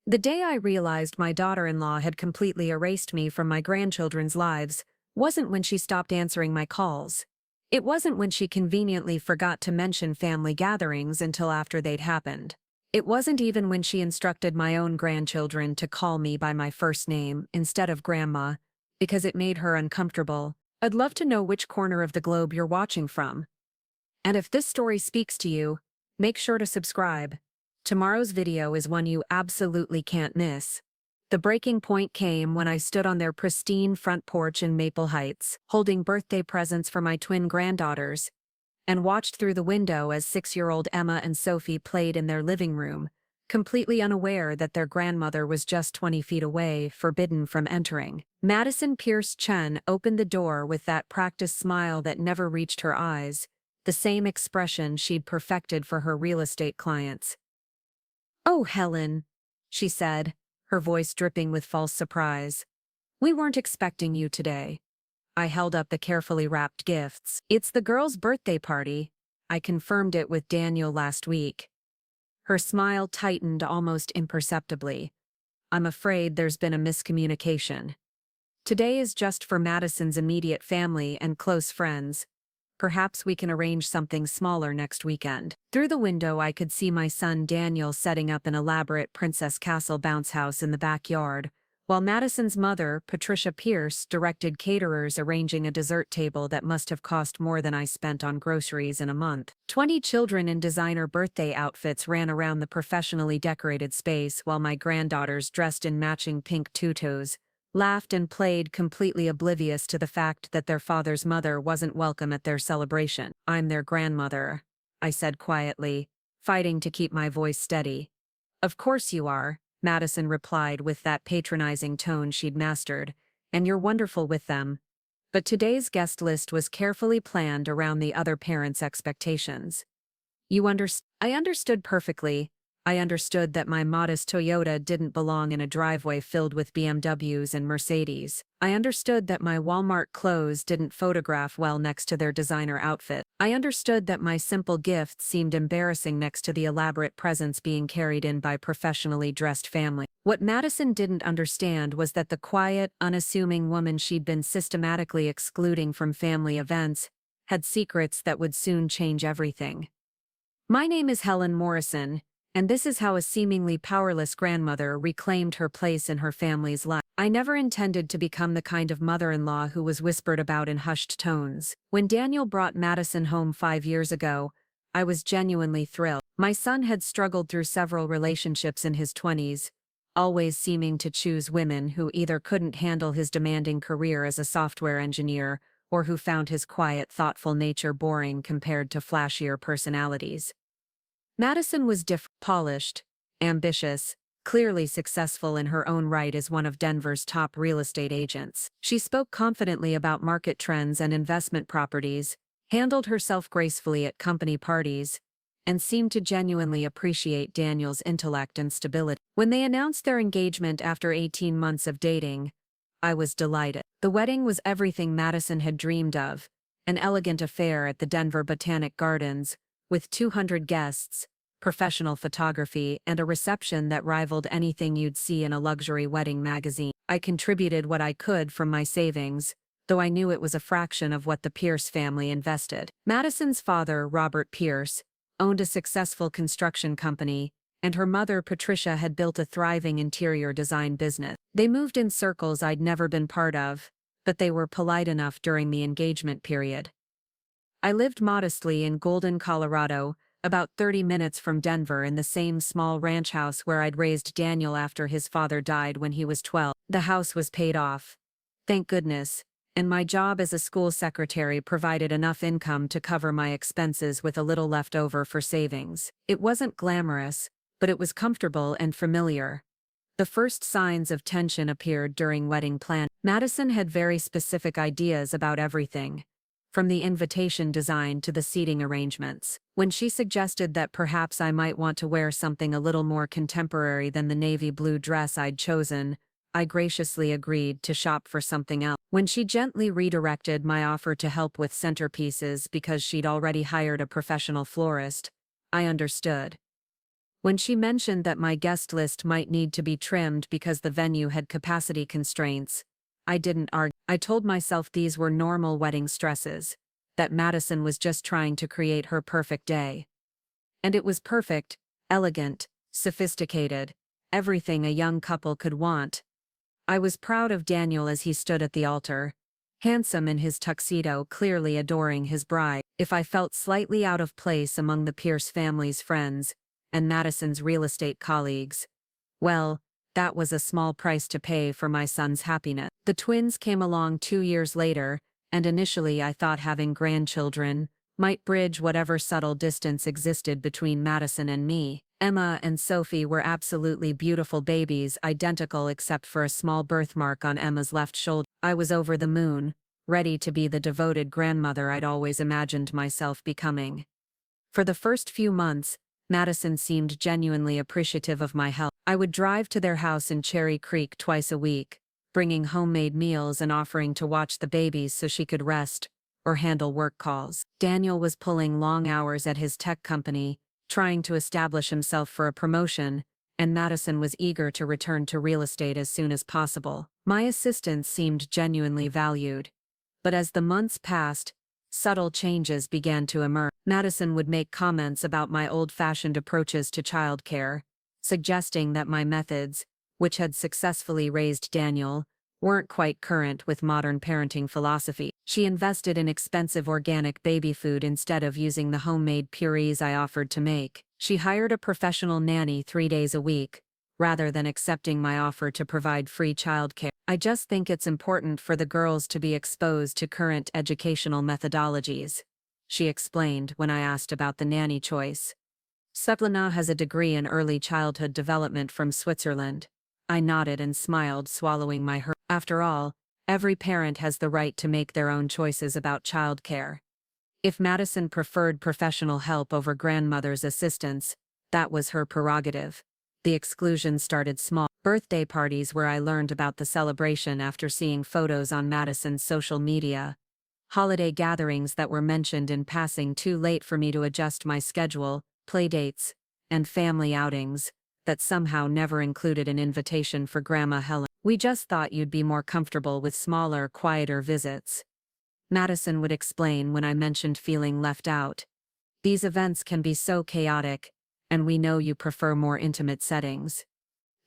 The day I realized my daughter-in-law had completely erased me from my grandchildren's lives wasn't when she stopped answering my calls. It wasn't when she conveniently forgot to mention family gatherings until after they'd happened. It wasn't even when she instructed my own grandchildren to call me by my first name instead of Grandma, because it made her uncomfortable. I'd love to know which corner of the globe you're watching from. And if this story speaks to you, make sure to subscribe. Tomorrow's video is one you absolutely can't miss. The breaking point came when I stood on their pristine front porch in Maple Heights, holding birthday presents for my twin granddaughters, and watched through the window as 6-year-old Emma and Sophie played in their living room, completely unaware that their grandmother was just 20 feet away, forbidden from entering. Madison Pierce Chen opened the door with that practiced smile that never reached her eyes, the same expression she'd perfected for her real estate clients. "Oh, Helen," she said, her voice dripping with false surprise. "We weren't expecting you today." I held up the carefully wrapped gifts. "It's the girls' birthday party. I confirmed it with Daniel last week." Her smile tightened almost imperceptibly. "I'm afraid there's been a miscommunication. Today is just for Madison's immediate family and close friends. Perhaps we can arrange something smaller next weekend." Through the window I could see my son Daniel setting up an elaborate Princess Castle bounce house in the backyard, while Madison's mother, Patricia Pierce, directed caterers arranging a dessert table that must have cost more than I spent on groceries in a month. 20 children in designer birthday outfits ran around the professionally decorated space while my granddaughters, dressed in matching pink tutus, laughed and played, completely oblivious to the fact that their father's mother wasn't welcome at their celebration. "I'm their grandmother," I said quietly, fighting to keep my voice steady. "Of course you are," Madison replied with that patronizing tone she'd mastered, "and you're wonderful with them." But today's guest list was carefully planned around the other parents' expectations. I understood perfectly. I understood that my modest Toyota didn't belong in a driveway filled with BMWs and Mercedes. I understood that my Walmart clothes didn't photograph well next to their designer outfit. I understood that my simple gift seemed embarrassing next to the elaborate presents being carried in by professionally dressed family. What Madison didn't understand was that the quiet, unassuming woman she'd been systematically excluding from family events had secrets that would soon change everything. "My name is Helen Morrison, and this is how a seemingly powerless grandmother reclaimed her place in her family's life. I never intended to become the kind of mother-in-law who was whispered about in hushed tones. When Daniel brought Madison home 5 years ago, I was genuinely thrilled. My son had struggled through several relationships in his 20s, always seeming to choose women who either couldn't handle his demanding career as a software engineer or who found his quiet, thoughtful nature boring compared to flashier personalities. Madison was polished, ambitious, clearly successful in her own right as one of Denver's top real estate agents. She spoke confidently about market trends and investment properties, handled herself gracefully at company parties, and seemed to genuinely appreciate Daniel's intellect and stability. When they announced their engagement after 18 months of dating, I was delighted. The wedding was everything Madison had dreamed of, an elegant affair at the Denver Botanic Gardens, with 200 guests, professional photography, and a reception that rivaled anything you'd see in a luxury wedding magazine. I contributed what I could from my savings, though I knew it was a fraction of what the Pierce family invested. Madison's father, Robert Pierce, owned a successful construction company, and her mother, Patricia, had built a thriving interior design business. They moved in circles I'd never been part of, but they were polite enough during the engagement period. I lived modestly in Golden, Colorado, about 30 minutes from Denver, in the same small ranch house where I'd raised Daniel after his father died when he was 12. The house was paid off, thank goodness, and my job as a school secretary provided enough income to cover my expenses with a little left over for savings. It wasn't glamorous, but it was comfortable and familiar. The first signs of tension appeared during wedding planning. Madison had very specific ideas about everything, from the invitation design to the seating arrangements. When she suggested that perhaps I might want to wear something a little more contemporary than the navy blue dress I'd chosen, I graciously agreed to shop for something else. When she gently redirected my offer to help with centerpieces because she'd already hired a professional florist, I understood. When she mentioned that my guest list might need to be trimmed because the venue had capacity constraints, I didn't argue. I told myself these were normal wedding stresses, that Madison was just trying to create her perfect day. And it was perfect, elegant, sophisticated, everything a young couple could want. I was proud of Daniel as he stood at the altar, handsome in his tuxedo, clearly adoring his bride. If I felt slightly out of place among the Pierce family's friends and Madison's real estate colleagues, well, that was a small price to pay for my son's happiness. The twins came along 2 years later, and initially I thought having grandchildren might bridge whatever subtle distance existed between Madison and me. Emma and Sophie were absolutely beautiful babies, identical except for a small birthmark on Emma's left shoulder. I was over the moon, ready to be the devoted grandmother I'd always imagined myself becoming. For the first few months, Madison seemed genuinely appreciative of my help. I would drive to their house in Cherry Creek twice a week, bringing homemade meals and offering to watch the babies so she could rest or handle work calls. Daniel was pulling long hours at his tech company, trying to establish himself for a promotion, and Madison was eager to return to real estate as soon as possible. My assistance seemed genuinely valued. But as the months passed, subtle changes began to emerge. Madison would make comments about my old-fashioned approaches to childcare, suggesting that my methods, which had successfully raised Daniel, weren't quite current with modern parenting philosophy. She invested in expensive organic baby food instead of using the homemade purees I offered to make. She hired a professional nanny 3 days a week, rather than accepting my offer to provide free childcare. I just think it's important for the girls to be exposed to current educational methodologies, she explained when I asked about the nanny choice. Svetlana has a degree in early childhood development from Switzerland. I nodded and smiled, swallowing my hurt. After all, every parent has the right to make their own choices about childcare. If Madison preferred professional help over grandmother's assistance, that was her prerogative. The exclusion started small. Birthday parties where I learned about the celebration after seeing photos on Madison's social media. Holiday gatherings that were mentioned in passing too late for me to adjust my schedule, playdates, and family outings that somehow never included an invitation for Grandma Helen. We just thought you'd be more comfortable with smaller, quieter visits, Madison would explain when I mentioned feeling left out. These events can be so chaotic, and we know you prefer more intimate settings.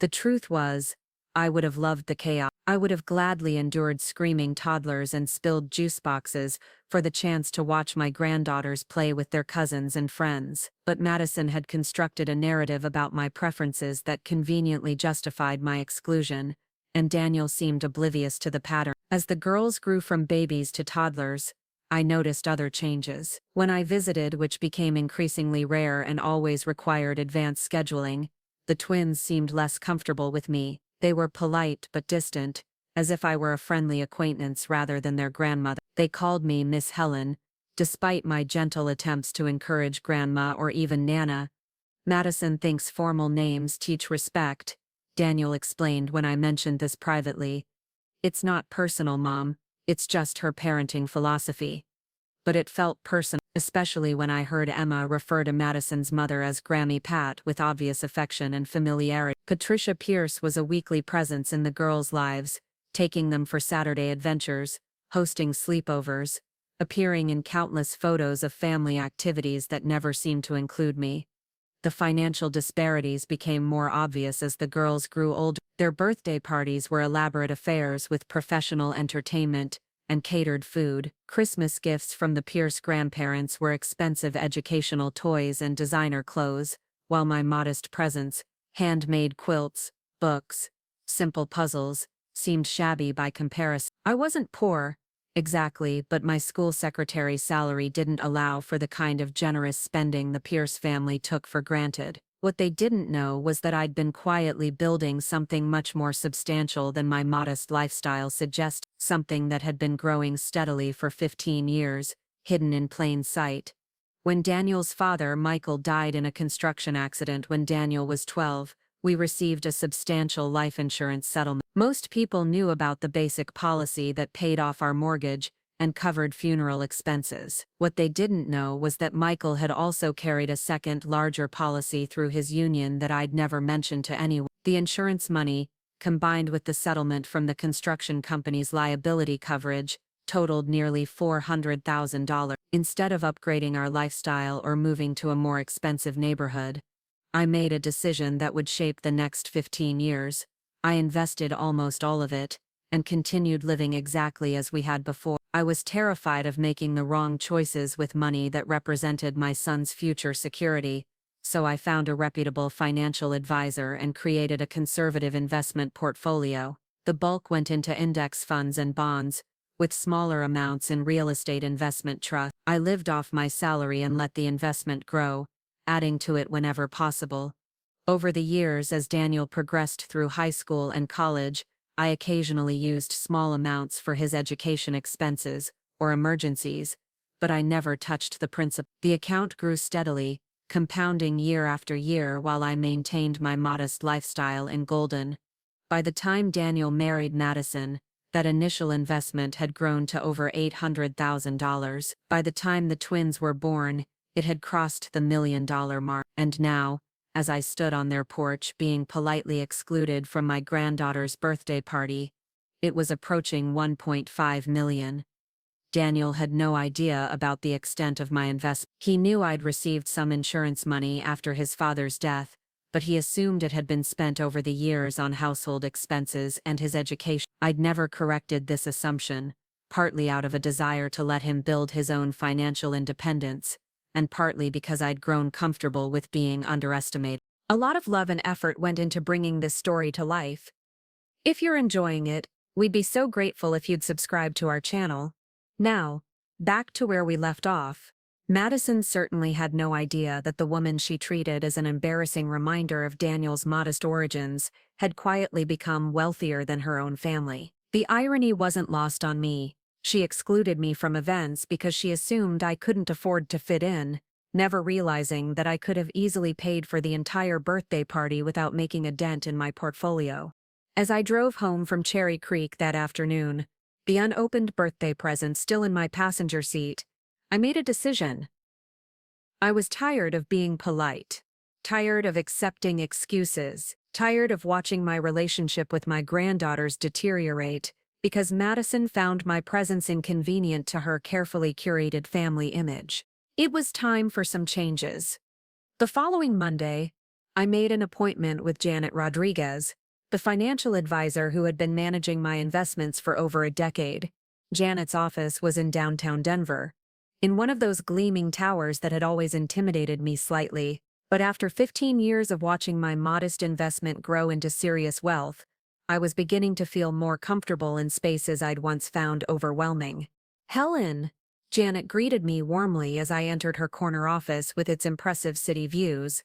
The truth was, I would have loved the chaos. I would have gladly endured screaming toddlers and spilled juice boxes for the chance to watch my granddaughters play with their cousins and friends. But Madison had constructed a narrative about my preferences that conveniently justified my exclusion, and Daniel seemed oblivious to the pattern. As the girls grew from babies to toddlers, I noticed other changes. When I visited, which became increasingly rare and always required advanced scheduling, the twins seemed less comfortable with me. They were polite but distant, as if I were a friendly acquaintance rather than their grandmother. They called me Miss Helen, despite my gentle attempts to encourage Grandma or even Nana. Madison thinks formal names teach respect, Daniel explained when I mentioned this privately. It's not personal, Mom, it's just her parenting philosophy. But it felt personal, especially when I heard Emma refer to Madison's mother as Grammy Pat with obvious affection and familiarity. Patricia Pierce was a weekly presence in the girls' lives, taking them for Saturday adventures, hosting sleepovers, appearing in countless photos of family activities that never seemed to include me. The financial disparities became more obvious as the girls grew older. Their birthday parties were elaborate affairs with professional entertainment and catered food. Christmas gifts from the Pierce grandparents were expensive educational toys and designer clothes, while my modest presents, handmade quilts, books, simple puzzles, seemed shabby by comparison. I wasn't poor, exactly, but my school secretary's salary didn't allow for the kind of generous spending the Pierce family took for granted. What they didn't know was that I'd been quietly building something much more substantial than my modest lifestyle suggested, something that had been growing steadily for 15 years, hidden in plain sight. When Daniel's father, Michael, died in a construction accident when Daniel was 12, we received a substantial life insurance settlement. Most people knew about the basic policy that paid off our mortgage and covered funeral expenses. What they didn't know was that Michael had also carried a second, larger policy through his union that I'd never mentioned to anyone. The insurance money, combined with the settlement from the construction company's liability coverage, totaled nearly $400,000. Instead of upgrading our lifestyle or moving to a more expensive neighborhood, I made a decision that would shape the next 15 years. I invested almost all of it, and continued living exactly as we had before. I was terrified of making the wrong choices with money that represented my son's future security, so I found a reputable financial advisor and created a conservative investment portfolio. The bulk went into index funds and bonds, with smaller amounts in real estate investment trusts. I lived off my salary and let the investment grow, adding to it whenever possible. Over the years, as Daniel progressed through high school and college, I occasionally used small amounts for his education expenses or emergencies, but I never touched the principal. The account grew steadily, compounding year after year while I maintained my modest lifestyle in Golden. By the time Daniel married Madison, that initial investment had grown to over $800,000. By the time the twins were born, it had crossed the $1 million mark. And now, as I stood on their porch being politely excluded from my granddaughter's birthday party, it was approaching $1.5 million. Daniel had no idea about the extent of my investment. He knew I'd received some insurance money after his father's death, but he assumed it had been spent over the years on household expenses and his education. I'd never corrected this assumption, partly out of a desire to let him build his own financial independence, and partly because I'd grown comfortable with being underestimated. A lot of love and effort went into bringing this story to life. If you're enjoying it, we'd be so grateful if you'd subscribe to our channel. Now, back to where we left off. Madison certainly had no idea that the woman she treated as an embarrassing reminder of Daniel's modest origins had quietly become wealthier than her own family. The irony wasn't lost on me. She excluded me from events because she assumed I couldn't afford to fit in, never realizing that I could have easily paid for the entire birthday party without making a dent in my portfolio. As I drove home from Cherry Creek that afternoon, the unopened birthday present still in my passenger seat, I made a decision. I was tired of being polite, tired of accepting excuses, tired of watching my relationship with my granddaughters deteriorate because Madison found my presence inconvenient to her carefully curated family image. It was time for some changes. The following Monday, I made an appointment with Janet Rodriguez, the financial advisor who had been managing my investments for over a decade. Janet's office was in downtown Denver, in one of those gleaming towers that had always intimidated me slightly, but after 15 years of watching my modest investment grow into serious wealth, I was beginning to feel more comfortable in spaces I'd once found overwhelming. "Helen," Janet greeted me warmly as I entered her corner office with its impressive city views.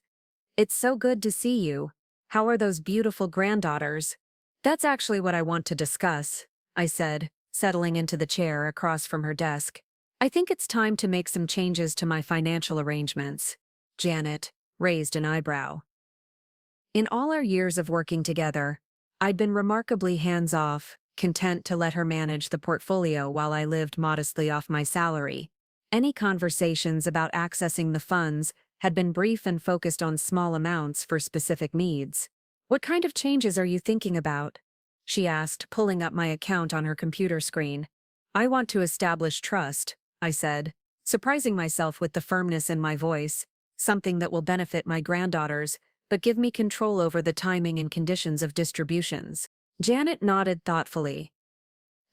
"It's so good to see you. How are those beautiful granddaughters?" "That's actually what I want to discuss," I said, settling into the chair across from her desk. "I think it's time to make some changes to my financial arrangements." Janet raised an eyebrow. In all our years of working together, I'd been remarkably hands-off, content to let her manage the portfolio while I lived modestly off my salary. Any conversations about accessing the funds had been brief and focused on small amounts for specific needs. "What kind of changes are you thinking about?" she asked, pulling up my account on her computer screen. "I want to establish trust," I said, surprising myself with the firmness in my voice, "something that will benefit my granddaughters, but give me control over the timing and conditions of distributions." Janet nodded thoughtfully.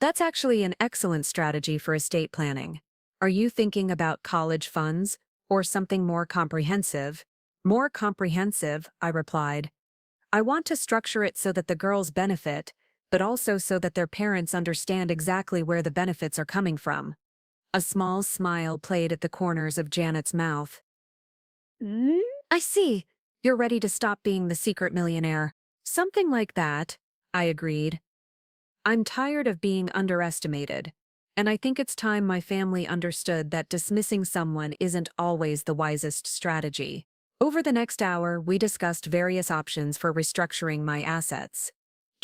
"That's actually an excellent strategy for estate planning. Are you thinking about college funds, or something more comprehensive?" "More comprehensive," I replied. "I want to structure it so that the girls benefit, but also so that their parents understand exactly where the benefits are coming from." A small smile played at the corners of Janet's mouth. "I see. You're ready to stop being the secret millionaire." "Something like that," I agreed. "I'm tired of being underestimated, and I think it's time my family understood that dismissing someone isn't always the wisest strategy." Over the next hour, we discussed various options for restructuring my assets.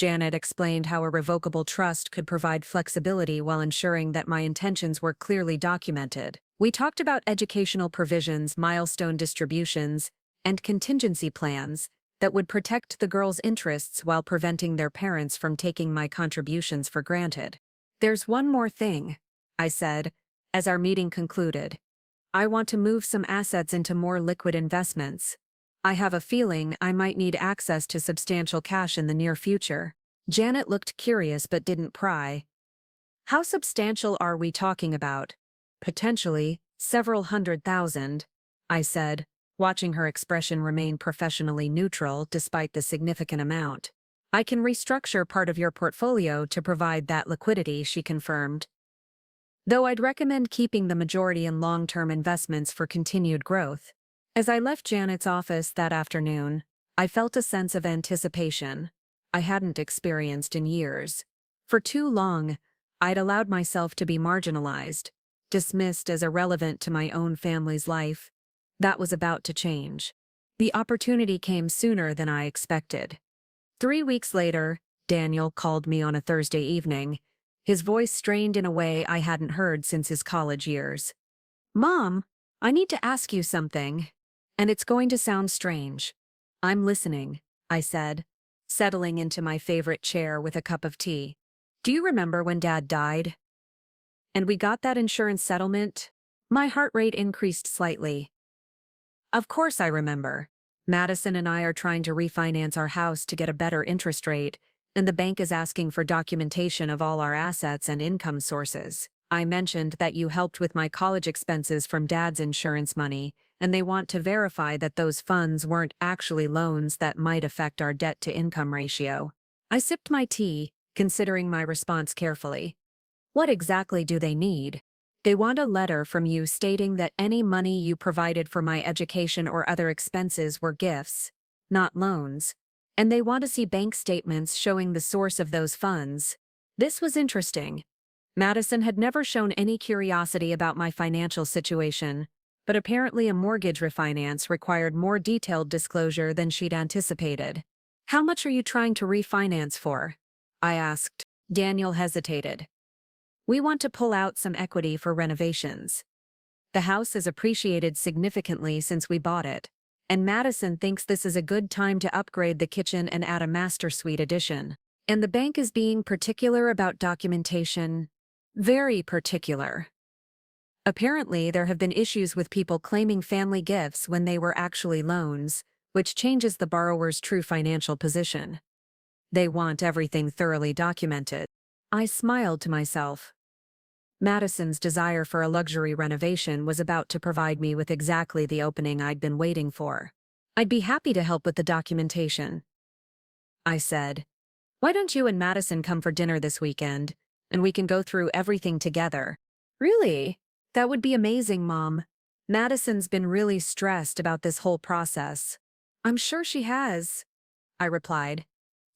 Janet explained how a revocable trust could provide flexibility while ensuring that my intentions were clearly documented. We talked about educational provisions, milestone distributions, and contingency plans that would protect the girls' interests while preventing their parents from taking my contributions for granted. "There's one more thing," I said, as our meeting concluded. "I want to move some assets into more liquid investments. I have a feeling I might need access to substantial cash in the near future." Janet looked curious but didn't pry. "How substantial are we talking about?" "Potentially, several $100,000, I said, watching her expression remain professionally neutral despite the significant amount. "I can restructure part of your portfolio to provide that liquidity," she confirmed. "Though I'd recommend keeping the majority in long-term investments for continued growth." As I left Janet's office that afternoon, I felt a sense of anticipation I hadn't experienced in years. For too long, I'd allowed myself to be marginalized, dismissed as irrelevant to my own family's life. That was about to change. The opportunity came sooner than I expected. 3 weeks later, Daniel called me on a Thursday evening, his voice strained in a way I hadn't heard since his college years. "Mom, I need to ask you something, and it's going to sound strange." "I'm listening," I said, settling into my favorite chair with a cup of tea. "Do you remember when Dad died? And we got that insurance settlement?" My heart rate increased slightly. "Of course I remember. Madison and I are trying to refinance our house to get a better interest rate, and the bank is asking for documentation of all our assets and income sources. I mentioned that you helped with my college expenses from Dad's insurance money, and they want to verify that those funds weren't actually loans that might affect our debt-to-income ratio." I sipped my tea, considering my response carefully. "What exactly do they need?" "They want a letter from you stating that any money you provided for my education or other expenses were gifts, not loans. And they want to see bank statements showing the source of those funds." This was interesting. Madison had never shown any curiosity about my financial situation, but apparently a mortgage refinance required more detailed disclosure than she'd anticipated. "How much are you trying to refinance for?" I asked. Daniel hesitated. "We want to pull out some equity for renovations. The house has appreciated significantly since we bought it, and Madison thinks this is a good time to upgrade the kitchen and add a master suite addition. And the bank is being particular about documentation. Very particular. Apparently, there have been issues with people claiming family gifts when they were actually loans, which changes the borrower's true financial position. They want everything thoroughly documented." I smiled to myself. Madison's desire for a luxury renovation was about to provide me with exactly the opening I'd been waiting for. "I'd be happy to help with the documentation," I said. "Why don't you and Madison come for dinner this weekend, and we can go through everything together?" "Really? That would be amazing, Mom. Madison's been really stressed about this whole process." "I'm sure she has," I replied.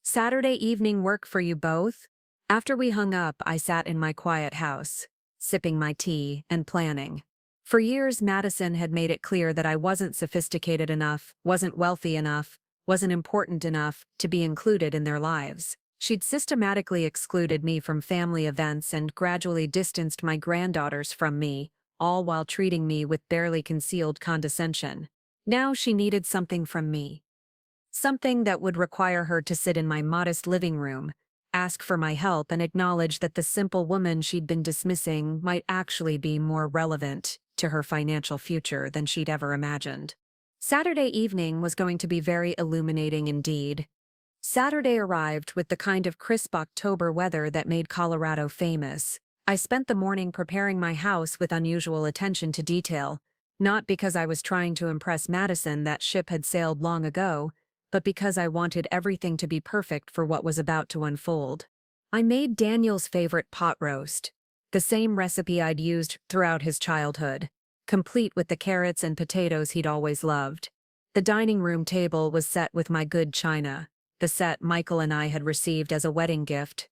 "Saturday evening work for you both?" After we hung up, I sat in my quiet house, sipping my tea and planning. For years, Madison had made it clear that I wasn't sophisticated enough, wasn't wealthy enough, wasn't important enough to be included in their lives. She'd systematically excluded me from family events and gradually distanced my granddaughters from me, all while treating me with barely concealed condescension. Now she needed something from me. Something that would require her to sit in my modest living room, ask for my help, and acknowledge that the simple woman she'd been dismissing might actually be more relevant to her financial future than she'd ever imagined. Saturday evening was going to be very illuminating indeed. Saturday arrived with the kind of crisp October weather that made Colorado famous. I spent the morning preparing my house with unusual attention to detail, not because I was trying to impress Madison, that ship had sailed long ago, but because I wanted everything to be perfect for what was about to unfold. I made Daniel's favorite pot roast, the same recipe I'd used throughout his childhood, complete with the carrots and potatoes he'd always loved. The dining room table was set with my good china, the set Michael and I had received as a wedding gift.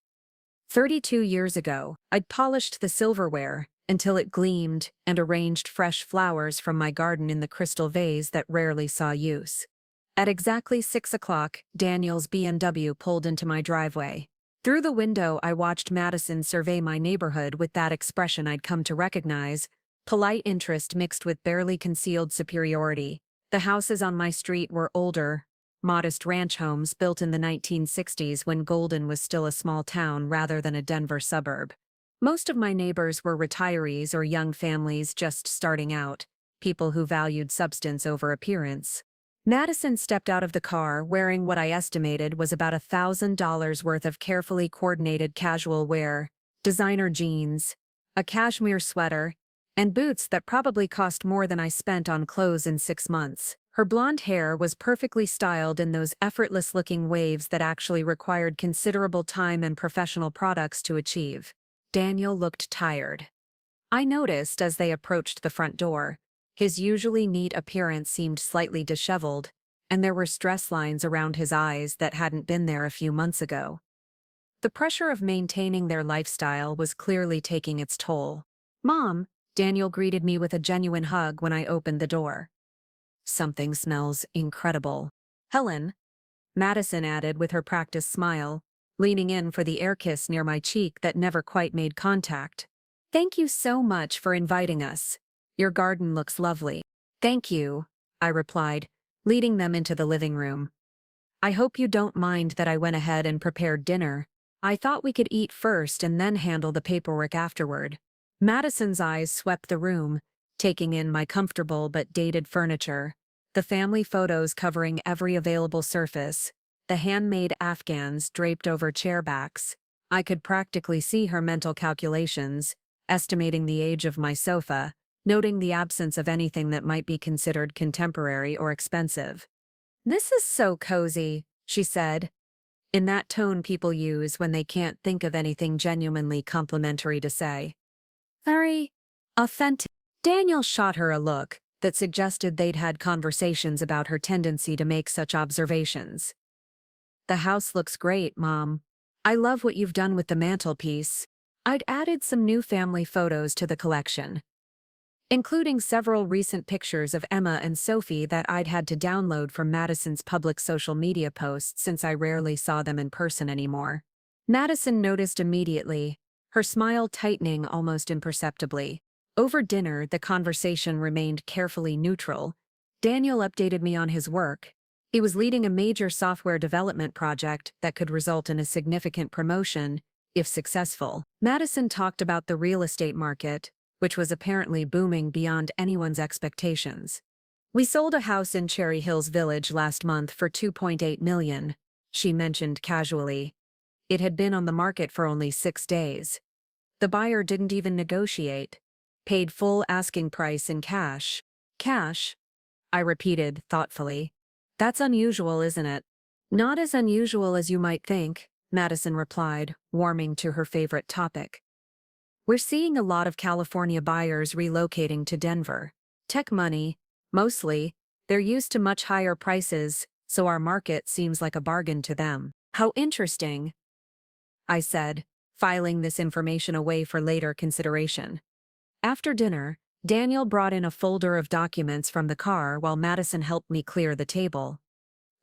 32 years ago, I'd polished the silverware until it gleamed and arranged fresh flowers from my garden in the crystal vase that rarely saw use. At exactly 6 o'clock, Daniel's BMW pulled into my driveway. Through the window, I watched Madison survey my neighborhood with that expression I'd come to recognize, polite interest mixed with barely concealed superiority. The houses on my street were older, modest ranch homes built in the 1960s when Golden was still a small town rather than a Denver suburb. Most of my neighbors were retirees or young families just starting out, people who valued substance over appearance. Madison stepped out of the car wearing what I estimated was about $1,000 worth of carefully coordinated casual wear, designer jeans, a cashmere sweater, and boots that probably cost more than I spent on clothes in 6 months. Her blonde hair was perfectly styled in those effortless-looking waves that actually required considerable time and professional products to achieve. Daniel looked tired. I noticed as they approached the front door. His usually neat appearance seemed slightly disheveled, and there were stress lines around his eyes that hadn't been there a few months ago. The pressure of maintaining their lifestyle was clearly taking its toll. "Mom," Daniel greeted me with a genuine hug when I opened the door. "Something smells incredible." "Helen," Madison added with her practiced smile, leaning in for the air kiss near my cheek that never quite made contact. "Thank you so much for inviting us. Your garden looks lovely." "Thank you," I replied, leading them into the living room. "I hope you don't mind that I went ahead and prepared dinner. I thought we could eat first and then handle the paperwork afterward." Madison's eyes swept the room, taking in my comfortable but dated furniture, the family photos covering every available surface, the handmade Afghans draped over chair backs. I could practically see her mental calculations, estimating the age of my sofa, noting the absence of anything that might be considered contemporary or expensive. "This is so cozy," she said, in that tone people use when they can't think of anything genuinely complimentary to say. "Very authentic." Daniel shot her a look that suggested they'd had conversations about her tendency to make such observations. "The house looks great, Mom. I love what you've done with the mantelpiece." I'd added some new family photos to the collection, including several recent pictures of Emma and Sophie that I'd had to download from Madison's public social media posts since I rarely saw them in person anymore. Madison noticed immediately, her smile tightening almost imperceptibly. Over dinner, the conversation remained carefully neutral. Daniel updated me on his work. He was leading a major software development project that could result in a significant promotion, if successful. Madison talked about the real estate market, which was apparently booming beyond anyone's expectations. "We sold a house in Cherry Hills Village last month for $2.8 million, she mentioned casually. It had been on the market for only 6 days. The buyer didn't even negotiate. Paid full asking price in cash." "Cash?" I repeated thoughtfully. "That's unusual, isn't it?" "Not as unusual as you might think," Madison replied, warming to her favorite topic. "We're seeing a lot of California buyers relocating to Denver. Tech money, mostly. They're used to much higher prices, so our market seems like a bargain to them." "How interesting," I said, filing this information away for later consideration. After dinner, Daniel brought in a folder of documents from the car while Madison helped me clear the table.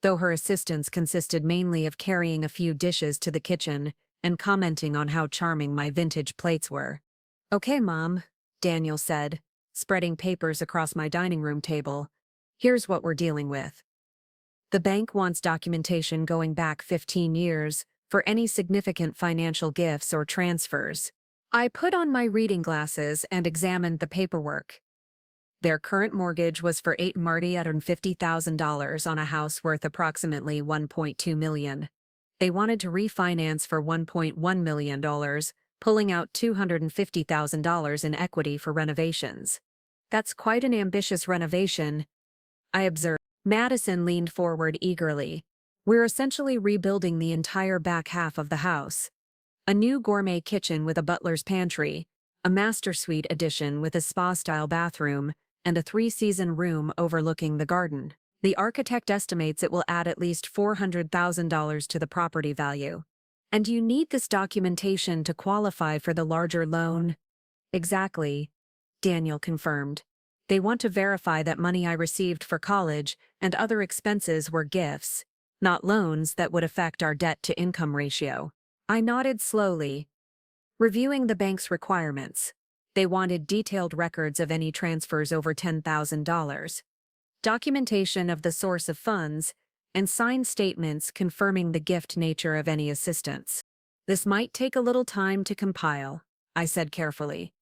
Though her assistance consisted mainly of carrying a few dishes to the kitchen and commenting on how charming my vintage plates were. "Okay, Mom," Daniel said, spreading papers across my dining room table. "Here's what we're dealing with. The bank wants documentation going back 15 years for any significant financial gifts or transfers." I put on my reading glasses and examined the paperwork. Their current mortgage was for $850,000 on a house worth approximately $1.2 million. They wanted to refinance for $1.1 million, pulling out $250,000 in equity for renovations. "That's quite an ambitious renovation," I observed. Madison leaned forward eagerly. "We're essentially rebuilding the entire back half of the house. A new gourmet kitchen with a butler's pantry, a master suite addition with a spa-style bathroom, and a 3-season room overlooking the garden. The architect estimates it will add at least $400,000 to the property value. And you need this documentation to qualify for the larger loan?" "Exactly," Daniel confirmed. They want to verify that money I received for college and other expenses were gifts, not loans that would affect our debt-to-income ratio. I nodded slowly, reviewing the bank's requirements. They wanted detailed records of any transfers over $10,000, documentation of the source of funds, and signed statements confirming the gift nature of any assistance. This might take a little time to compile, I said carefully.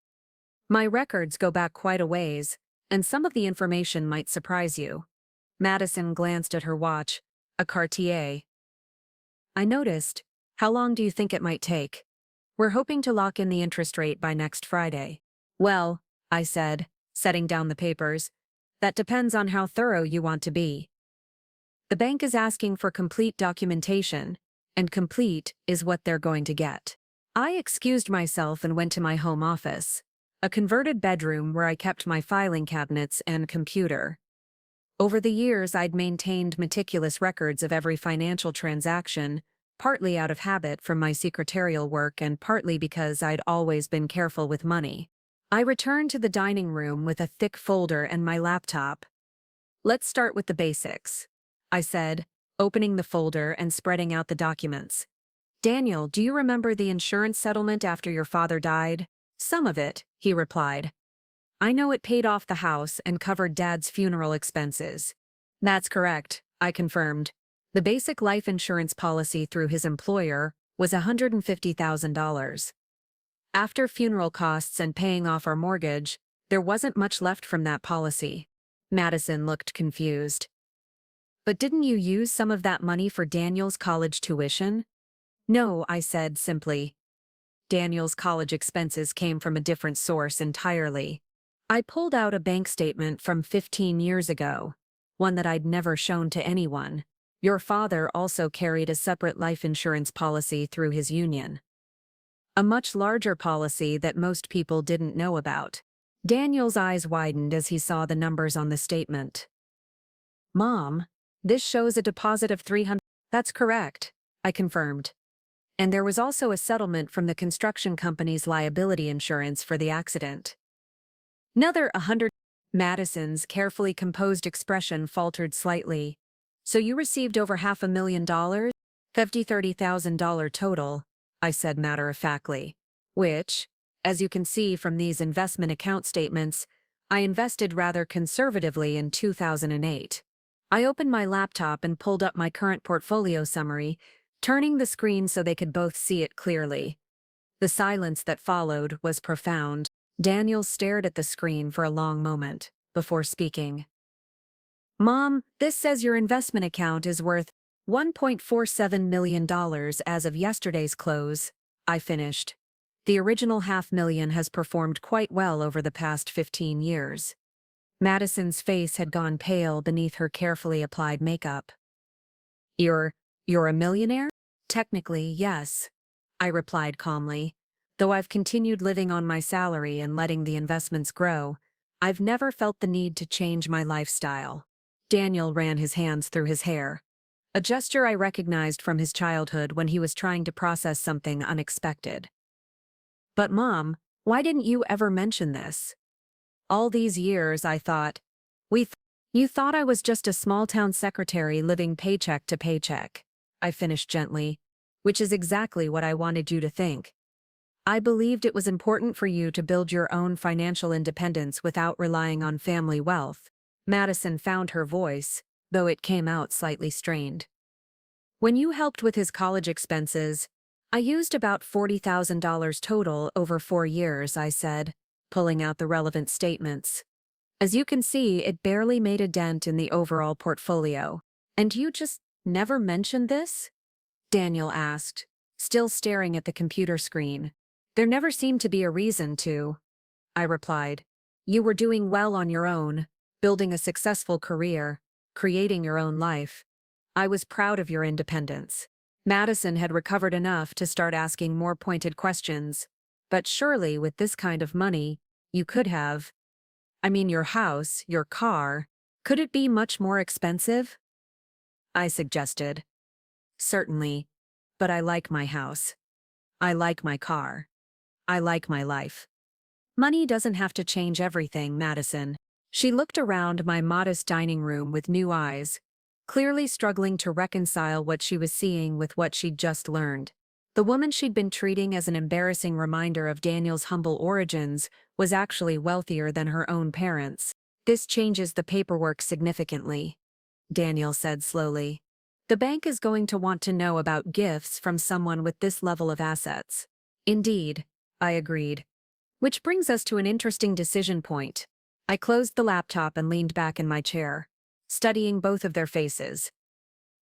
My records go back quite a ways, and some of the information might surprise you. Madison glanced at her watch, a Cartier. I noticed. How long do you think it might take? We're hoping to lock in the interest rate by next Friday. Well, I said, setting down the papers, that depends on how thorough you want to be. The bank is asking for complete documentation, and complete is what they're going to get. I excused myself and went to my home office, a converted bedroom where I kept my filing cabinets and computer. Over the years, I'd maintained meticulous records of every financial transaction, partly out of habit from my secretarial work and partly because I'd always been careful with money. I returned to the dining room with a thick folder and my laptop. Let's start with the basics, I said, opening the folder and spreading out the documents. Daniel, do you remember the insurance settlement after your father died? Some of it, he replied. I know it paid off the house and covered Dad's funeral expenses. That's correct, I confirmed. The basic life insurance policy through his employer was $150,000. After funeral costs and paying off our mortgage, there wasn't much left from that policy. Madison looked confused. But didn't you use some of that money for Daniel's college tuition? No, I said simply. Daniel's college expenses came from a different source entirely. I pulled out a bank statement from 15 years ago, one that I'd never shown to anyone. Your father also carried a separate life insurance policy through his union. A much larger policy that most people didn't know about. Daniel's eyes widened as he saw the numbers on the statement. Mom, this shows a deposit of $300. That's correct, I confirmed. And there was also a settlement from the construction company's liability insurance for the accident. Another 100. Madison's carefully composed expression faltered slightly. So you received over $500,000? $30,000 total, I said matter-of-factly. Which, as you can see from these investment account statements, I invested rather conservatively in 2008. I opened my laptop and pulled up my current portfolio summary, turning the screen so they could both see it clearly. The silence that followed was profound. Daniel stared at the screen for a long moment before speaking. Mom, this says your investment account is worth $1.47 million as of yesterday's close, I finished. The original $500,000 has performed quite well over the past 15 years. Madison's face had gone pale beneath her carefully applied makeup. You're a millionaire? Technically, yes, I replied calmly. Though I've continued living on my salary and letting the investments grow, I've never felt the need to change my lifestyle. Daniel ran his hands through his hair, a gesture I recognized from his childhood when he was trying to process something unexpected. But Mom, why didn't you ever mention this? All these years I thought, you thought I was just a small-town secretary living paycheck to paycheck, I finished gently, which is exactly what I wanted you to think. I believed it was important for you to build your own financial independence without relying on family wealth. Madison found her voice, though it came out slightly strained. When you helped with his college expenses, I used about $40,000 total over 4 years, I said, pulling out the relevant statements. As you can see, it barely made a dent in the overall portfolio. And you just never mentioned this? Daniel asked, still staring at the computer screen. There never seemed to be a reason to, I replied. You were doing well on your own, building a successful career, creating your own life. I was proud of your independence. Madison had recovered enough to start asking more pointed questions. But surely with this kind of money, you could have. I mean, your house, your car, could it be much more expensive? I suggested. Certainly, but I like my house. I like my car. I like my life. Money doesn't have to change everything, Madison. She looked around my modest dining room with new eyes, clearly struggling to reconcile what she was seeing with what she'd just learned. The woman she'd been treating as an embarrassing reminder of Daniel's humble origins was actually wealthier than her own parents. "This changes the paperwork significantly," Daniel said slowly. "The bank is going to want to know about gifts from someone with this level of assets." "Indeed," I agreed. "Which brings us to an interesting decision point." I closed the laptop and leaned back in my chair, studying both of their faces.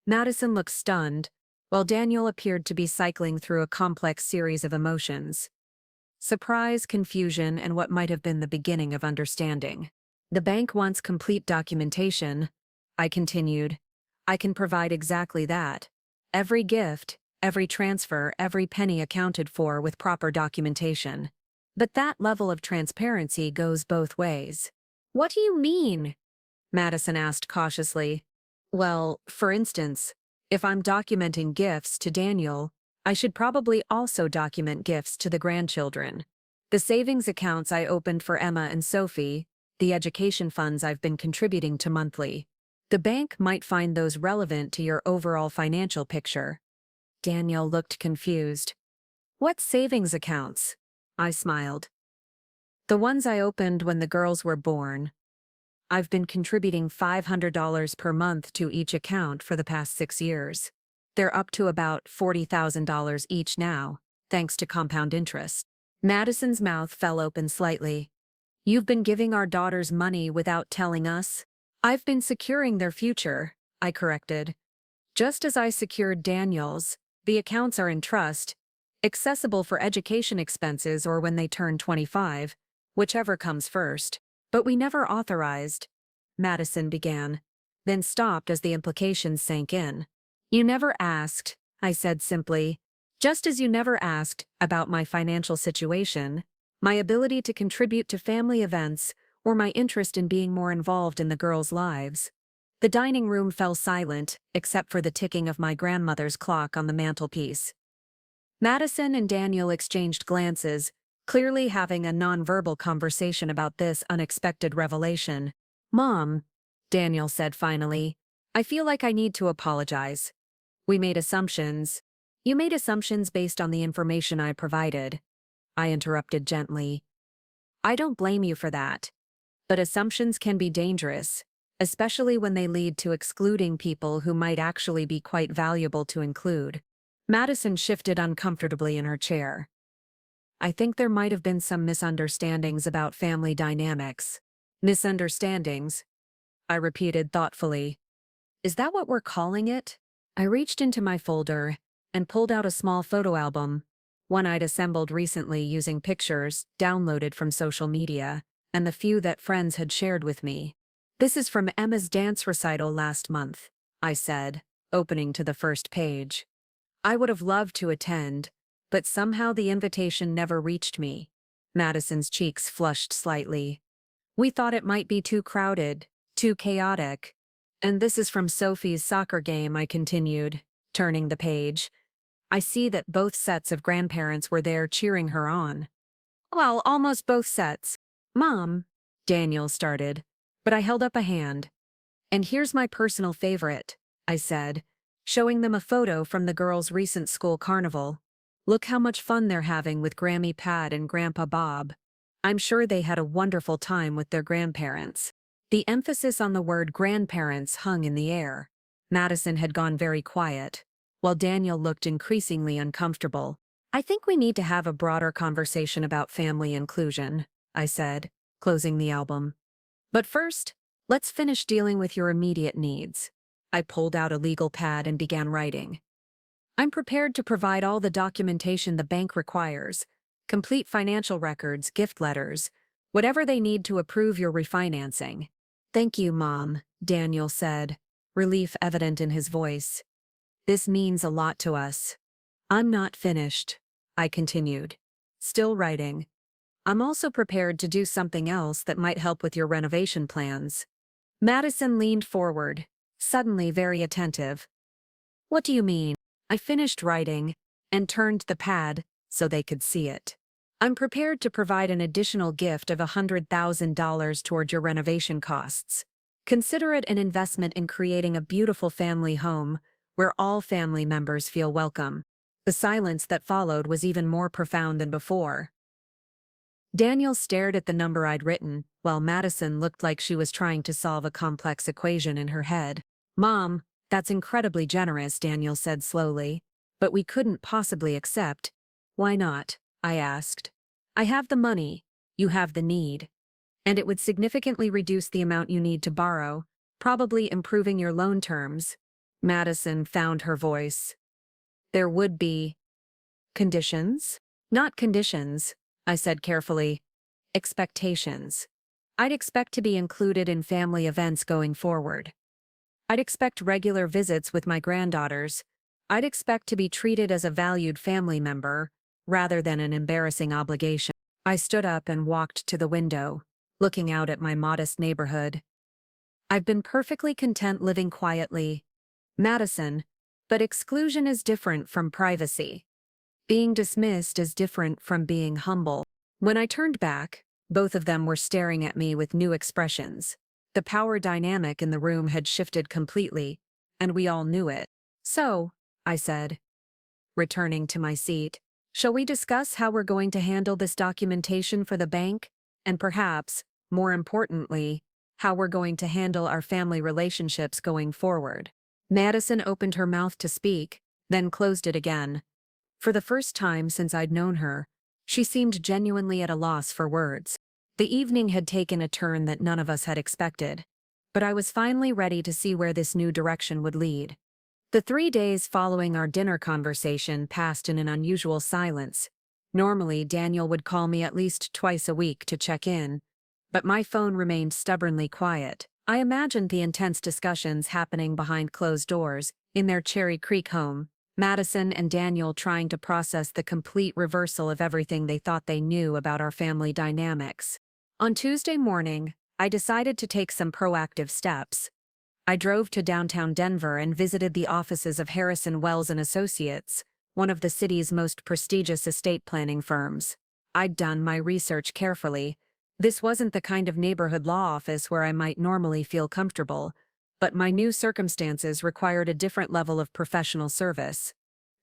Madison looked stunned, while Daniel appeared to be cycling through a complex series of emotions: surprise, confusion, and what might have been the beginning of understanding. "The bank wants complete documentation," I continued. "I can provide exactly that. Every gift, every transfer, every penny accounted for with proper documentation. But that level of transparency goes both ways." "What do you mean?" Madison asked cautiously. "Well, for instance, if I'm documenting gifts to Daniel, I should probably also document gifts to the grandchildren. The savings accounts I opened for Emma and Sophie, the education funds I've been contributing to monthly. The bank might find those relevant to your overall financial picture." Daniel looked confused. "What savings accounts?" I smiled. "The ones I opened when the girls were born. I've been contributing $500 per month to each account for the past 6 years. They're up to about $40,000 each now, thanks to compound interest." Madison's mouth fell open slightly. "You've been giving our daughters money without telling us?" "I've been securing their future," I corrected. "Just as I secured Daniel's. The accounts are in trust, accessible for education expenses or when they turn 25, whichever comes first. But we never authorized," Madison began, then stopped as the implications sank in. "You never asked," I said simply. "Just as you never asked about my financial situation, my ability to contribute to family events, or my interest in being more involved in the girls' lives." The dining room fell silent, except for the ticking of my grandmother's clock on the mantelpiece. Madison and Daniel exchanged glances, clearly having a nonverbal conversation about this unexpected revelation. "Mom," Daniel said finally, "I feel like I need to apologize. We made assumptions." "You made assumptions based on the information I provided," I interrupted gently. "I don't blame you for that. But assumptions can be dangerous, especially when they lead to excluding people who might actually be quite valuable to include." Madison shifted uncomfortably in her chair. "I think there might have been some misunderstandings about family dynamics." "Misunderstandings?" I repeated thoughtfully. "Is that what we're calling it?" I reached into my folder and pulled out a small photo album, one I'd assembled recently using pictures downloaded from social media, and the few that friends had shared with me. "This is from Emma's dance recital last month," I said, opening to the first page. "I would have loved to attend, but somehow the invitation never reached me." Madison's cheeks flushed slightly. "We thought it might be too crowded, too chaotic." "And this is from Sophie's soccer game," I continued, turning the page. "I see that both sets of grandparents were there cheering her on." "Well, almost both sets." "Mom," Daniel started, but I held up a hand. "And here's my personal favorite," I said, showing them a photo from the girls' recent school carnival. "Look how much fun they're having with Grammy Pat and Grandpa Bob. I'm sure they had a wonderful time with their grandparents." The emphasis on the word grandparents hung in the air. Madison had gone very quiet, while Daniel looked increasingly uncomfortable. "I think we need to have a broader conversation about family inclusion," I said, closing the album. "But first, let's finish dealing with your immediate needs." I pulled out a legal pad and began writing. "I'm prepared to provide all the documentation the bank requires, complete financial records, gift letters, whatever they need to approve your refinancing." "Thank you, Mom," Daniel said, relief evident in his voice. "This means a lot to us." "I'm not finished," I continued, still writing. "I'm also prepared to do something else that might help with your renovation plans." Madison leaned forward, suddenly very attentive. "What do you mean?" I finished writing and turned the pad so they could see it. I'm prepared to provide an additional gift of $100,000 toward your renovation costs. Consider it an investment in creating a beautiful family home where all family members feel welcome. The silence that followed was even more profound than before. Daniel stared at the number I'd written, while Madison looked like she was trying to solve a complex equation in her head. "Mom, that's incredibly generous," Daniel said slowly. "But we couldn't possibly accept." "Why not?" I asked. "I have the money, you have the need. And it would significantly reduce the amount you need to borrow, probably improving your loan terms." Madison found her voice. "There would be conditions?" "Not conditions," I said carefully. "Expectations. I'd expect to be included in family events going forward. I'd expect regular visits with my granddaughters. I'd expect to be treated as a valued family member, rather than an embarrassing obligation." I stood up and walked to the window, looking out at my modest neighborhood. "I've been perfectly content living quietly, Madison, but exclusion is different from privacy. Being dismissed is different from being humble." When I turned back, both of them were staring at me with new expressions. The power dynamic in the room had shifted completely, and we all knew it. "So," I said, returning to my seat, "shall we discuss how we're going to handle this documentation for the bank? And perhaps, more importantly, how we're going to handle our family relationships going forward?" Madison opened her mouth to speak, then closed it again. For the first time since I'd known her, she seemed genuinely at a loss for words. The evening had taken a turn that none of us had expected, but I was finally ready to see where this new direction would lead. The 3 days following our dinner conversation passed in an unusual silence. Normally, Daniel would call me at least twice a week to check in, but my phone remained stubbornly quiet. I imagined the intense discussions happening behind closed doors, in their Cherry Creek home, Madison and Daniel trying to process the complete reversal of everything they thought they knew about our family dynamics. On Tuesday morning, I decided to take some proactive steps. I drove to downtown Denver and visited the offices of Harrison Wells and Associates, one of the city's most prestigious estate planning firms. I'd done my research carefully. This wasn't the kind of neighborhood law office where I might normally feel comfortable, but my new circumstances required a different level of professional service.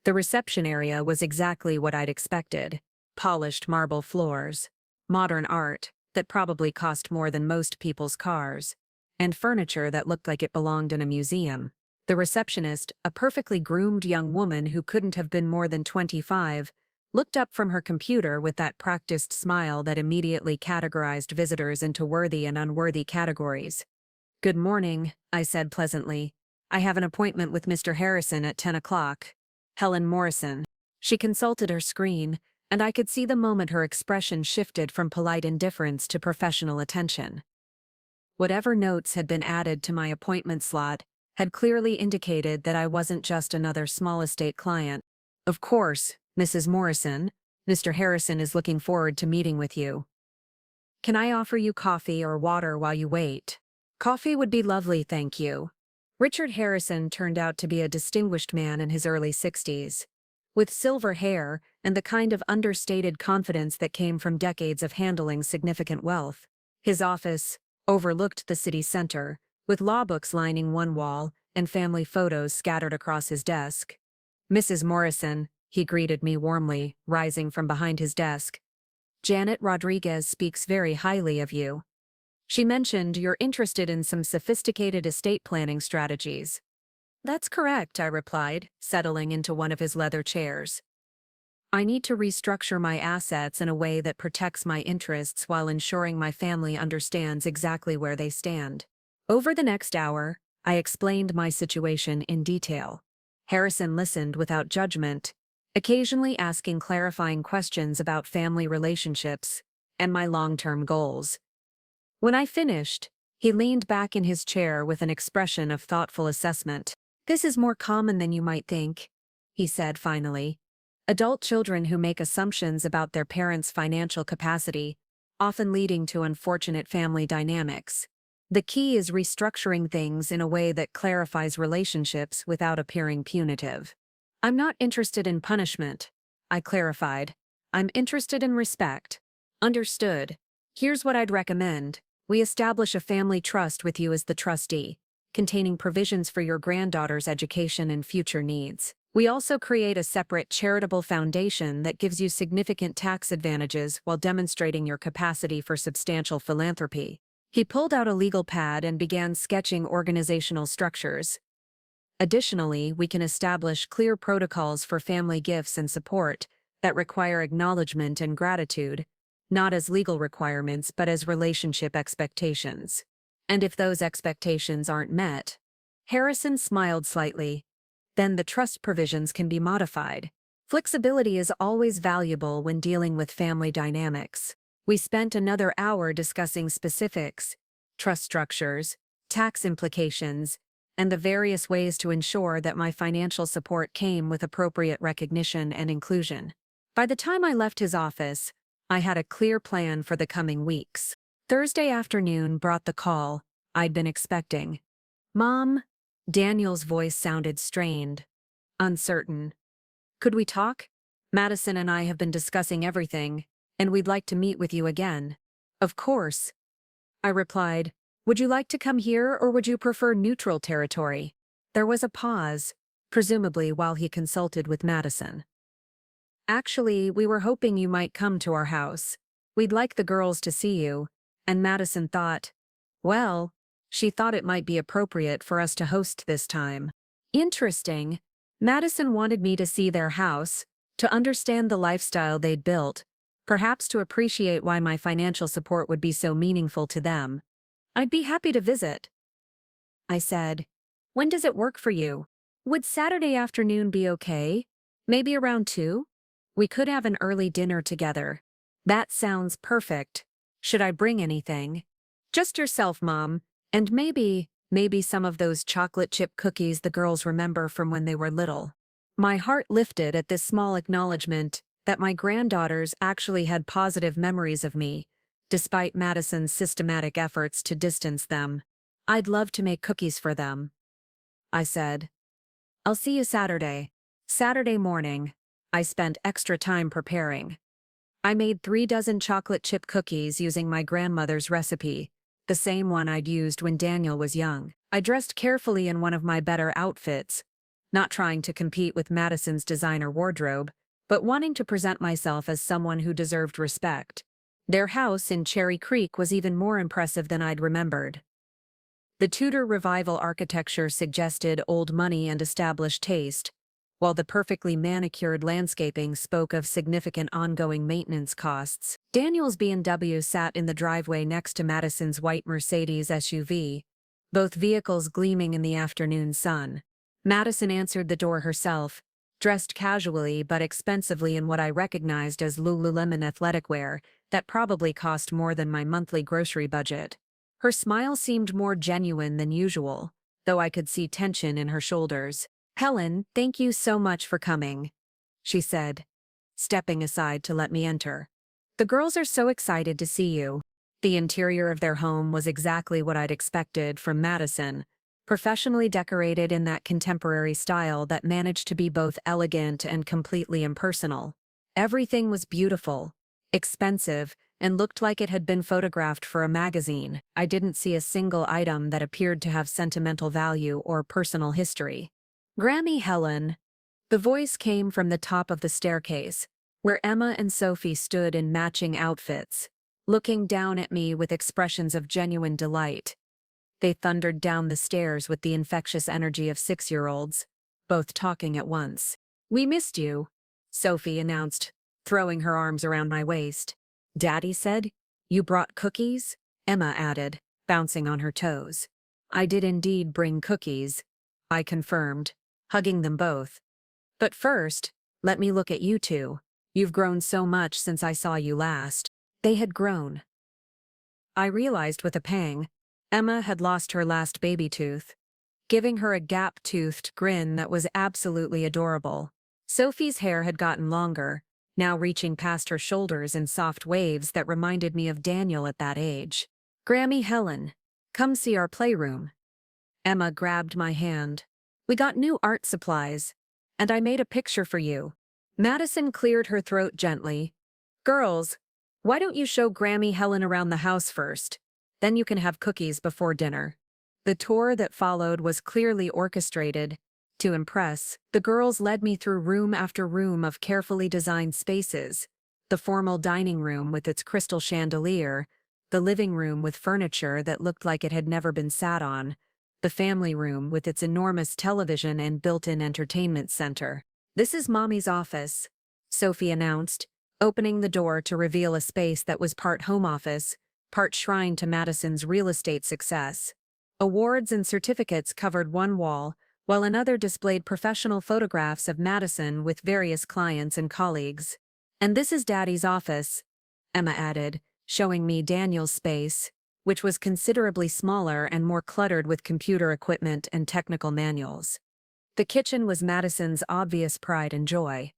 The reception area was exactly what I'd expected: polished marble floors, modern art that probably cost more than most people's cars, and furniture that looked like it belonged in a museum. The receptionist, a perfectly groomed young woman who couldn't have been more than 25, looked up from her computer with that practiced smile that immediately categorized visitors into worthy and unworthy categories. "Good morning," I said pleasantly. "I have an appointment with Mr. Harrison at 10 o'clock. Helen Morrison." She consulted her screen, and I could see the moment her expression shifted from polite indifference to professional attention. Whatever notes had been added to my appointment slot had clearly indicated that I wasn't just another small estate client. "Of course, Mrs. Morrison, Mr. Harrison is looking forward to meeting with you. Can I offer you coffee or water while you wait?" "Coffee would be lovely, thank you." Richard Harrison turned out to be a distinguished man in his early 60s. With silver hair and the kind of understated confidence that came from decades of handling significant wealth. His office overlooked the city center, with law books lining one wall and family photos scattered across his desk. "Mrs. Morrison," he greeted me warmly, rising from behind his desk. "Janet Rodriguez speaks very highly of you. She mentioned you're interested in some sophisticated estate planning strategies." "That's correct," I replied, settling into one of his leather chairs. "I need to restructure my assets in a way that protects my interests while ensuring my family understands exactly where they stand." Over the next hour, I explained my situation in detail. Harrison listened without judgment, occasionally asking clarifying questions about family relationships and my long-term goals. When I finished, he leaned back in his chair with an expression of thoughtful assessment. "This is more common than you might think," he said finally. "Adult children who make assumptions about their parents' financial capacity, often leading to unfortunate family dynamics. The key is restructuring things in a way that clarifies relationships without appearing punitive." "I'm not interested in punishment," I clarified. I'm interested in respect. Understood. Here's what I'd recommend. We establish a family trust with you as the trustee, containing provisions for your granddaughter's education and future needs. We also create a separate charitable foundation that gives you significant tax advantages while demonstrating your capacity for substantial philanthropy. He pulled out a legal pad and began sketching organizational structures. Additionally, we can establish clear protocols for family gifts and support that require acknowledgement and gratitude, not as legal requirements but as relationship expectations. And if those expectations aren't met, Harrison smiled slightly, then the trust provisions can be modified. Flexibility is always valuable when dealing with family dynamics. We spent another hour discussing specifics, trust structures, tax implications, and the various ways to ensure that my financial support came with appropriate recognition and inclusion. By the time I left his office, I had a clear plan for the coming weeks. Thursday afternoon brought the call I'd been expecting. "Mom?" Daniel's voice sounded strained, uncertain. "Could we talk? Madison and I have been discussing everything, and we'd like to meet with you again." "Of course," I replied. "Would you like to come here or would you prefer neutral territory?" There was a pause, presumably while he consulted with Madison. "Actually, we were hoping you might come to our house. We'd like the girls to see you." And Madison thought, well, she thought it might be appropriate for us to host this time. Interesting. Madison wanted me to see their house, to understand the lifestyle they'd built, perhaps to appreciate why my financial support would be so meaningful to them. "I'd be happy to visit," I said. "When does it work for you? Would Saturday afternoon be okay? Maybe around 2? We could have an early dinner together." "That sounds perfect. Should I bring anything?" "Just yourself, Mom, and maybe some of those chocolate chip cookies the girls remember from when they were little." My heart lifted at this small acknowledgement that my granddaughters actually had positive memories of me, despite Madison's systematic efforts to distance them. "I'd love to make cookies for them," I said. "I'll see you Saturday." Saturday morning, I spent extra time preparing. I made 3 dozen chocolate chip cookies using my grandmother's recipe, the same one I'd used when Daniel was young. I dressed carefully in one of my better outfits, not trying to compete with Madison's designer wardrobe, but wanting to present myself as someone who deserved respect. Their house in Cherry Creek was even more impressive than I'd remembered. The Tudor Revival architecture suggested old money and established taste, while the perfectly manicured landscaping spoke of significant ongoing maintenance costs. Daniel's B&W sat in the driveway next to Madison's white Mercedes SUV, both vehicles gleaming in the afternoon sun. Madison answered the door herself, dressed casually but expensively in what I recognized as Lululemon athletic wear that probably cost more than my monthly grocery budget. Her smile seemed more genuine than usual, though I could see tension in her shoulders. "Helen, thank you so much for coming," she said, stepping aside to let me enter. "The girls are so excited to see you." The interior of their home was exactly what I'd expected from Madison, professionally decorated in that contemporary style that managed to be both elegant and completely impersonal. Everything was beautiful, expensive, and looked like it had been photographed for a magazine. I didn't see a single item that appeared to have sentimental value or personal history. "Grammy Helen." The voice came from the top of the staircase, where Emma and Sophie stood in matching outfits, looking down at me with expressions of genuine delight. They thundered down the stairs with the infectious energy of 6-year-olds, both talking at once. "We missed you," Sophie announced, throwing her arms around my waist. "Daddy said you brought cookies?" Emma added, bouncing on her toes. "I did indeed bring cookies," I confirmed, hugging them both. "But first, let me look at you two. You've grown so much since I saw you last." They had grown. I realized with a pang, Emma had lost her last baby tooth, giving her a gap-toothed grin that was absolutely adorable. Sophie's hair had gotten longer, now reaching past her shoulders in soft waves that reminded me of Daniel at that age. "Grammy Helen, come see our playroom." Emma grabbed my hand. "We got new art supplies, and I made a picture for you." Madison cleared her throat gently, Girls, why don't you show Grammy Helen around the house first? Then you can have cookies before dinner. The tour that followed was clearly orchestrated. To impress, the girls led me through room after room of carefully designed spaces. The formal dining room with its crystal chandelier, the living room with furniture that looked like it had never been sat on, the family room with its enormous television and built-in entertainment center. "This is Mommy's office," Sophie announced, opening the door to reveal a space that was part home office, part shrine to Madison's real estate success. Awards and certificates covered one wall, while another displayed professional photographs of Madison with various clients and colleagues. "And this is Daddy's office," Emma added, showing me Daniel's space, which was considerably smaller and more cluttered with computer equipment and technical manuals. The kitchen was Madison's obvious pride and joy.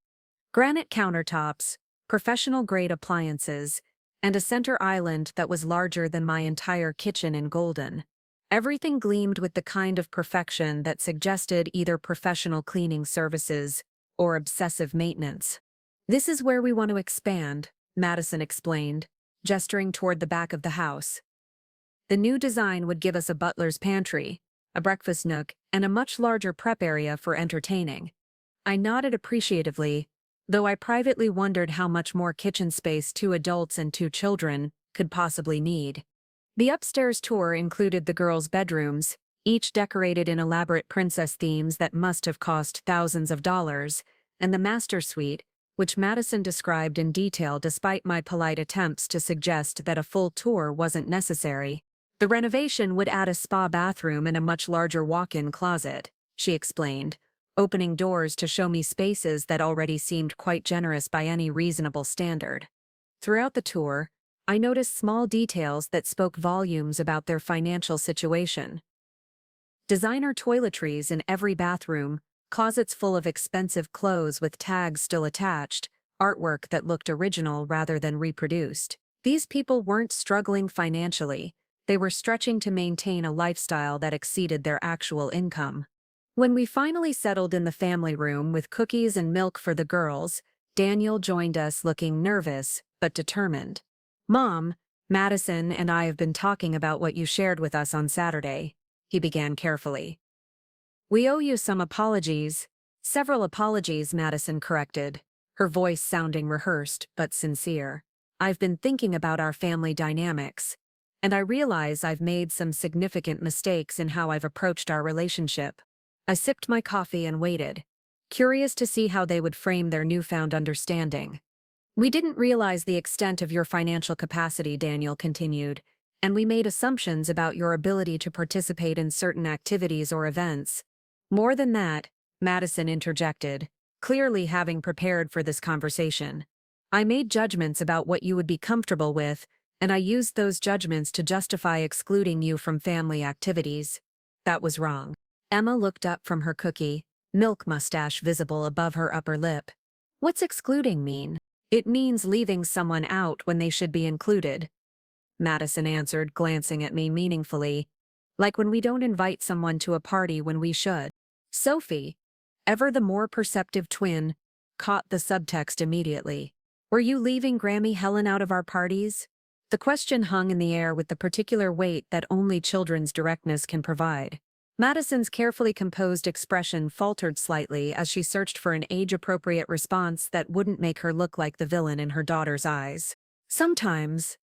Granite countertops, professional-grade appliances, and a center island that was larger than my entire kitchen in golden. Everything gleamed with the kind of perfection that suggested either professional cleaning services or obsessive maintenance. "This is where we want to expand," Madison explained, gesturing toward the back of the house. The new design would give us a butler's pantry, a breakfast nook, and a much larger prep area for entertaining. I nodded appreciatively, though I privately wondered how much more kitchen space 2 adults and 2 children could possibly need. The upstairs tour included the girls' bedrooms, each decorated in elaborate princess themes that must have cost thousands of dollars, and the master suite, which Madison described in detail despite my polite attempts to suggest that a full tour wasn't necessary. "The renovation would add a spa bathroom and a much larger walk-in closet," she explained, opening doors to show me spaces that already seemed quite generous by any reasonable standard. Throughout the tour, I noticed small details that spoke volumes about their financial situation. Designer toiletries in every bathroom, closets full of expensive clothes with tags still attached, artwork that looked original rather than reproduced. These people weren't struggling financially, they were stretching to maintain a lifestyle that exceeded their actual income. When we finally settled in the family room with cookies and milk for the girls, Daniel joined us looking nervous but determined. "Mom, Madison and I have been talking about what you shared with us on Saturday," he began carefully. "We owe you some apologies." "Several apologies," Madison corrected, her voice sounding rehearsed but sincere. "I've been thinking about our family dynamics, and I realize I've made some significant mistakes in how I've approached our relationship." I sipped my coffee and waited, curious to see how they would frame their newfound understanding. "We didn't realize the extent of your financial capacity," Daniel continued, "and we made assumptions about your ability to participate in certain activities or events." "More than that," Madison interjected, clearly having prepared for this conversation. "I made judgments about what you would be comfortable with, and I used those judgments to justify excluding you from family activities. That was wrong." Emma looked up from her cookie, milk mustache visible above her upper lip. "What's excluding mean?" "It means leaving someone out when they should be included," Madison answered, glancing at me meaningfully. "Like when we don't invite someone to a party when we should." Sophie, ever the more perceptive twin, caught the subtext immediately. "Were you leaving Grammy Helen out of our parties?" The question hung in the air with the particular weight that only children's directness can provide. Madison's carefully composed expression faltered slightly as she searched for an age-appropriate response that wouldn't make her look like the villain in her daughter's eyes. "Sometimes,"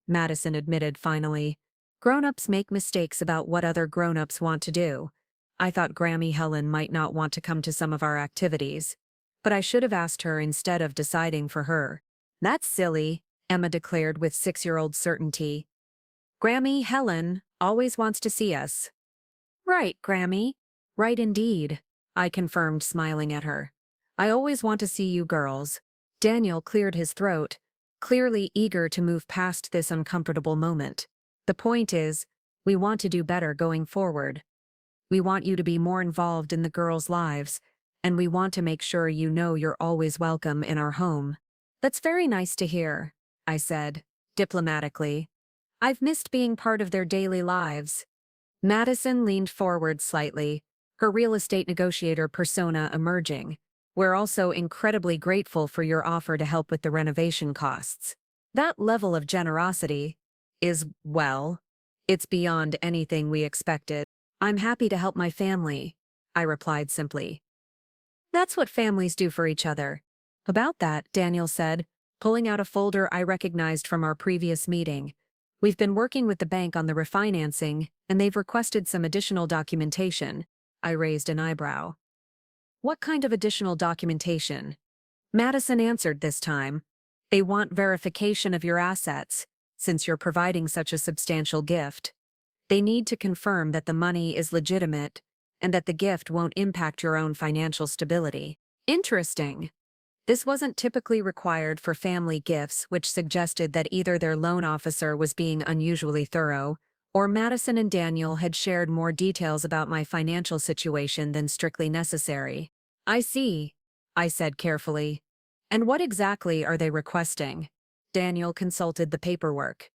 Madison admitted finally, "grown-ups make mistakes about what other grown-ups want to do. I thought Grammy Helen might not want to come to some of our activities, but I should have asked her instead of deciding for her." "That's silly," Emma declared with 6-year-old certainty. "Grammy Helen always wants to see us." "Right, Grammy." "Right indeed," I confirmed, smiling at her. "I always want to see you girls." Daniel cleared his throat, clearly eager to move past this uncomfortable moment. "The point is, we want to do better going forward. We want you to be more involved in the girls' lives, and we want to make sure you know you're always welcome in our home." "That's very nice to hear," I said, diplomatically. "I've missed being part of their daily lives." Madison leaned forward slightly, her real estate negotiator persona emerging. We're also incredibly grateful for your offer to help with the renovation costs. That level of generosity is, well, it's beyond anything we expected. I'm happy to help my family, I replied simply. That's what families do for each other. About that, Daniel said, pulling out a folder I recognized from our previous meeting. We've been working with the bank on the refinancing, and they've requested some additional documentation. I raised an eyebrow. What kind of additional documentation? Madison answered this time. They want verification of your assets, since you're providing such a substantial gift. They need to confirm that the money is legitimate and that the gift won't impact your own financial stability. Interesting. This wasn't typically required for family gifts, which suggested that either their loan officer was being unusually thorough, or Madison and Daniel had shared more details about my financial situation than strictly necessary. I see, I said carefully. And what exactly are they requesting? Daniel consulted the paperwork.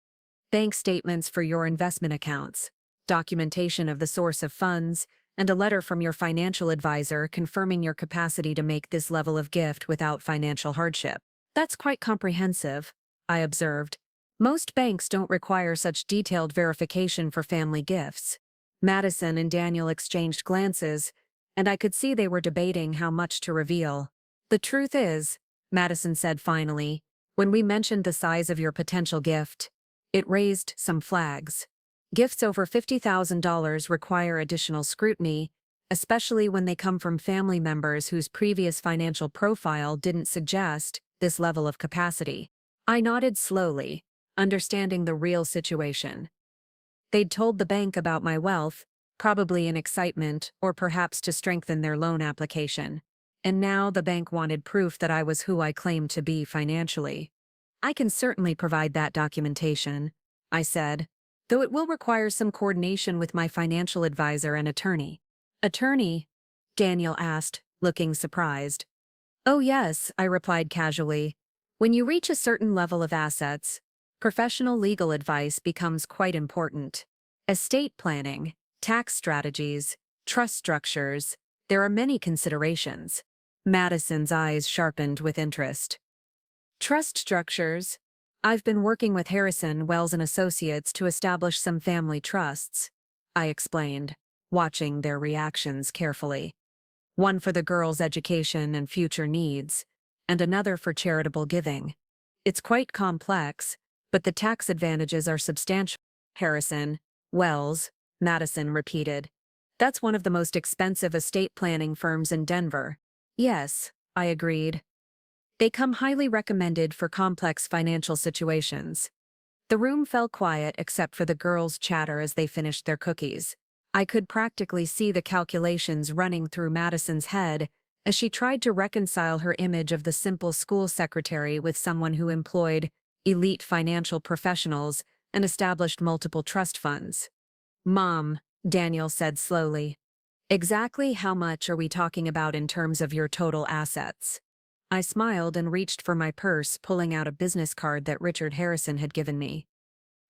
Bank statements for your investment accounts, documentation of the source of funds, and a letter from your financial advisor confirming your capacity to make this level of gift without financial hardship. That's quite comprehensive, I observed. Most banks don't require such detailed verification for family gifts. Madison and Daniel exchanged glances, and I could see they were debating how much to reveal. The truth is, Madison said finally, when we mentioned the size of your potential gift, it raised some flags. Gifts over $50,000 require additional scrutiny, especially when they come from family members whose previous financial profile didn't suggest this level of capacity. I nodded slowly, understanding the real situation. They'd told the bank about my wealth, probably in excitement or perhaps to strengthen their loan application. And now the bank wanted proof that I was who I claimed to be financially. I can certainly provide that documentation, I said, though it will require some coordination with my financial advisor and attorney. Attorney? Daniel asked, looking surprised. Oh yes, I replied casually. When you reach a certain level of assets, professional legal advice becomes quite important. Estate planning, tax strategies, trust structures, there are many considerations. Madison's eyes sharpened with interest. Trust structures? I've been working with Harrison, Wells & Associates to establish some family trusts, I explained, watching their reactions carefully. One for the girls' education and future needs, and another for charitable giving. It's quite complex, but the tax advantages are substantial. Harrison, Wells, Madison repeated. That's one of the most expensive estate planning firms in Denver. Yes, I agreed. They come highly recommended for complex financial situations. The room fell quiet except for the girls' chatter as they finished their cookies. I could practically see the calculations running through Madison's head as she tried to reconcile her image of the simple school secretary with someone who employed elite financial professionals and established multiple trust funds. Mom, Daniel said slowly, exactly how much are we talking about in terms of your total assets? I smiled and reached for my purse, pulling out a business card that Richard Harrison had given me.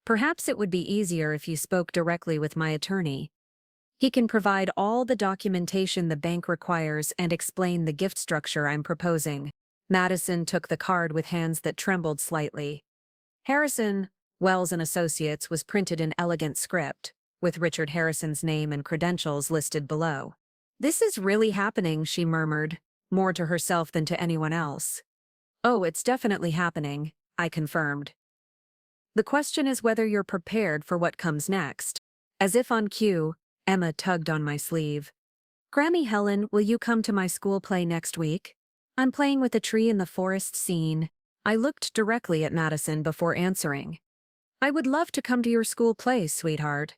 Perhaps it would be easier if you spoke directly with my attorney. He can provide all the documentation the bank requires and explain the gift structure I'm proposing. Madison took the card with hands that trembled slightly. Harrison, Wells & Associates was printed in elegant script, with Richard Harrison's name and credentials listed below. This is really happening, she murmured, more to herself than to anyone else. Oh, it's definitely happening, I confirmed. The question is whether you're prepared for what comes next. As if on cue, Emma tugged on my sleeve. Grammy Helen, will you come to my school play next week? I'm playing with a tree in the forest scene. I looked directly at Madison before answering. I would love to come to your school play, sweetheart.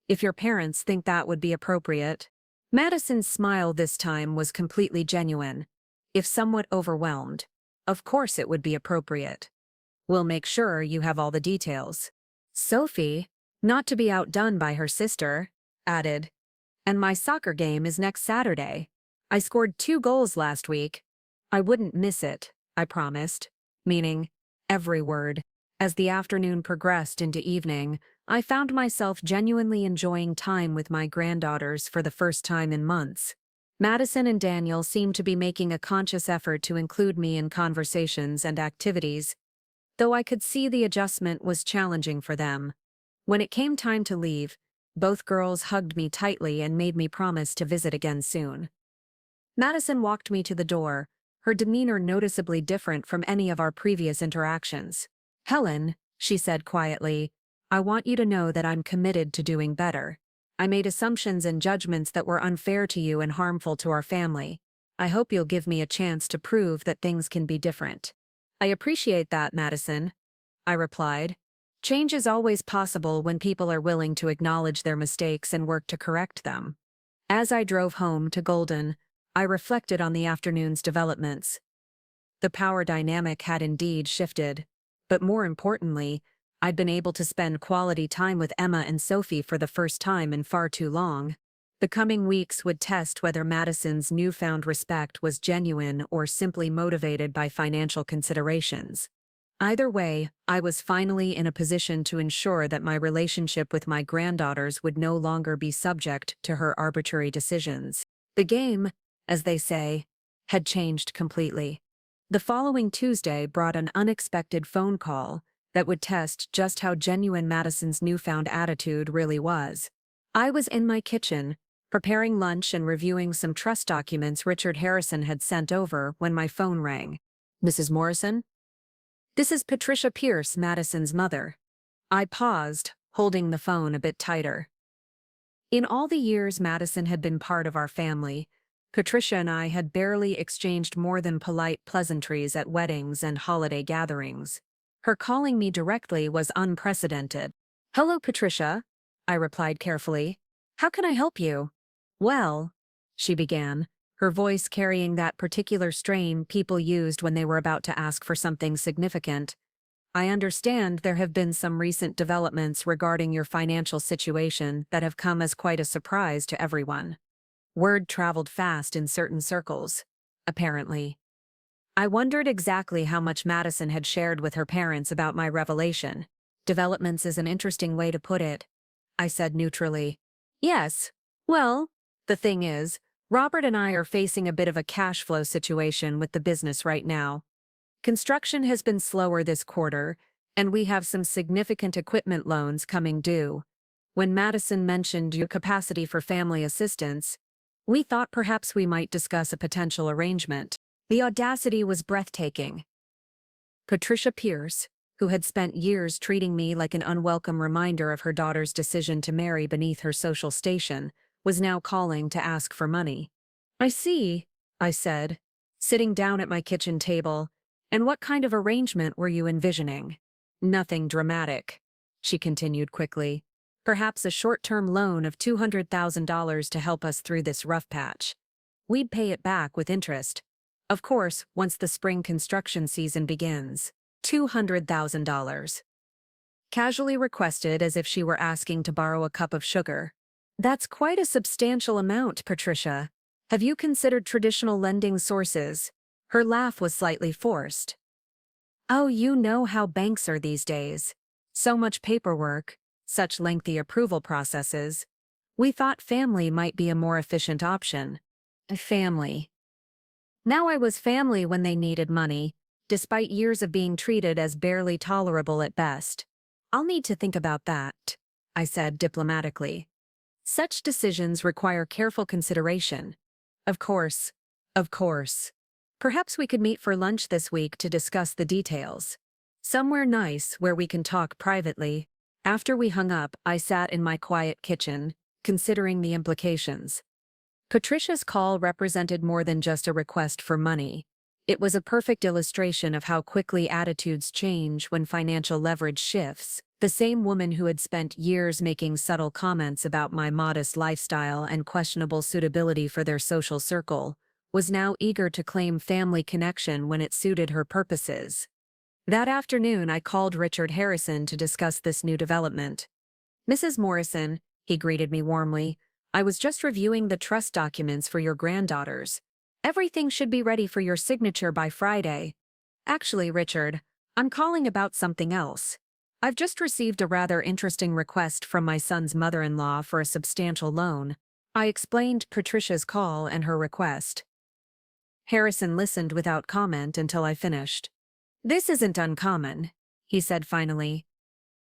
If your parents think that would be appropriate. Madison's smile this time was completely genuine. If somewhat overwhelmed, of course it would be appropriate. We'll make sure you have all the details. Sophie, not to be outdone by her sister, added. And my soccer game is next Saturday. I scored 2 goals last week. I wouldn't miss it, I promised, meaning every word. As the afternoon progressed into evening, I found myself genuinely enjoying time with my granddaughters for the first time in months. Madison and Daniel seemed to be making a conscious effort to include me in conversations and activities, though I could see the adjustment was challenging for them. When it came time to leave, both girls hugged me tightly and made me promise to visit again soon. Madison walked me to the door, her demeanor noticeably different from any of our previous interactions. "Helen," she said quietly, "I want you to know that I'm committed to doing better. I made assumptions and judgments that were unfair to you and harmful to our family. I hope you'll give me a chance to prove that things can be different." "I appreciate that, Madison," I replied. Change is always possible when people are willing to acknowledge their mistakes and work to correct them. As I drove home to Golden, I reflected on the afternoon's developments. The power dynamic had indeed shifted, but more importantly, I'd been able to spend quality time with Emma and Sophie for the first time in far too long. The coming weeks would test whether Madison's newfound respect was genuine or simply motivated by financial considerations. Either way, I was finally in a position to ensure that my relationship with my granddaughters would no longer be subject to her arbitrary decisions. The game, as they say, had changed completely. The following Tuesday brought an unexpected phone call that would test just how genuine Madison's newfound attitude really was. I was in my kitchen, preparing lunch and reviewing some trust documents Richard Harrison had sent over when my phone rang. "Mrs. Morrison?" "This is Patricia Pierce, Madison's mother." I paused, holding the phone a bit tighter. In all the years Madison had been part of our family, Patricia and I had barely exchanged more than polite pleasantries at weddings and holiday gatherings. Her calling me directly was unprecedented. "Hello, Patricia," I replied carefully. "How can I help you?" "Well," she began, her voice carrying that particular strain people used when they were about to ask for something significant. "I understand there have been some recent developments regarding your financial situation that have come as quite a surprise to everyone." Word traveled fast in certain circles, apparently. I wondered exactly how much Madison had shared with her parents about my revelation. "Developments is an interesting way to put it," I said neutrally. "Yes. Well, the thing is, Robert and I are facing a bit of a cash flow situation with the business right now. Construction has been slower this quarter, and we have some significant equipment loans coming due. When Madison mentioned your capacity for family assistance, we thought perhaps we might discuss a potential arrangement." The audacity was breathtaking. Patricia Pierce, who had spent years treating me like an unwelcome reminder of her daughter's decision to marry beneath her social station, was now calling to ask for money. "I see," I said, sitting down at my kitchen table. "And what kind of arrangement were you envisioning?" "Nothing dramatic," she continued quickly. "Perhaps a short-term loan of $200,000 to help us through this rough patch. We'd pay it back with interest. Of course, once the spring construction season begins." $200,000. Casually requested as if she were asking to borrow a cup of sugar. "That's quite a substantial amount, Patricia. Have you considered traditional lending sources?" Her laugh was slightly forced. "Oh, you know how banks are these days. So much paperwork, such lengthy approval processes. We thought family might be a more efficient option." Family. Now I was family when they needed money, despite years of being treated as barely tolerable at best. "I'll need to think about that," I said diplomatically. "Such decisions require careful consideration." Of course. Of course. Perhaps we could meet for lunch this week to discuss the details. Somewhere nice where we can talk privately." After we hung up, I sat in my quiet kitchen, considering the implications. Patricia's call represented more than just a request for money. It was a perfect illustration of how quickly attitudes change when financial leverage shifts. The same woman who had spent years making subtle comments about my modest lifestyle and questionable suitability for their social circle was now eager to claim family connection when it suited her purposes. That afternoon, I called Richard Harrison to discuss this new development. "Mrs. Morrison," he greeted me warmly, "I was just reviewing the trust documents for your granddaughters. Everything should be ready for your signature by Friday." "Actually, Richard, I'm calling about something else. I've just received a rather interesting request from my son's mother-in-law for a substantial loan. I explained Patricia's call and her request. Harrison listened without comment until I finished. "This isn't uncommon," he said finally.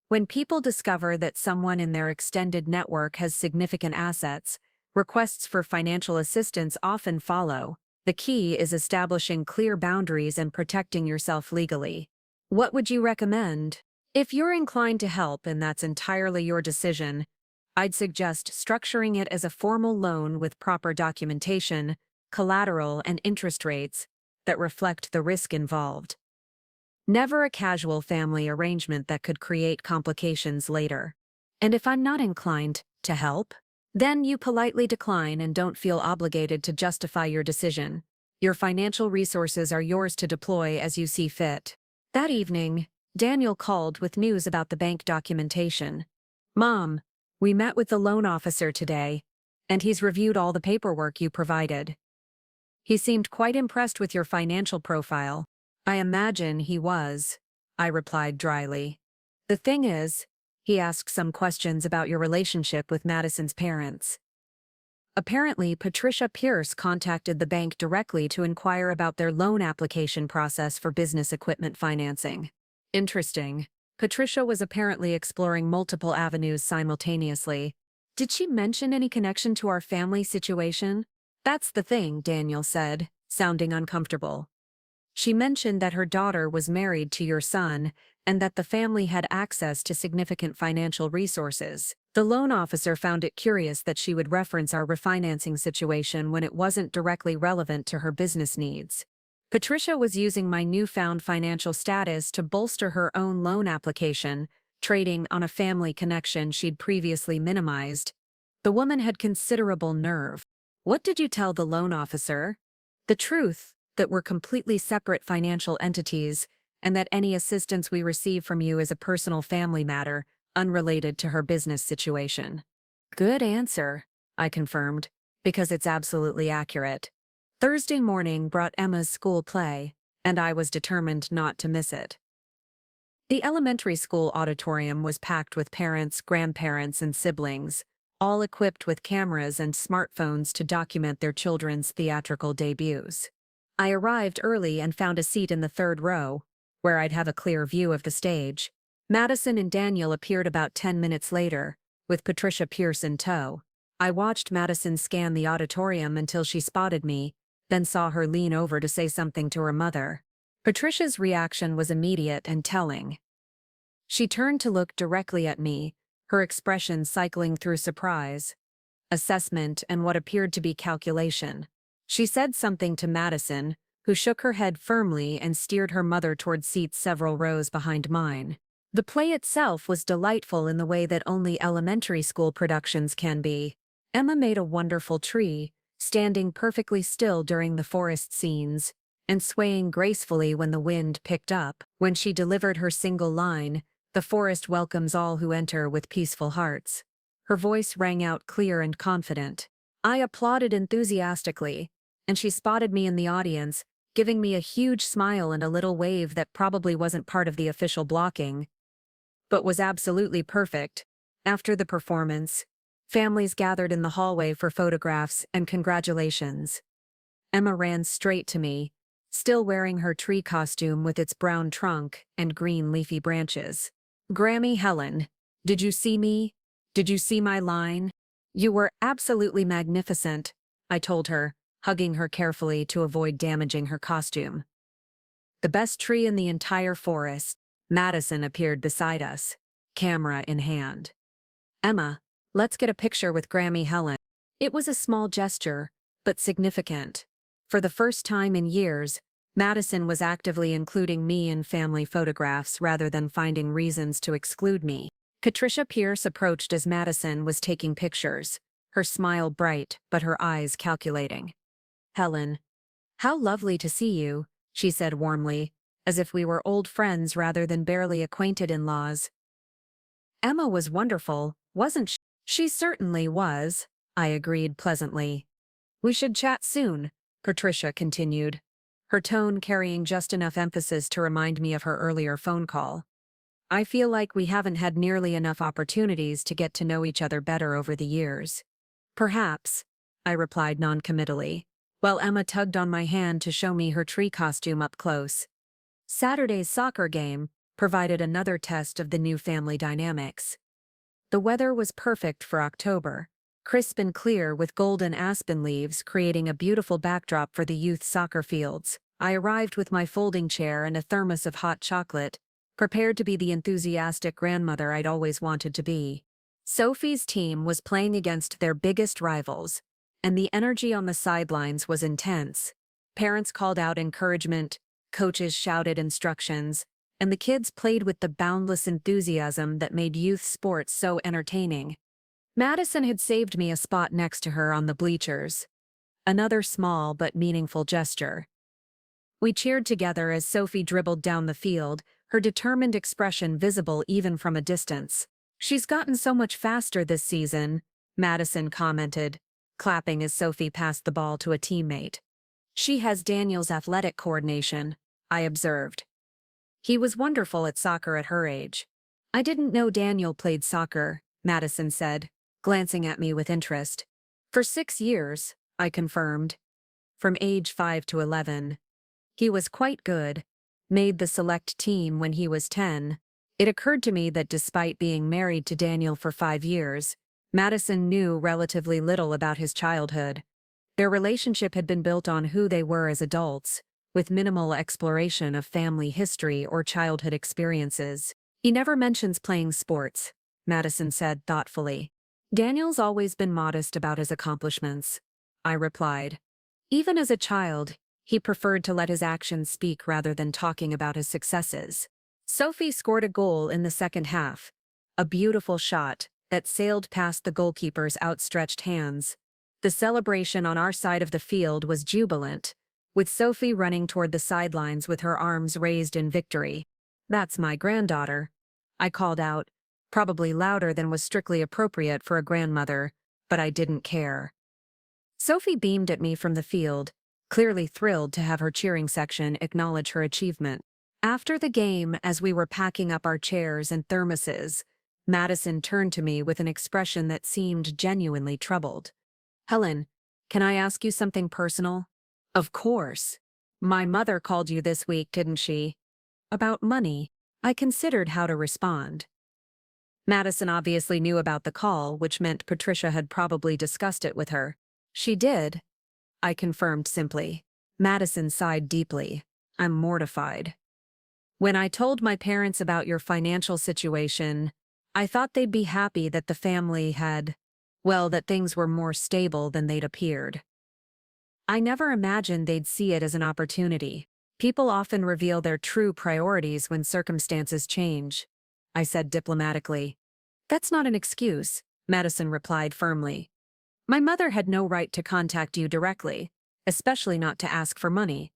"When people discover that someone in their extended network has significant assets, requests for financial assistance often follow. The key is establishing clear boundaries and protecting yourself legally. What would you recommend? If you're inclined to help and that's entirely your decision, I'd suggest structuring it as a formal loan with proper documentation, collateral, and interest rates that reflect the risk involved. Never a casual family arrangement that could create complications later. And if I'm not inclined to help, then you politely decline and don't feel obligated to justify your decision. Your financial resources are yours to deploy as you see fit." That evening, Daniel called with news about the bank documentation. "Mom, we met with the loan officer today, and he's reviewed all the paperwork you provided. He seemed quite impressed with your financial profile." "I imagine he was," I replied dryly. "The thing is, he asked some questions about your relationship with Madison's parents. Apparently, Patricia Pierce contacted the bank directly to inquire about their loan application process for business equipment financing." Interesting. Patricia was apparently exploring multiple avenues simultaneously. "Did she mention any connection to our family situation?" "That's the thing," Daniel said, sounding uncomfortable. "She mentioned that her daughter was married to your son and that the family had access to significant financial resources. The loan officer found it curious that she would reference our refinancing situation when it wasn't directly relevant to her business needs. Patricia was using my newfound financial status to bolster her own loan application, trading on a family connection she'd previously minimized. The woman had considerable nerve." "What did you tell the loan officer?" "The truth, that we're completely separate financial entities, and that any assistance we receive from you is a personal family matter, unrelated to her business situation." "Good answer," I confirmed, because it's absolutely accurate. Thursday morning brought Emma's school play, and I was determined not to miss it. The elementary school auditorium was packed with parents, grandparents, and siblings, all equipped with cameras and smartphones to document their children's theatrical debuts. I arrived early and found a seat in the third row, where I'd have a clear view of the stage. Madison and Daniel appeared about 10 minutes later, with Patricia Pierce in tow. I watched Madison scan the auditorium until she spotted me, then saw her lean over to say something to her mother. Patricia's reaction was immediate and telling. She turned to look directly at me, her expression cycling through surprise, assessment, and what appeared to be calculation. She said something to Madison, who shook her head firmly and steered her mother toward seats several rows behind mine. The play itself was delightful in the way that only elementary school productions can be. Emma made a wonderful tree, standing perfectly still during the forest scenes, and swaying gracefully when the wind picked up. When she delivered her single line, "The forest welcomes all who enter with peaceful hearts," her voice rang out clear and confident. I applauded enthusiastically, and she spotted me in the audience, giving me a huge smile and a little wave that probably wasn't part of the official blocking, but was absolutely perfect. After the performance, families gathered in the hallway for photographs and congratulations. Emma ran straight to me, still wearing her tree costume with its brown trunk and green leafy branches. "Grammy Helen, did you see me? Did you see my line? You were absolutely magnificent," I told her, hugging her carefully to avoid damaging her costume. "The best tree in the entire forest." Madison appeared beside us, camera in hand. "Emma, let's get a picture with Grammy Helen." It was a small gesture, but significant. For the first time in years, Madison was actively including me in family photographs rather than finding reasons to exclude me. Patricia Pierce approached as Madison was taking pictures, her smile bright but her eyes calculating. "Helen, how lovely to see you," she said warmly, as if we were old friends rather than barely acquainted in-laws. "Emma was wonderful, wasn't she?" "She certainly was," I agreed pleasantly. "We should chat soon," Patricia continued, her tone carrying just enough emphasis to remind me of her earlier phone call. "I feel like we haven't had nearly enough opportunities to get to know each other better over the years." Perhaps, I replied noncommittally, while Emma tugged on my hand to show me her tree costume up close. Saturday's soccer game provided another test of the new family dynamics. The weather was perfect for October, crisp and clear with golden aspen leaves creating a beautiful backdrop for the youth soccer fields. I arrived with my folding chair and a thermos of hot chocolate, prepared to be the enthusiastic grandmother I'd always wanted to be. Sophie's team was playing against their biggest rivals, and the energy on the sidelines was intense. Parents called out encouragement, coaches shouted instructions, and the kids played with the boundless enthusiasm that made youth sports so entertaining. Madison had saved me a spot next to her on the bleachers. Another small but meaningful gesture. We cheered together as Sophie dribbled down the field, her determined expression visible even from a distance. "She's gotten so much faster this season," Madison commented, clapping as Sophie passed the ball to a teammate. "She has Daniel's athletic coordination," I observed. "He was wonderful at soccer at her age." "I didn't know Daniel played soccer," Madison said, glancing at me with interest. "For 6 years," I confirmed. "From age 5 to 11. He was quite good. Made the select team when he was 10. It occurred to me that despite being married to Daniel for 5 years, Madison knew relatively little about his childhood. Their relationship had been built on who they were as adults, with minimal exploration of family history or childhood experiences. "He never mentions playing sports," Madison said thoughtfully. "Daniel's always been modest about his accomplishments," I replied. "Even as a child, he preferred to let his actions speak rather than talking about his successes." Sophie scored a goal in the second half, a beautiful shot that sailed past the goalkeeper's outstretched hands. The celebration on our side of the field was jubilant, with Sophie running toward the sidelines with her arms raised in victory. "That's my granddaughter," I called out, probably louder than was strictly appropriate for a grandmother, but I didn't care. Sophie beamed at me from the field, clearly thrilled to have her cheering section acknowledge her achievement. After the game, as we were packing up our chairs and thermoses, Madison turned to me with an expression that seemed genuinely troubled. "Helen, can I ask you something personal?" "Of course. My mother called you this week, didn't she?" "About money." I considered how to respond. Madison obviously knew about the call, which meant Patricia had probably discussed it with her. "She did," I confirmed simply. Madison sighed deeply. "I'm mortified. When I told my parents about your financial situation, I thought they'd be happy that the family had, well, that things were more stable than they'd appeared. I never imagined they'd see it as an opportunity. People often reveal their true priorities when circumstances change," I said diplomatically. "That's not an excuse," Madison replied firmly. "My mother had no right to contact you directly, especially not to ask for money.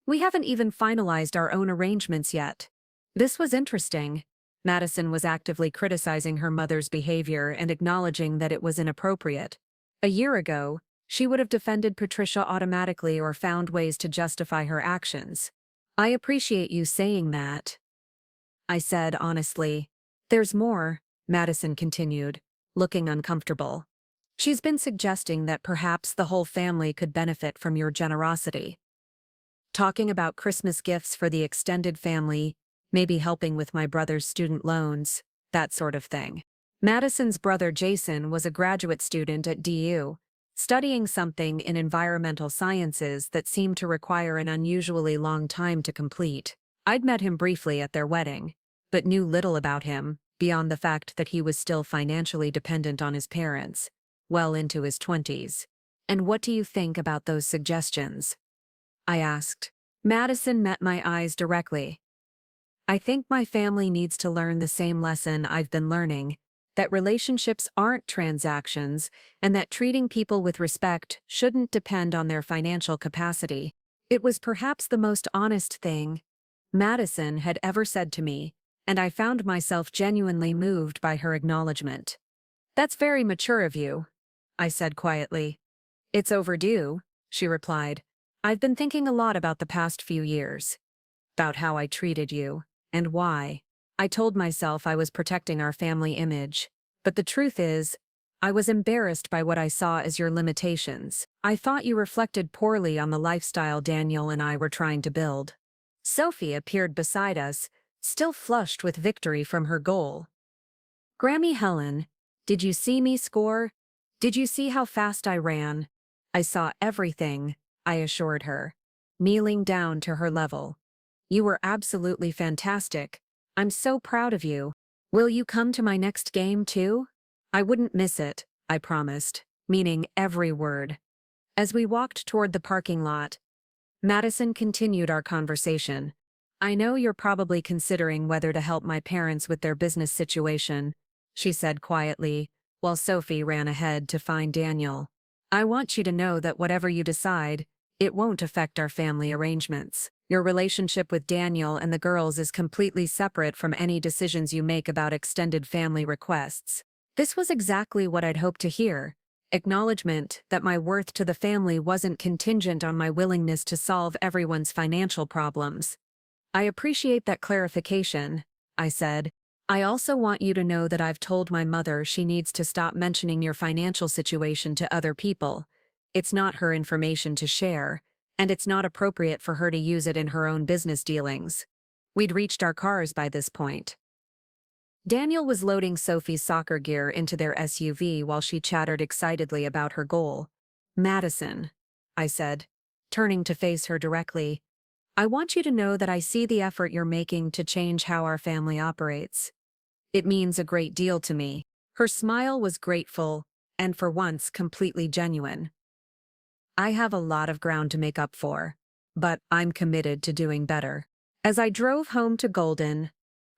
We haven't even finalized our own arrangements yet." This was interesting. Madison was actively criticizing her mother's behavior and acknowledging that it was inappropriate. A year ago, she would have defended Patricia automatically or found ways to justify her actions. "I appreciate you saying that," I said honestly. "There's more," Madison continued, looking uncomfortable. "She's been suggesting that perhaps the whole family could benefit from your generosity. Talking about Christmas gifts for the extended family, maybe helping with my brother's student loans, that sort of thing." Madison's brother Jason was a graduate student at DU, studying something in environmental sciences that seemed to require an unusually long time to complete. I'd met him briefly at their wedding, but knew little about him, beyond the fact that he was still financially dependent on his parents, well into his 20s. "And what do you think about those suggestions?" I asked. Madison met my eyes directly. "I think my family needs to learn the same lesson I've been learning, that relationships aren't transactions, and that treating people with respect shouldn't depend on their financial capacity." It was perhaps the most honest thing Madison had ever said to me, and I found myself genuinely moved by her acknowledgement. "That's very mature of you," I said quietly. "It's overdue," she replied. "I've been thinking a lot about the past few years. About how I treated you, and why. I told myself I was protecting our family image, but the truth is, I was embarrassed by what I saw as your limitations. I thought you reflected poorly on the lifestyle Daniel and I were trying to build. Sophie appeared beside us, still flushed with victory from her goal. Grammy Helen, did you see me score? Did you see how fast I ran? I saw everything, I assured her, kneeling down to her level. You were absolutely fantastic. I'm so proud of you. Will you come to my next game too? I wouldn't miss it, I promised, meaning every word. As we walked toward the parking lot, Madison continued our conversation. I know you're probably considering whether to help my parents with their business situation, she said quietly, while Sophie ran ahead to find Daniel. I want you to know that whatever you decide, it won't affect our family arrangements. Your relationship with Daniel and the girls is completely separate from any decisions you make about extended family requests. This was exactly what I'd hoped to hear. Acknowledgement that my worth to the family wasn't contingent on my willingness to solve everyone's financial problems. I appreciate that clarification, I said. I also want you to know that I've told my mother she needs to stop mentioning your financial situation to other people. It's not her information to share, and it's not appropriate for her to use it in her own business dealings. We'd reached our cars by this point. Daniel was loading Sophie's soccer gear into their SUV while she chattered excitedly about her goal. Madison, I said, turning to face her directly, I want you to know that I see the effort you're making to change how our family operates. It means a great deal to me. Her smile was grateful, and for once completely genuine. I have a lot of ground to make up for, but I'm committed to doing better. As I drove home to Golden,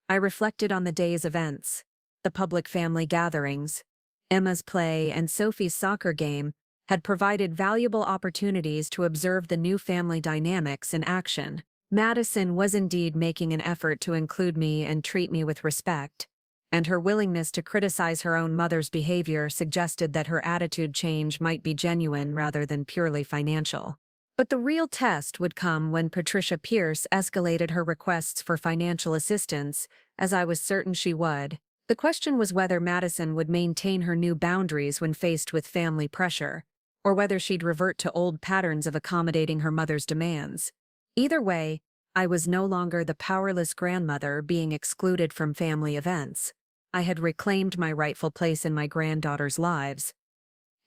I reflected on the day's events, the public family gatherings. Emma's play and Sophie's soccer game had provided valuable opportunities to observe the new family dynamics in action. Madison was indeed making an effort to include me and treat me with respect, and her willingness to criticize her own mother's behavior suggested that her attitude change might be genuine rather than purely financial. But the real test would come when Patricia Pierce escalated her requests for financial assistance, as I was certain she would. The question was whether Madison would maintain her new boundaries when faced with family pressure, or whether she'd revert to old patterns of accommodating her mother's demands. Either way, I was no longer the powerless grandmother being excluded from family events. I had reclaimed my rightful place in my granddaughters' lives,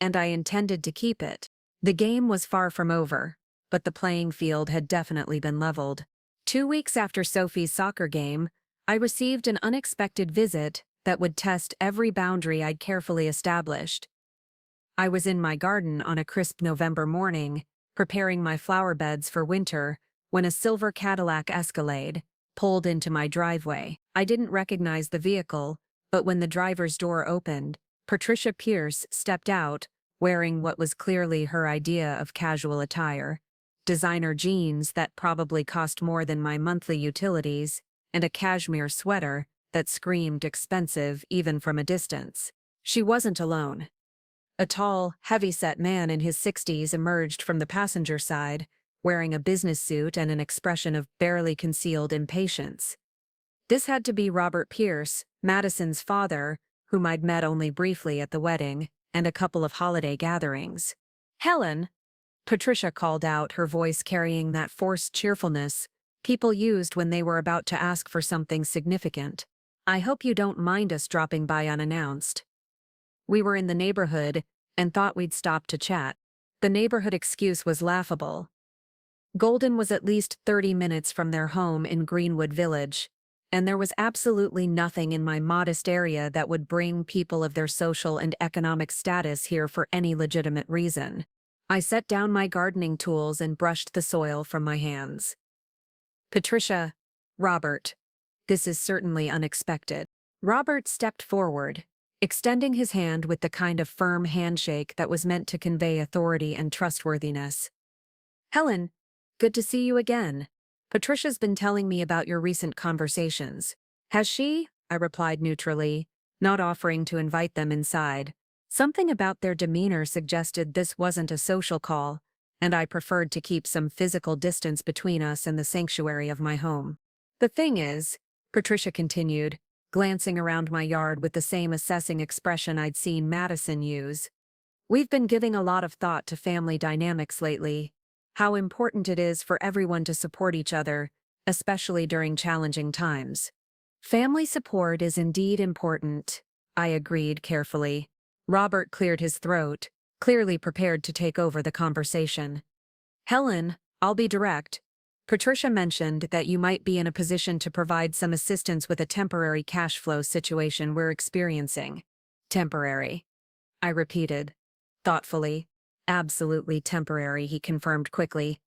and I intended to keep it. The game was far from over, but the playing field had definitely been leveled. 2 weeks after Sophie's soccer game, I received an unexpected visit that would test every boundary I'd carefully established. I was in my garden on a crisp November morning, preparing my flower beds for winter, when a silver Cadillac Escalade pulled into my driveway. I didn't recognize the vehicle, but when the driver's door opened, Patricia Pierce stepped out, wearing what was clearly her idea of casual attire: designer jeans that probably cost more than my monthly utilities, and a cashmere sweater that screamed expensive even from a distance. She wasn't alone. A tall, heavy-set man in his 60s emerged from the passenger side, wearing a business suit and an expression of barely concealed impatience. This had to be Robert Pierce, Madison's father, whom I'd met only briefly at the wedding and a couple of holiday gatherings. Helen, Patricia called out, her voice carrying that forced cheerfulness people used when they were about to ask for something significant. I hope you don't mind us dropping by unannounced. We were in the neighborhood and thought we'd stop to chat. The neighborhood excuse was laughable. Golden was at least 30 minutes from their home in Greenwood Village, and there was absolutely nothing in my modest area that would bring people of their social and economic status here for any legitimate reason. I set down my gardening tools and brushed the soil from my hands. Patricia, Robert, this is certainly unexpected. Robert stepped forward, extending his hand with the kind of firm handshake that was meant to convey authority and trustworthiness. Helen, good to see you again. Patricia's been telling me about your recent conversations. Has she? I replied neutrally, not offering to invite them inside. Something about their demeanor suggested this wasn't a social call, and I preferred to keep some physical distance between us and the sanctuary of my home. The thing is, Patricia continued, glancing around my yard with the same assessing expression I'd seen Madison use. We've been giving a lot of thought to family dynamics lately, how important it is for everyone to support each other, especially during challenging times. Family support is indeed important, I agreed carefully. Robert cleared his throat, clearly prepared to take over the conversation. Helen, I'll be direct. Patricia mentioned that you might be in a position to provide some assistance with a temporary cash flow situation we're experiencing. Temporary, I repeated, thoughtfully. Absolutely temporary, he confirmed quickly.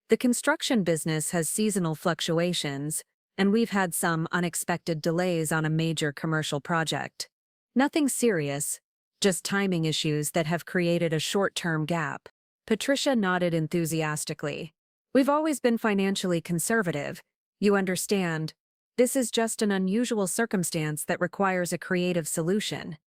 The construction business has seasonal fluctuations, and we've had some unexpected delays on a major commercial project. Nothing serious, just timing issues that have created a short-term gap. Patricia nodded enthusiastically. We've always been financially conservative. You understand. This is just an unusual circumstance that requires a creative solution.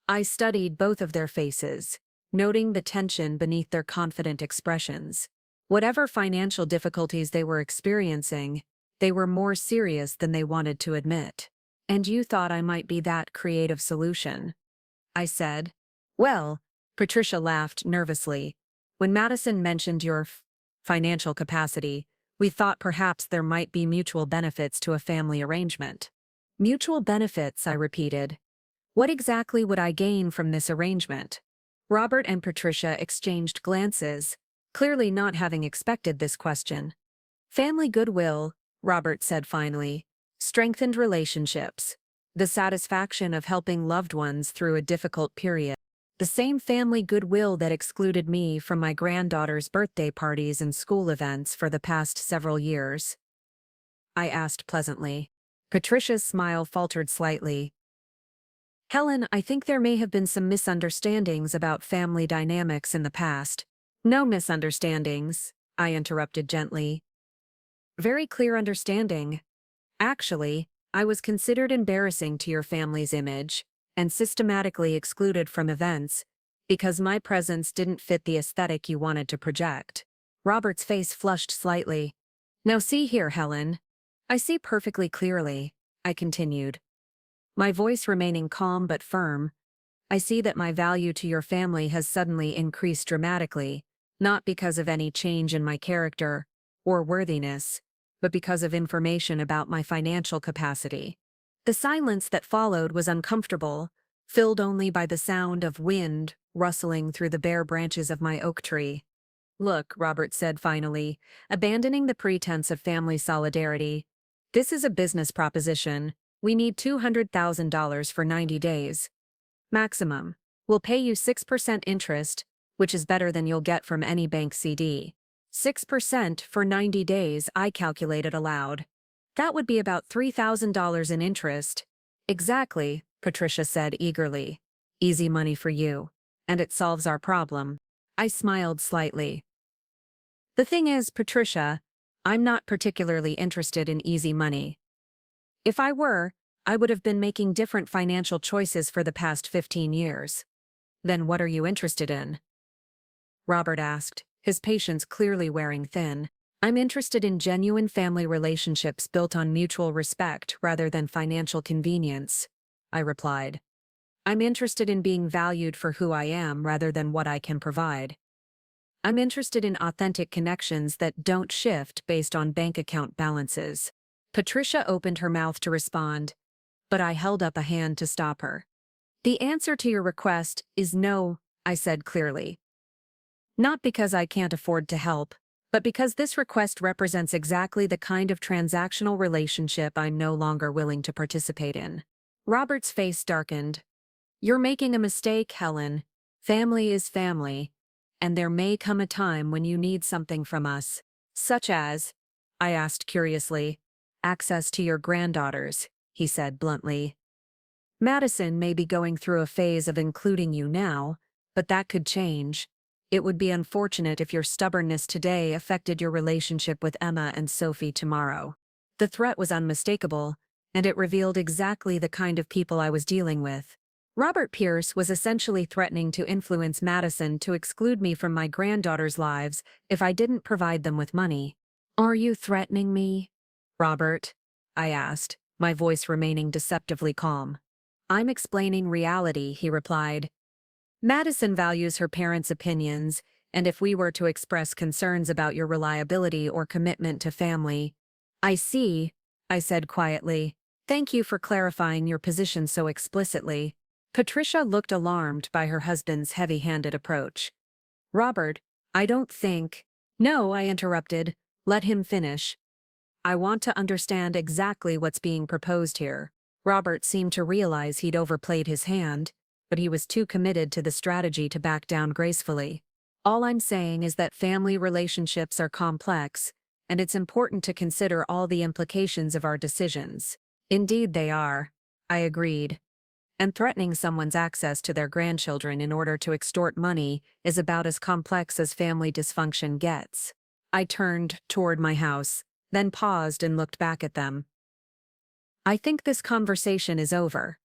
I studied both of their faces, noting the tension beneath their confident expressions. Whatever financial difficulties they were experiencing, they were more serious than they wanted to admit. And you thought I might be that creative solution, I said. Well, Patricia laughed nervously. When Madison mentioned your financial capacity, we thought perhaps there might be mutual benefits to a family arrangement. Mutual benefits, I repeated. What exactly would I gain from this arrangement? Robert and Patricia exchanged glances, clearly not having expected this question. Family goodwill, Robert said finally. Strengthened relationships. The satisfaction of helping loved ones through a difficult period. The same family goodwill that excluded me from my granddaughter's birthday parties and school events for the past several years. I asked pleasantly. Patricia's smile faltered slightly. Helen, I think there may have been some misunderstandings about family dynamics in the past. No misunderstandings, I interrupted gently. Very clear understanding. Actually, I was considered embarrassing to your family's image, and systematically excluded from events, because my presence didn't fit the aesthetic you wanted to project. Robert's face flushed slightly. Now see here, Helen. I see perfectly clearly, I continued, my voice remaining calm but firm. I see that my value to your family has suddenly increased dramatically, not because of any change in my character or worthiness, but because of information about my financial capacity. The silence that followed was uncomfortable, filled only by the sound of wind rustling through the bare branches of my oak tree. Look, Robert said finally, abandoning the pretense of family solidarity. This is a business proposition. We need $200,000 for 90 days. Maximum. We'll pay you 6% interest, which is better than you'll get from any bank CD. 6% for 90 days, I calculated aloud. That would be about $3,000 in interest. Exactly, Patricia said eagerly. Easy money for you. And it solves our problem. I smiled slightly. The thing is, Patricia, I'm not particularly interested in easy money. If I were, I would have been making different financial choices for the past 15 years. Then what are you interested in? Robert asked, his patience clearly wearing thin. I'm interested in genuine family relationships built on mutual respect rather than financial convenience, I replied. I'm interested in being valued for who I am rather than what I can provide. I'm interested in authentic connections that don't shift based on bank account balances. Patricia opened her mouth to respond, but I held up a hand to stop her. The answer to your request is no, I said clearly. Not because I can't afford to help, but because this request represents exactly the kind of transactional relationship I'm no longer willing to participate in. Robert's face darkened. You're making a mistake, Helen. Family is family, and there may come a time when you need something from us. Such as, I asked curiously, access to your granddaughters, he said bluntly. Madison may be going through a phase of including you now, but that could change. It would be unfortunate if your stubbornness today affected your relationship with Emma and Sophie tomorrow. The threat was unmistakable, and it revealed exactly the kind of people I was dealing with. Robert Pierce was essentially threatening to influence Madison to exclude me from my granddaughters' lives if I didn't provide them with money. Are you threatening me, Robert? I asked, my voice remaining deceptively calm. I'm explaining reality, he replied. Madison values her parents' opinions, and if we were to express concerns about your reliability or commitment to family— I see, I said quietly. Thank you for clarifying your position so explicitly. Patricia looked alarmed by her husband's heavy-handed approach. Robert, I don't think— No, I interrupted. Let him finish. I want to understand exactly what's being proposed here. Robert seemed to realize he'd overplayed his hand, but he was too committed to the strategy to back down gracefully. All I'm saying is that family relationships are complex, and it's important to consider all the implications of our decisions. Indeed they are, I agreed. And threatening someone's access to their grandchildren in order to extort money is about as complex as family dysfunction gets. I turned toward my house, then paused and looked back at them. I think this conversation is over.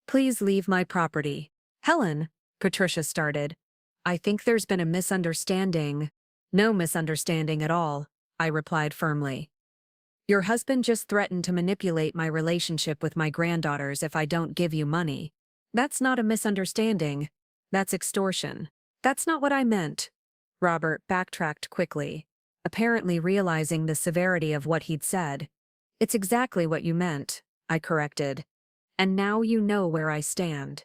Please leave my property. Helen, Patricia started. I think there's been a misunderstanding. No misunderstanding at all, I replied firmly. Your husband just threatened to manipulate my relationship with my granddaughters if I don't give you money. That's not a misunderstanding. That's extortion. That's not what I meant. Robert backtracked quickly, apparently realizing the severity of what he'd said. It's exactly what you meant, I corrected. And now you know where I stand.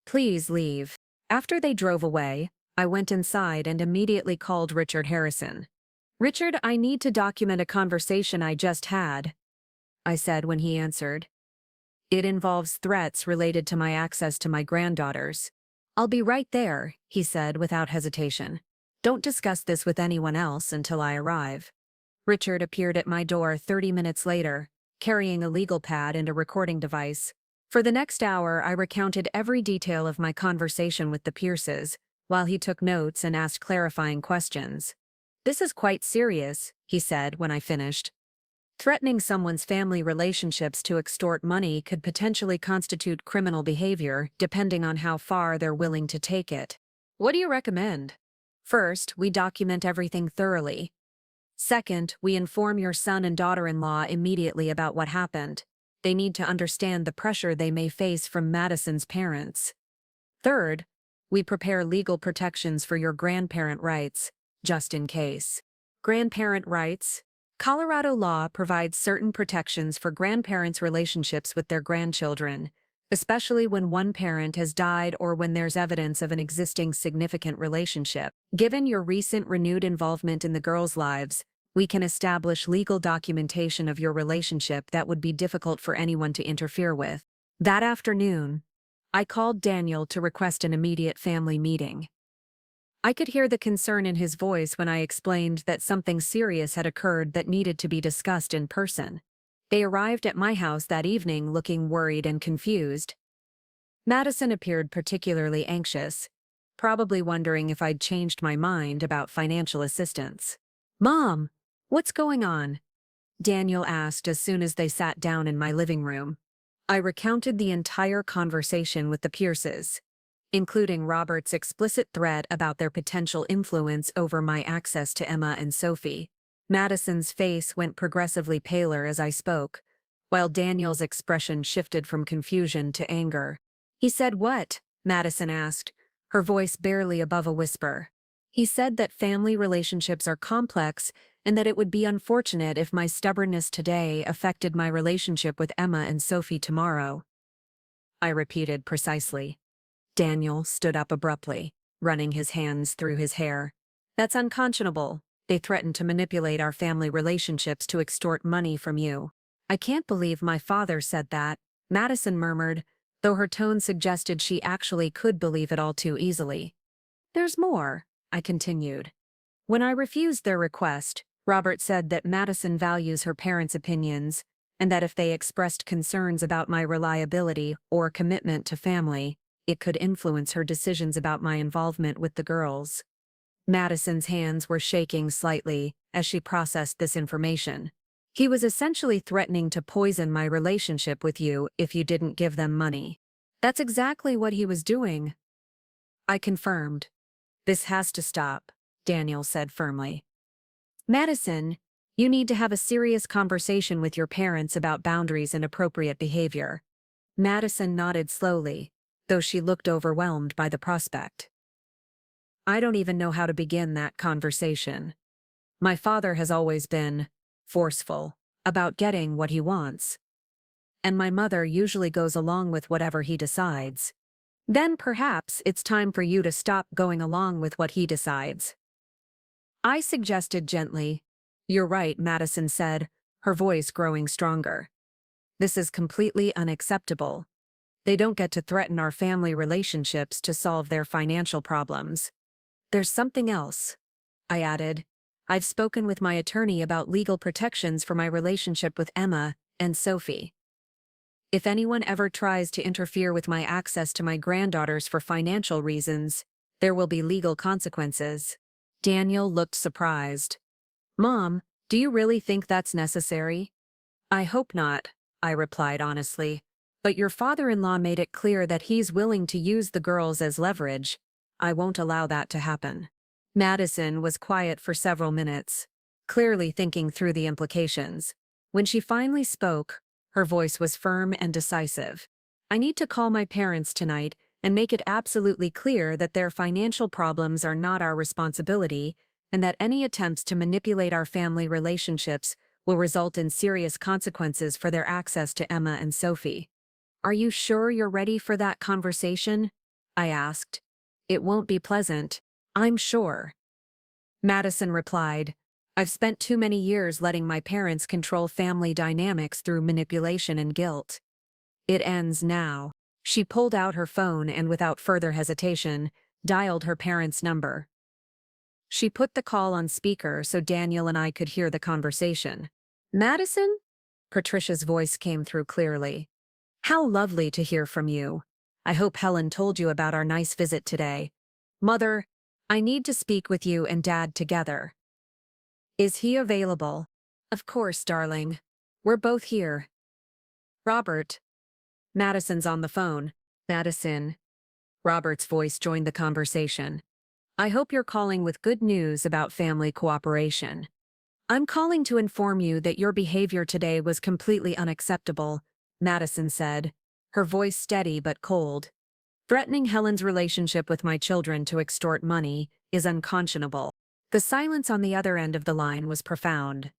Please leave. After they drove away, I went inside and immediately called Richard Harrison. Richard, I need to document a conversation I just had, I said when he answered. It involves threats related to my access to my granddaughters. I'll be right there, he said without hesitation. Don't discuss this with anyone else until I arrive. Richard appeared at my door 30 minutes later, carrying a legal pad and a recording device. For the next hour, I recounted every detail of my conversation with the Pierces, while he took notes and asked clarifying questions. This is quite serious, he said when I finished. Threatening someone's family relationships to extort money could potentially constitute criminal behavior, depending on how far they're willing to take it. What do you recommend? First, we document everything thoroughly. Second, we inform your son and daughter-in-law immediately about what happened. They need to understand the pressure they may face from Madison's parents. Third, we prepare legal protections for your grandparent rights, just in case. Grandparent rights. Colorado law provides certain protections for grandparents' relationships with their grandchildren, especially when one parent has died or when there's evidence of an existing significant relationship. Given your recent renewed involvement in the girls' lives, we can establish legal documentation of your relationship that would be difficult for anyone to interfere with. That afternoon, I called Daniel to request an immediate family meeting. I could hear the concern in his voice when I explained that something serious had occurred that needed to be discussed in person. They arrived at my house that evening looking worried and confused. Madison appeared particularly anxious, probably wondering if I'd changed my mind about financial assistance. Mom, what's going on? Daniel asked as soon as they sat down in my living room. I recounted the entire conversation with the Pierces, including Robert's explicit threat about their potential influence over my access to Emma and Sophie. Madison's face went progressively paler as I spoke, while Daniel's expression shifted from confusion to anger. He said what? Madison asked, her voice barely above a whisper. He said that family relationships are complex and that it would be unfortunate if my stubbornness today affected my relationship with Emma and Sophie tomorrow. I repeated precisely. Daniel stood up abruptly, running his hands through his hair. That's unconscionable. They threatened to manipulate our family relationships to extort money from you. I can't believe my father said that, Madison murmured, though her tone suggested she actually could believe it all too easily. There's more, I continued. When I refused their request, Robert said that Madison values her parents' opinions, and that if they expressed concerns about my reliability or commitment to family, it could influence her decisions about my involvement with the girls. Madison's hands were shaking slightly as she processed this information. He was essentially threatening to poison my relationship with you if you didn't give them money. That's exactly what he was doing, I confirmed. This has to stop, Daniel said firmly. Madison, You need to have a serious conversation with your parents about boundaries and appropriate behavior. Madison nodded slowly, though she looked overwhelmed by the prospect. I don't even know how to begin that conversation. My father has always been forceful about getting what he wants, and my mother usually goes along with whatever he decides. Then perhaps it's time for you to stop going along with what he decides. I suggested gently. You're right, Madison said, her voice growing stronger. This is completely unacceptable. They don't get to threaten our family relationships to solve their financial problems. There's something else, I added. I've spoken with my attorney about legal protections for my relationship with Emma and Sophie. If anyone ever tries to interfere with my access to my granddaughters for financial reasons, there will be legal consequences. Daniel looked surprised. Mom, do you really think that's necessary? I hope not, I replied honestly. But your father-in-law made it clear that he's willing to use the girls as leverage. I won't allow that to happen. Madison was quiet for several minutes, clearly thinking through the implications. When she finally spoke, her voice was firm and decisive. I need to call my parents tonight and make it absolutely clear that their financial problems are not our responsibility, and that any attempts to manipulate our family relationships will result in serious consequences for their access to Emma and Sophie. Are you sure you're ready for that conversation? I asked. It won't be pleasant, I'm sure. Madison replied, I've spent too many years letting my parents control family dynamics through manipulation and guilt. It ends now. She pulled out her phone and without further hesitation, dialed her parents' number. She put the call on speaker so Daniel and I could hear the conversation. Madison? Patricia's voice came through clearly. How lovely to hear from you. I hope Helen told you about our nice visit today. Mother, I need to speak with you and Dad together. Is he available? Of course, darling. We're both here. Robert. Madison's on the phone. Madison. Robert's voice joined the conversation. I hope you're calling with good news about family cooperation. I'm calling to inform you that your behavior today was completely unacceptable, Madison said, her voice steady but cold. Threatening Helen's relationship with my children to extort money is unconscionable. The silence on the other end of the line was profound.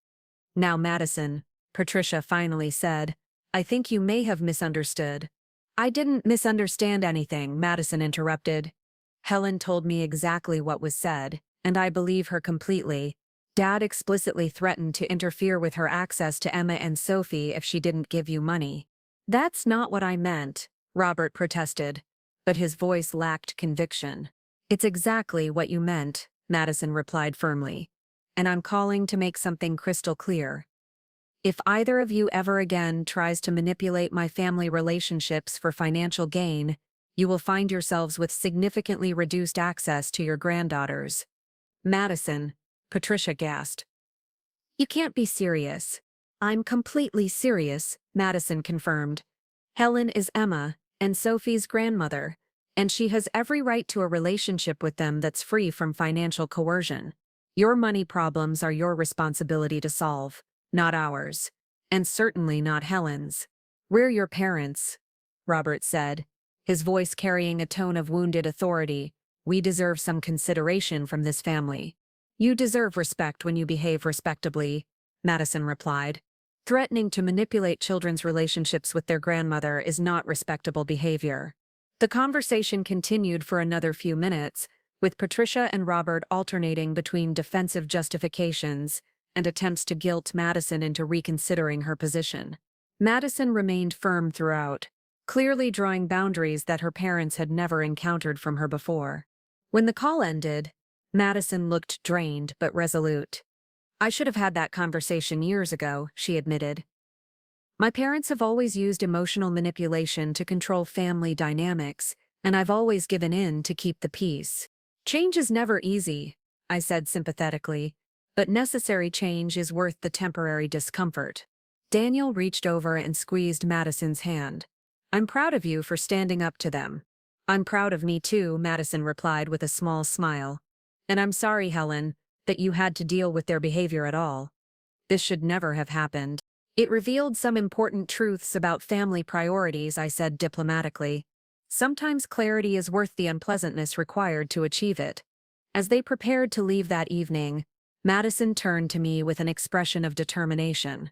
Now, Madison, Patricia finally said, I think you may have misunderstood. I didn't misunderstand anything, Madison interrupted. Helen told me exactly what was said, and I believe her completely. Dad explicitly threatened to interfere with her access to Emma and Sophie if she didn't give you money. That's not what I meant, Robert protested, but his voice lacked conviction. It's exactly what you meant, Madison replied firmly. And I'm calling to make something crystal clear. If either of you ever again tries to manipulate my family relationships for financial gain, you will find yourselves with significantly reduced access to your granddaughters. Madison, Patricia gasped. You can't be serious. I'm completely serious, Madison confirmed. Helen is Emma and Sophie's grandmother, and she has every right to a relationship with them that's free from financial coercion. Your money problems are your responsibility to solve, not ours, and certainly not Helen's. We're your parents, Robert said, his voice carrying a tone of wounded authority. We deserve some consideration from this family. You deserve respect when you behave respectably, Madison replied. Threatening to manipulate children's relationships with their grandmother is not respectable behavior. The conversation continued for another few minutes, with Patricia and Robert alternating between defensive justifications and attempts to guilt Madison into reconsidering her position. Madison remained firm throughout, clearly drawing boundaries that her parents had never encountered from her before. When the call ended, Madison looked drained but resolute. I should have had that conversation years ago, she admitted. My parents have always used emotional manipulation to control family dynamics, and I've always given in to keep the peace. Change is never easy, I said sympathetically, but necessary change is worth the temporary discomfort. Daniel reached over and squeezed Madison's hand. I'm proud of you for standing up to them. I'm proud of me too, Madison replied with a small smile. And I'm sorry, Helen, that you had to deal with their behavior at all. This should never have happened. It revealed some important truths about family priorities, I said diplomatically. Sometimes clarity is worth the unpleasantness required to achieve it. As they prepared to leave that evening, Madison turned to me with an expression of determination.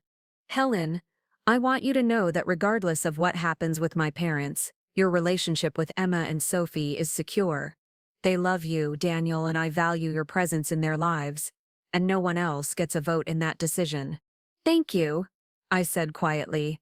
Helen, I want you to know that regardless of what happens with my parents, your relationship with Emma and Sophie is secure. They love you, Daniel, and I value your presence in their lives, and no one else gets a vote in that decision. Thank you, I said quietly.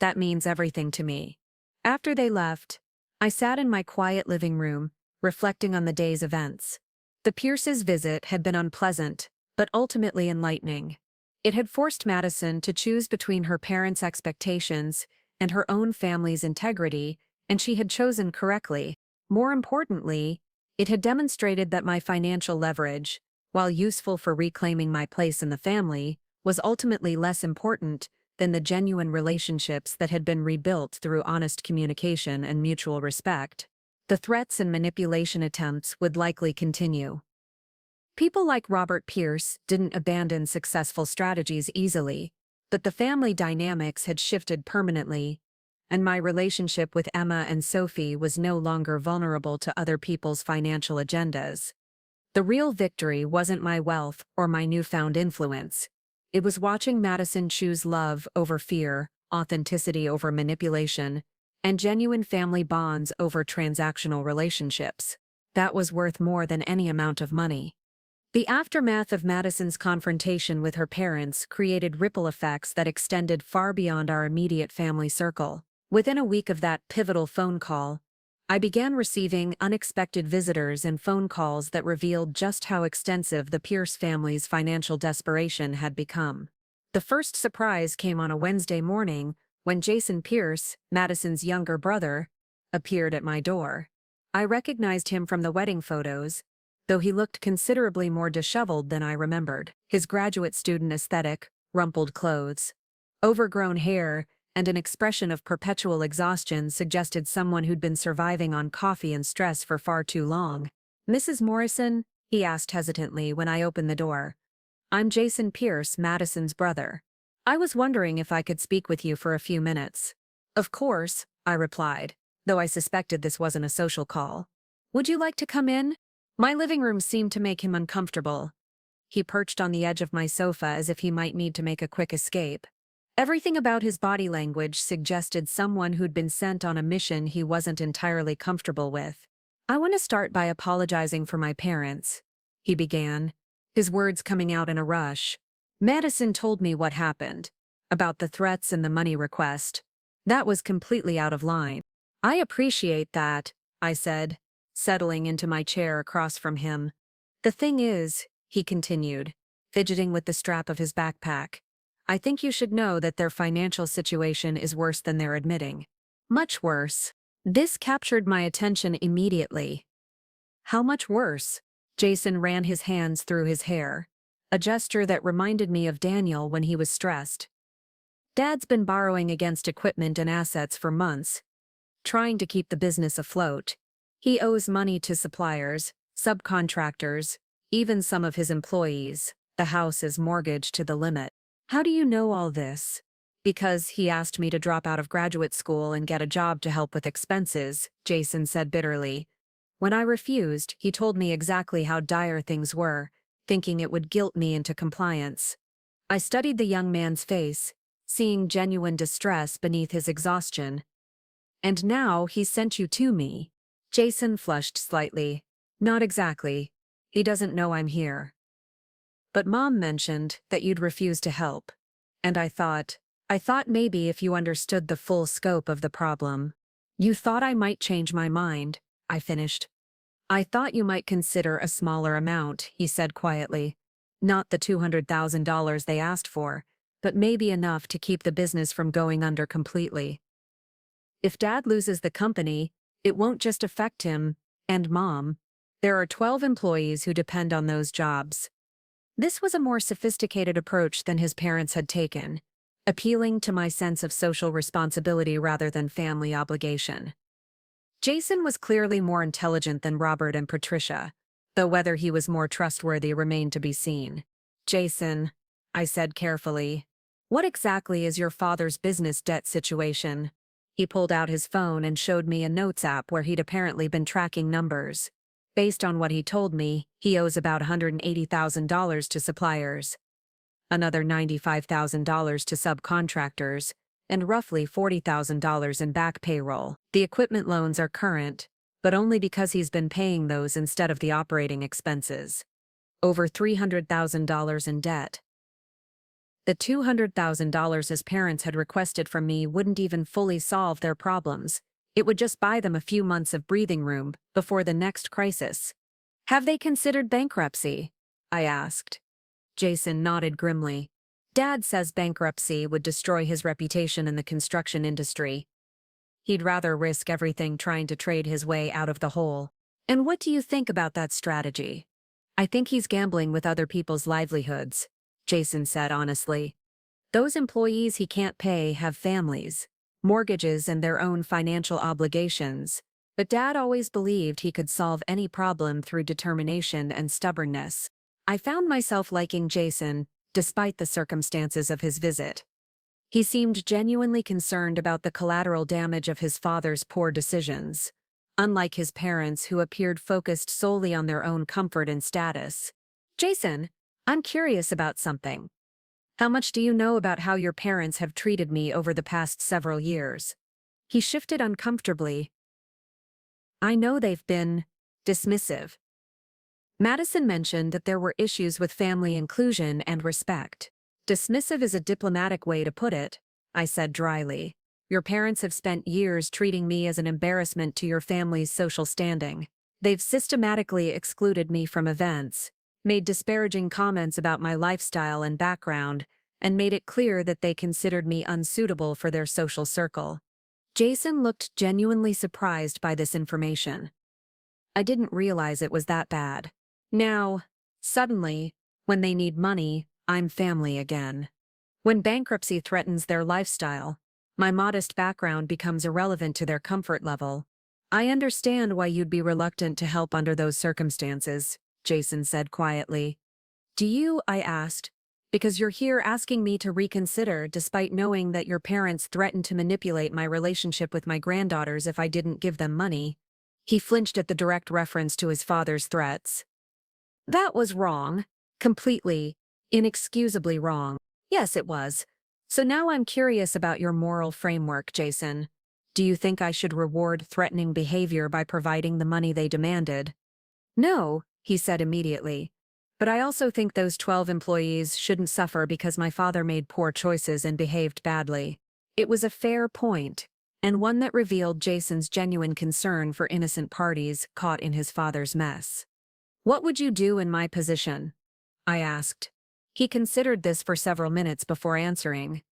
That means everything to me. After they left, I sat in my quiet living room, reflecting on the day's events. The Pierces' visit had been unpleasant, but ultimately enlightening. It had forced Madison to choose between her parents' expectations and her own family's integrity, and she had chosen correctly. More importantly, it had demonstrated that my financial leverage, while useful for reclaiming my place in the family, was ultimately less important than the genuine relationships that had been rebuilt through honest communication and mutual respect. The threats and manipulation attempts would likely continue. People like Robert Pierce didn't abandon successful strategies easily, but the family dynamics had shifted permanently, and my relationship with Emma and Sophie was no longer vulnerable to other people's financial agendas. The real victory wasn't my wealth or my newfound influence. It was watching Madison choose love over fear, authenticity over manipulation, and genuine family bonds over transactional relationships. That was worth more than any amount of money. The aftermath of Madison's confrontation with her parents created ripple effects that extended far beyond our immediate family circle. Within a week of that pivotal phone call, I began receiving unexpected visitors and phone calls that revealed just how extensive the Pierce family's financial desperation had become. The first surprise came on a Wednesday morning when Jason Pierce, Madison's younger brother, appeared at my door. I recognized him from the wedding photos, though he looked considerably more disheveled than I remembered. His graduate student aesthetic, rumpled clothes, overgrown hair, and an expression of perpetual exhaustion suggested someone who'd been surviving on coffee and stress for far too long. "Mrs. Morrison?" he asked hesitantly when I opened the door. "I'm Jason Pierce, Madison's brother. I was wondering if I could speak with you for a few minutes." "Of course," I replied, though I suspected this wasn't a social call. "Would you like to come in?" My living room seemed to make him uncomfortable. He perched on the edge of my sofa as if he might need to make a quick escape. Everything about his body language suggested someone who'd been sent on a mission he wasn't entirely comfortable with. "I want to start by apologizing for my parents," he began, his words coming out in a rush. "Madison told me what happened, about the threats and the money request. That was completely out of line." "I appreciate that," I said, settling into my chair across from him. "The thing is," he continued, fidgeting with the strap of his backpack, "I think you should know that their financial situation is worse than they're admitting. Much worse." This captured my attention immediately. "How much worse?" Jason ran his hands through his hair, a gesture that reminded me of Daniel when he was stressed. "Dad's been borrowing against equipment and assets for months, trying to keep the business afloat. He owes money to suppliers, subcontractors, even some of his employees. The house is mortgaged to the limit." "How do you know all this?" "Because he asked me to drop out of graduate school and get a job to help with expenses," Jason said bitterly. "When I refused, he told me exactly how dire things were, thinking it would guilt me into compliance." I studied the young man's face, seeing genuine distress beneath his exhaustion. "And now he sent you to me." Jason flushed slightly. "Not exactly. He doesn't know I'm here. But Mom mentioned that you'd refuse to help. And I thought maybe if you understood the full scope of the problem. You thought I might change my mind," I finished. "I thought you might consider a smaller amount," he said quietly. "Not the $200,000 they asked for, but maybe enough to keep the business from going under completely. If Dad loses the company, it won't just affect him and Mom. There are 12 employees who depend on those jobs." This was a more sophisticated approach than his parents had taken, appealing to my sense of social responsibility rather than family obligation. Jason was clearly more intelligent than Robert and Patricia, though whether he was more trustworthy remained to be seen. "Jason," I said carefully. What exactly is your father's business debt situation? He pulled out his phone and showed me a notes app where he'd apparently been tracking numbers. Based on what he told me, he owes about $180,000 to suppliers, another $95,000 to subcontractors, and roughly $40,000 in back payroll. The equipment loans are current, but only because he's been paying those instead of the operating expenses. Over $300,000 in debt. The $200,000 his parents had requested from me wouldn't even fully solve their problems. It would just buy them a few months of breathing room before the next crisis. Have they considered bankruptcy? I asked. Jason nodded grimly. Dad says bankruptcy would destroy his reputation in the construction industry. He'd rather risk everything trying to trade his way out of the hole. And what do you think about that strategy? I think he's gambling with other people's livelihoods, Jason said honestly. Those employees he can't pay have families, mortgages, and their own financial obligations. But Dad always believed he could solve any problem through determination and stubbornness. I found myself liking Jason, despite the circumstances of his visit. He seemed genuinely concerned about the collateral damage of his father's poor decisions, unlike his parents who appeared focused solely on their own comfort and status. Jason, I'm curious about something. How much do you know about how your parents have treated me over the past several years? He shifted uncomfortably. I know they've been dismissive. Madison mentioned that there were issues with family inclusion and respect. Dismissive is a diplomatic way to put it, I said dryly. Your parents have spent years treating me as an embarrassment to your family's social standing. They've systematically excluded me from events, made disparaging comments about my lifestyle and background, and made it clear that they considered me unsuitable for their social circle. Jason looked genuinely surprised by this information. I didn't realize it was that bad. Now, suddenly, when they need money, I'm family again. When bankruptcy threatens their lifestyle, my modest background becomes irrelevant to their comfort level. I understand why you'd be reluctant to help under those circumstances, Jason said quietly. Do you? I asked. Because you're here asking me to reconsider despite knowing that your parents threatened to manipulate my relationship with my granddaughters if I didn't give them money. He flinched at the direct reference to his father's threats. That was wrong. Completely, inexcusably wrong. Yes, it was. So now I'm curious about your moral framework, Jason. Do you think I should reward threatening behavior by providing the money they demanded? No, he said immediately. But I also think those 12 employees shouldn't suffer because my father made poor choices and behaved badly. It was a fair point, and one that revealed Jason's genuine concern for innocent parties caught in his father's mess. What would you do in my position? I asked. He considered this for several minutes before answering.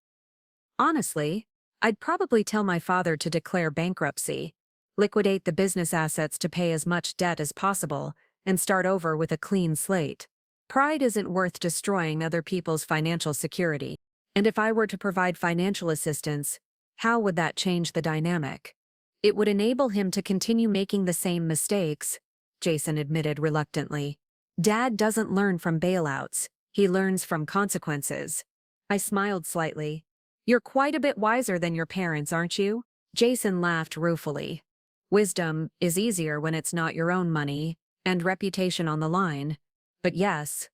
Honestly, I'd probably tell my father to declare bankruptcy, liquidate the business assets to pay as much debt as possible, and start over with a clean slate. Pride isn't worth destroying other people's financial security. And if I were to provide financial assistance, how would that change the dynamic? It would enable him to continue making the same mistakes, Jason admitted reluctantly. Dad doesn't learn from bailouts, he learns from consequences. I smiled slightly. You're quite a bit wiser than your parents, aren't you? Jason laughed ruefully. Wisdom is easier when it's not your own money and reputation on the line. But yes,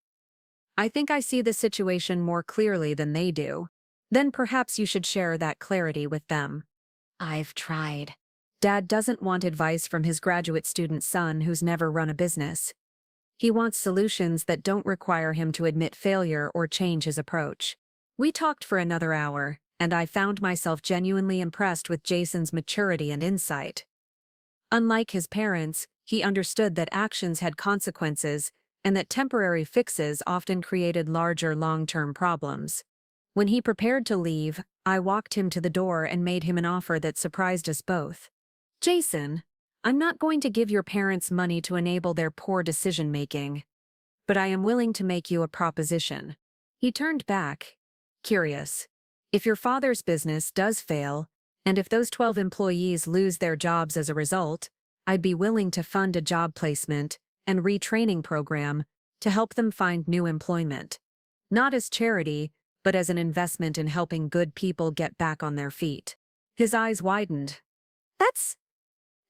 I think I see the situation more clearly than they do. Then perhaps you should share that clarity with them. I've tried. Dad doesn't want advice from his graduate student son who's never run a business. He wants solutions that don't require him to admit failure or change his approach. We talked for another hour, and I found myself genuinely impressed with Jason's maturity and insight. Unlike his parents, he understood that actions had consequences and that temporary fixes often created larger long-term problems. When he prepared to leave, I walked him to the door and made him an offer that surprised us both. Jason, I'm not going to give your parents money to enable their poor decision-making, but I am willing to make you a proposition. He turned back, curious. If your father's business does fail, and if those 12 employees lose their jobs as a result, I'd be willing to fund a job placement and retraining program to help them find new employment. Not as charity, but as an investment in helping good people get back on their feet. His eyes widened. That's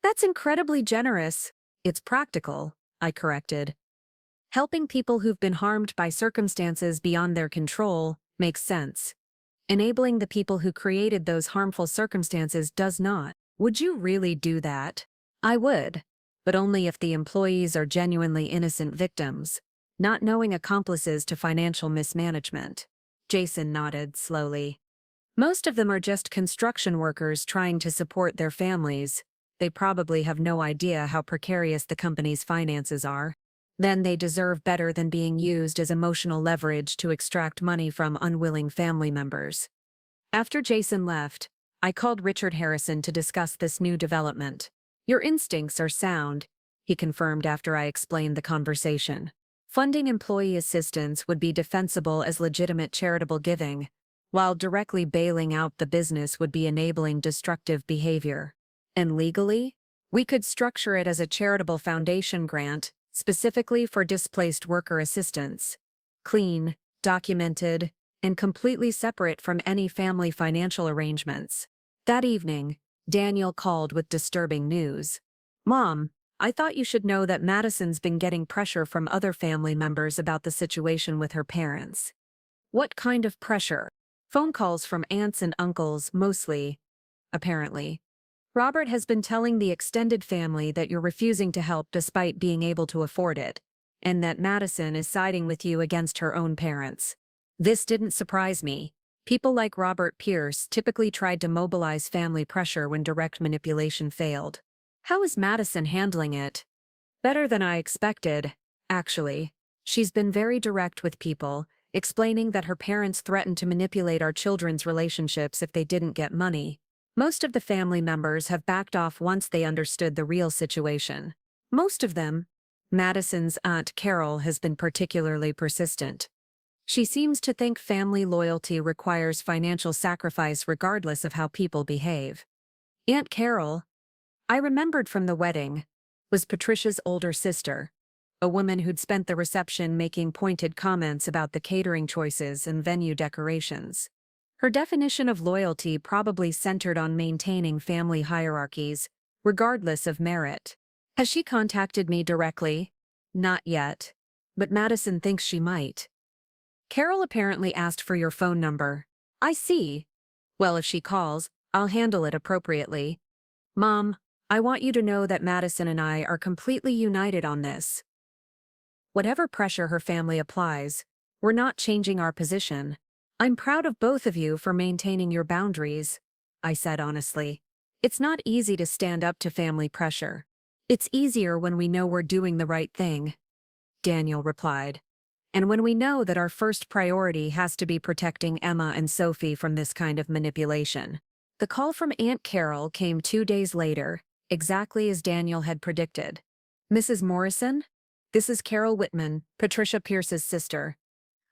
That's incredibly generous. It's practical, I corrected. Helping people who've been harmed by circumstances beyond their control makes sense. Enabling the people who created those harmful circumstances does not. Would you really do that? I would, but only if the employees are genuinely innocent victims, not knowing accomplices to financial mismanagement. Jason nodded slowly. Most of them are just construction workers trying to support their families. They probably have no idea how precarious the company's finances are. Then they deserve better than being used as emotional leverage to extract money from unwilling family members. After Jason left, I called Richard Harrison to discuss this new development. Your instincts are sound, he confirmed after I explained the conversation. Funding employee assistance would be defensible as legitimate charitable giving, while directly bailing out the business would be enabling destructive behavior. And legally, we could structure it as a charitable foundation grant, specifically for displaced worker assistance. Clean, documented, and completely separate from any family financial arrangements. That evening, Daniel called with disturbing news. Mom, I thought you should know that Madison's been getting pressure from other family members about the situation with her parents. What kind of pressure? Phone calls from aunts and uncles, mostly. Apparently. Robert has been telling the extended family that you're refusing to help despite being able to afford it, and that Madison is siding with you against her own parents. This didn't surprise me. People like Robert Pierce typically tried to mobilize family pressure when direct manipulation failed. How is Madison handling it? Better than I expected, actually. She's been very direct with people, explaining that her parents threatened to manipulate our children's relationships if they didn't get money. Most of the family members have backed off once they understood the real situation. Most of them. Madison's aunt Carol has been particularly persistent. She seems to think family loyalty requires financial sacrifice regardless of how people behave. Aunt Carol, I remembered from the wedding, was Patricia's older sister, a woman who'd spent the reception making pointed comments about the catering choices and venue decorations. Her definition of loyalty probably centered on maintaining family hierarchies, regardless of merit. Has she contacted me directly? Not yet. But Madison thinks she might. Carol apparently asked for your phone number. I see. Well, if she calls, I'll handle it appropriately. Mom, I want you to know that Madison and I are completely united on this. Whatever pressure her family applies, we're not changing our position. I'm proud of both of you for maintaining your boundaries, I said honestly. It's not easy to stand up to family pressure. It's easier when we know we're doing the right thing, Daniel replied. And when we know that our first priority has to be protecting Emma and Sophie from this kind of manipulation. The call from Aunt Carol came 2 days later, exactly as Daniel had predicted. Mrs. Morrison? This is Carol Whitman, Patricia Pierce's sister.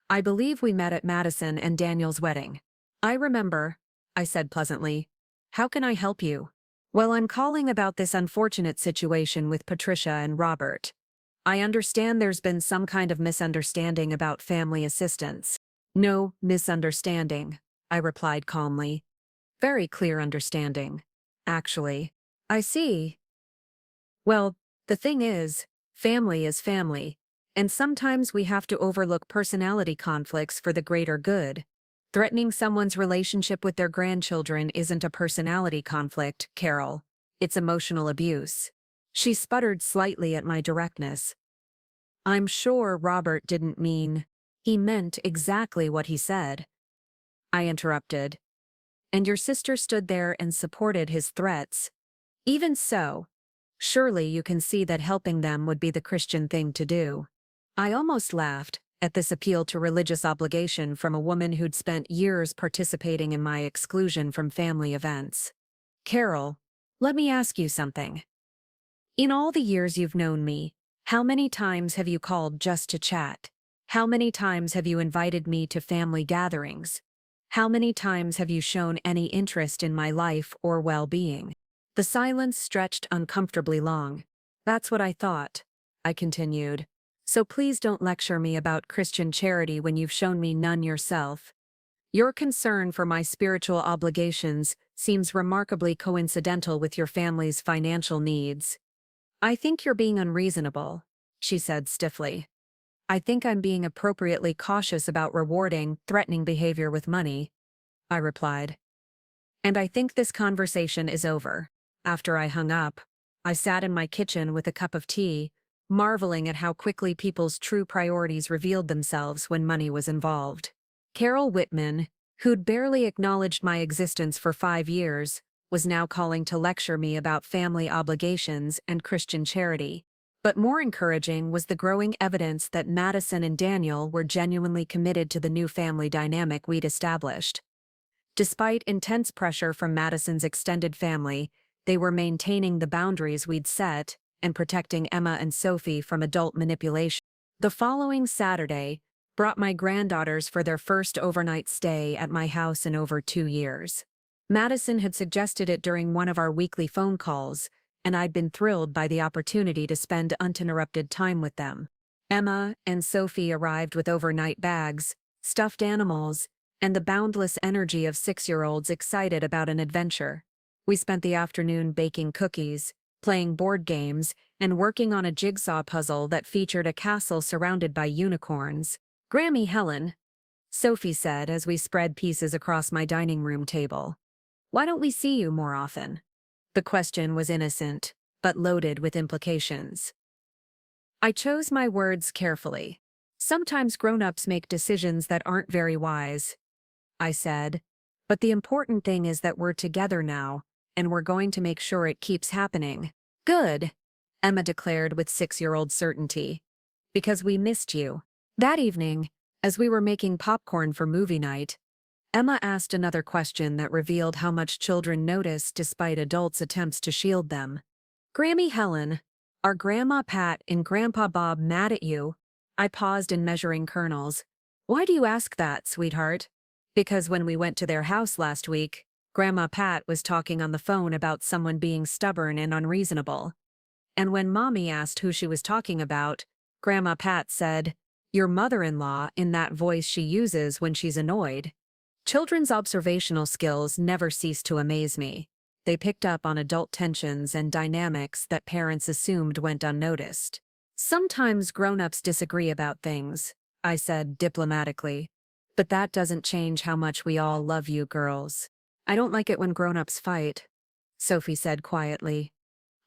I believe we met at Madison and Daniel's wedding. I remember, I said pleasantly. How can I help you? Well, I'm calling about this unfortunate situation with Patricia and Robert. I understand there's been some kind of misunderstanding about family assistance. No misunderstanding, I replied calmly. Very clear understanding, actually. I see. Well, the thing is, family is family. And sometimes we have to overlook personality conflicts for the greater good. Threatening someone's relationship with their grandchildren isn't a personality conflict, Carol. It's emotional abuse. She sputtered slightly at my directness. I'm sure Robert didn't mean. He meant exactly what he said. I interrupted. And your sister stood there and supported his threats. Even so, surely you can see that helping them would be the Christian thing to do. I almost laughed at this appeal to religious obligation from a woman who'd spent years participating in my exclusion from family events. Carol, let me ask you something. In all the years you've known me, how many times have you called just to chat? How many times have you invited me to family gatherings? How many times have you shown any interest in my life or well-being? The silence stretched uncomfortably long. That's what I thought, I continued. So please don't lecture me about Christian charity when you've shown me none yourself. Your concern for my spiritual obligations seems remarkably coincidental with your family's financial needs. I think you're being unreasonable, she said stiffly. I think I'm being appropriately cautious about rewarding threatening behavior with money, I replied. And I think this conversation is over. After I hung up, I sat in my kitchen with a cup of tea, marveling at how quickly people's true priorities revealed themselves when money was involved. Carol Whitman, who'd barely acknowledged my existence for 5 years, was now calling to lecture me about family obligations and Christian charity. But more encouraging was the growing evidence that Madison and Daniel were genuinely committed to the new family dynamic we'd established. Despite intense pressure from Madison's extended family, they were maintaining the boundaries we'd set and protecting Emma and Sophie from adult manipulation. The following Saturday brought my granddaughters for their first overnight stay at my house in over 2 years. Madison had suggested it during one of our weekly phone calls, and I'd been thrilled by the opportunity to spend uninterrupted time with them. Emma and Sophie arrived with overnight bags, stuffed animals, and the boundless energy of 6-year-olds excited about an adventure. We spent the afternoon baking cookies, playing board games, and working on a jigsaw puzzle that featured a castle surrounded by unicorns. Grammy Helen, Sophie said as we spread pieces across my dining room table. Why don't we see you more often? The question was innocent, but loaded with implications. I chose my words carefully. Sometimes grown-ups make decisions that aren't very wise, I said, but the important thing is that we're together now, and we're going to make sure it keeps happening. Good, Emma declared with 6-year-old certainty. Because we missed you. That evening, as we were making popcorn for movie night, Emma asked another question that revealed how much children notice despite adults' attempts to shield them. Grammy Helen, are Grandma Pat and Grandpa Bob mad at you? I paused in measuring kernels. Why do you ask that, sweetheart? Because when we went to their house last week, Grandma Pat was talking on the phone about someone being stubborn and unreasonable. And when Mommy asked who she was talking about, Grandma Pat said, "Your mother-in-law," in that voice she uses when she's annoyed. Children's observational skills never cease to amaze me. They picked up on adult tensions and dynamics that parents assumed went unnoticed. Sometimes grown-ups disagree about things, I said diplomatically. But that doesn't change how much we all love you girls. I don't like it when grown-ups fight, Sophie said quietly.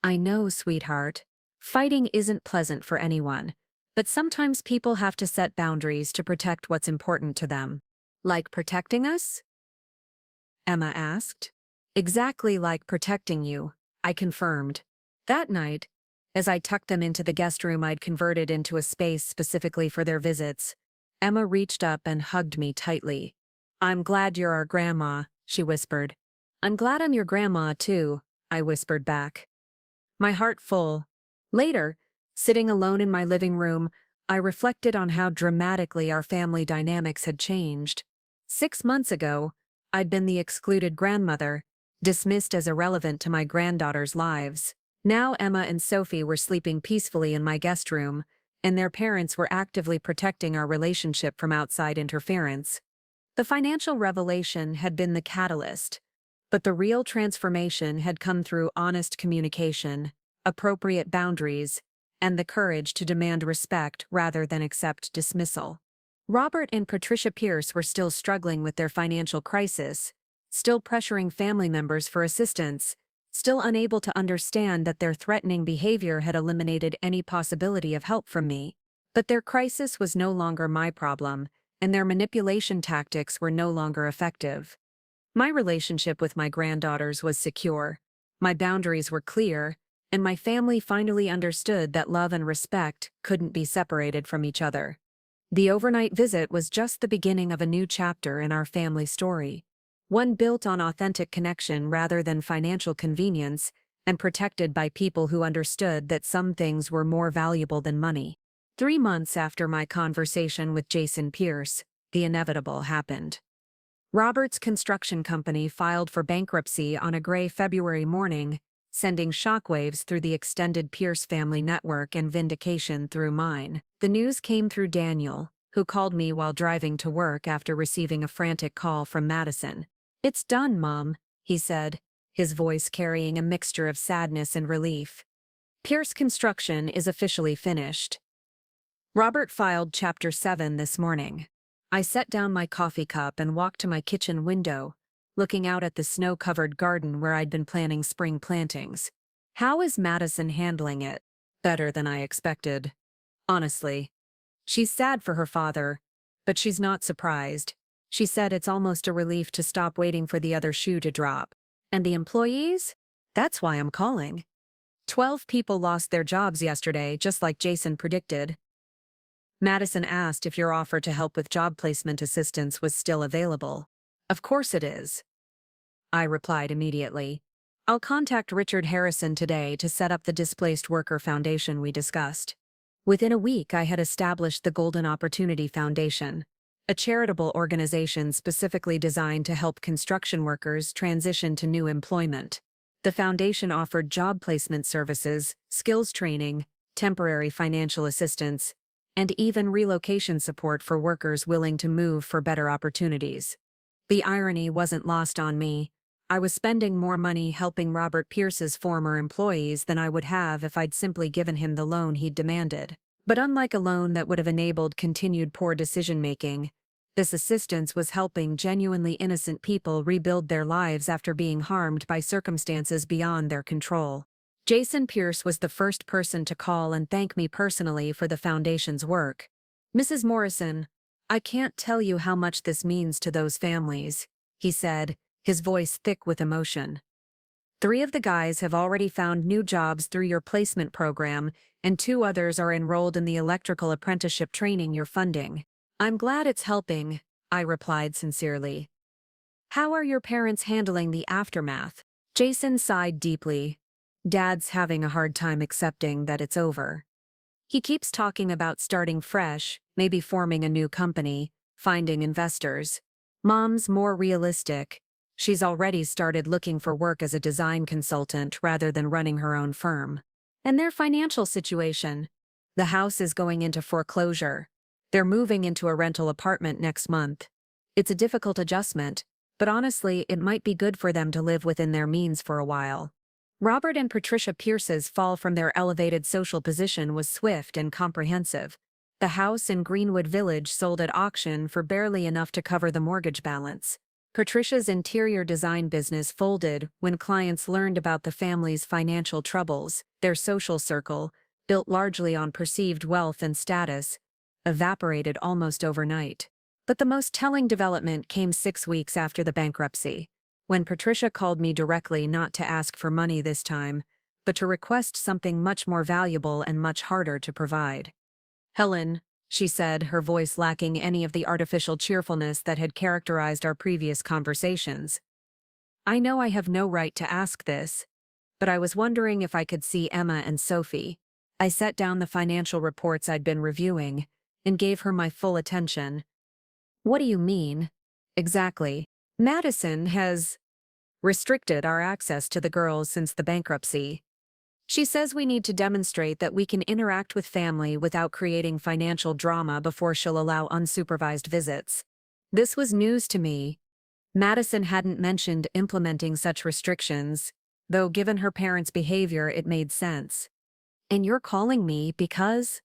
I know, sweetheart. Fighting isn't pleasant for anyone, but sometimes people have to set boundaries to protect what's important to them. Like protecting us? Emma asked. Exactly like protecting you, I confirmed. That night, as I tucked them into the guest room I'd converted into a space specifically for their visits, Emma reached up and hugged me tightly. I'm glad you're our grandma, she whispered. I'm glad I'm your grandma, too, I whispered back. My heart full. Later, sitting alone in my living room, I reflected on how dramatically our family dynamics had changed. 6 months ago, I'd been the excluded grandmother, dismissed as irrelevant to my granddaughters' lives. Now Emma and Sophie were sleeping peacefully in my guest room, and their parents were actively protecting our relationship from outside interference. The financial revelation had been the catalyst, but the real transformation had come through honest communication, appropriate boundaries, and the courage to demand respect rather than accept dismissal. Robert and Patricia Pierce were still struggling with their financial crisis, still pressuring family members for assistance, still unable to understand that their threatening behavior had eliminated any possibility of help from me. But their crisis was no longer my problem, and their manipulation tactics were no longer effective. My relationship with my granddaughters was secure, my boundaries were clear, and my family finally understood that love and respect couldn't be separated from each other. The overnight visit was just the beginning of a new chapter in our family story, one built on authentic connection rather than financial convenience, and protected by people who understood that some things were more valuable than money. 3 months after my conversation with Jason Pierce, the inevitable happened. Robert's construction company filed for bankruptcy on a gray February morning, sending shockwaves through the extended Pierce family network and vindication through mine. The news came through Daniel, who called me while driving to work after receiving a frantic call from Madison. "It's done, Mom," he said, his voice carrying a mixture of sadness and relief. "Pierce construction is officially finished." Robert filed Chapter 7 this morning. I set down my coffee cup and walked to my kitchen window, looking out at the snow-covered garden where I'd been planting spring plantings. How is Madison handling it? Better than I expected. Honestly. She's sad for her father, but she's not surprised. She said it's almost a relief to stop waiting for the other shoe to drop. And the employees? That's why I'm calling. 12 people lost their jobs yesterday, just like Jason predicted. Madison asked if your offer to help with job placement assistance was still available. Of course it is. I replied immediately. I'll contact Richard Harrison today to set up the Displaced Worker Foundation we discussed. Within a week, I had established the Golden Opportunity Foundation, a charitable organization specifically designed to help construction workers transition to new employment. The foundation offered job placement services, skills training, temporary financial assistance, and even relocation support for workers willing to move for better opportunities. The irony wasn't lost on me. I was spending more money helping Robert Pierce's former employees than I would have if I'd simply given him the loan he'd demanded. But unlike a loan that would have enabled continued poor decision-making, this assistance was helping genuinely innocent people rebuild their lives after being harmed by circumstances beyond their control. Jason Pierce was the first person to call and thank me personally for the foundation's work. "Mrs. Morrison, I can't tell you how much this means to those families," he said, his voice thick with emotion. "3 of the guys have already found new jobs through your placement program, and 2 others are enrolled in the electrical apprenticeship training you're funding. I'm glad it's helping," I replied sincerely. "How are your parents handling the aftermath?" Jason sighed deeply. "Dad's having a hard time accepting that it's over. He keeps talking about starting fresh, maybe forming a new company, finding investors. Mom's more realistic. She's already started looking for work as a design consultant rather than running her own firm. And their financial situation. The house is going into foreclosure. They're moving into a rental apartment next month. It's a difficult adjustment, but honestly, it might be good for them to live within their means for a while." Robert and Patricia Pierce's fall from their elevated social position was swift and comprehensive. The house in Greenwood Village sold at auction for barely enough to cover the mortgage balance. Patricia's interior design business folded when clients learned about the family's financial troubles. Their social circle, built largely on perceived wealth and status, evaporated almost overnight. But the most telling development came 6 weeks after the bankruptcy, when Patricia called me directly not to ask for money this time, but to request something much more valuable and much harder to provide. "Helen," she said, her voice lacking any of the artificial cheerfulness that had characterized our previous conversations. "I know I have no right to ask this, but I was wondering if I could see Emma and Sophie." I set down the financial reports I'd been reviewing and gave her my full attention. "What do you mean?" "Exactly. Madison has restricted our access to the girls since the bankruptcy. She says we need to demonstrate that we can interact with family without creating financial drama before she'll allow unsupervised visits." This was news to me. Madison hadn't mentioned implementing such restrictions, though given her parents' behavior it made sense. "And you're calling me because?"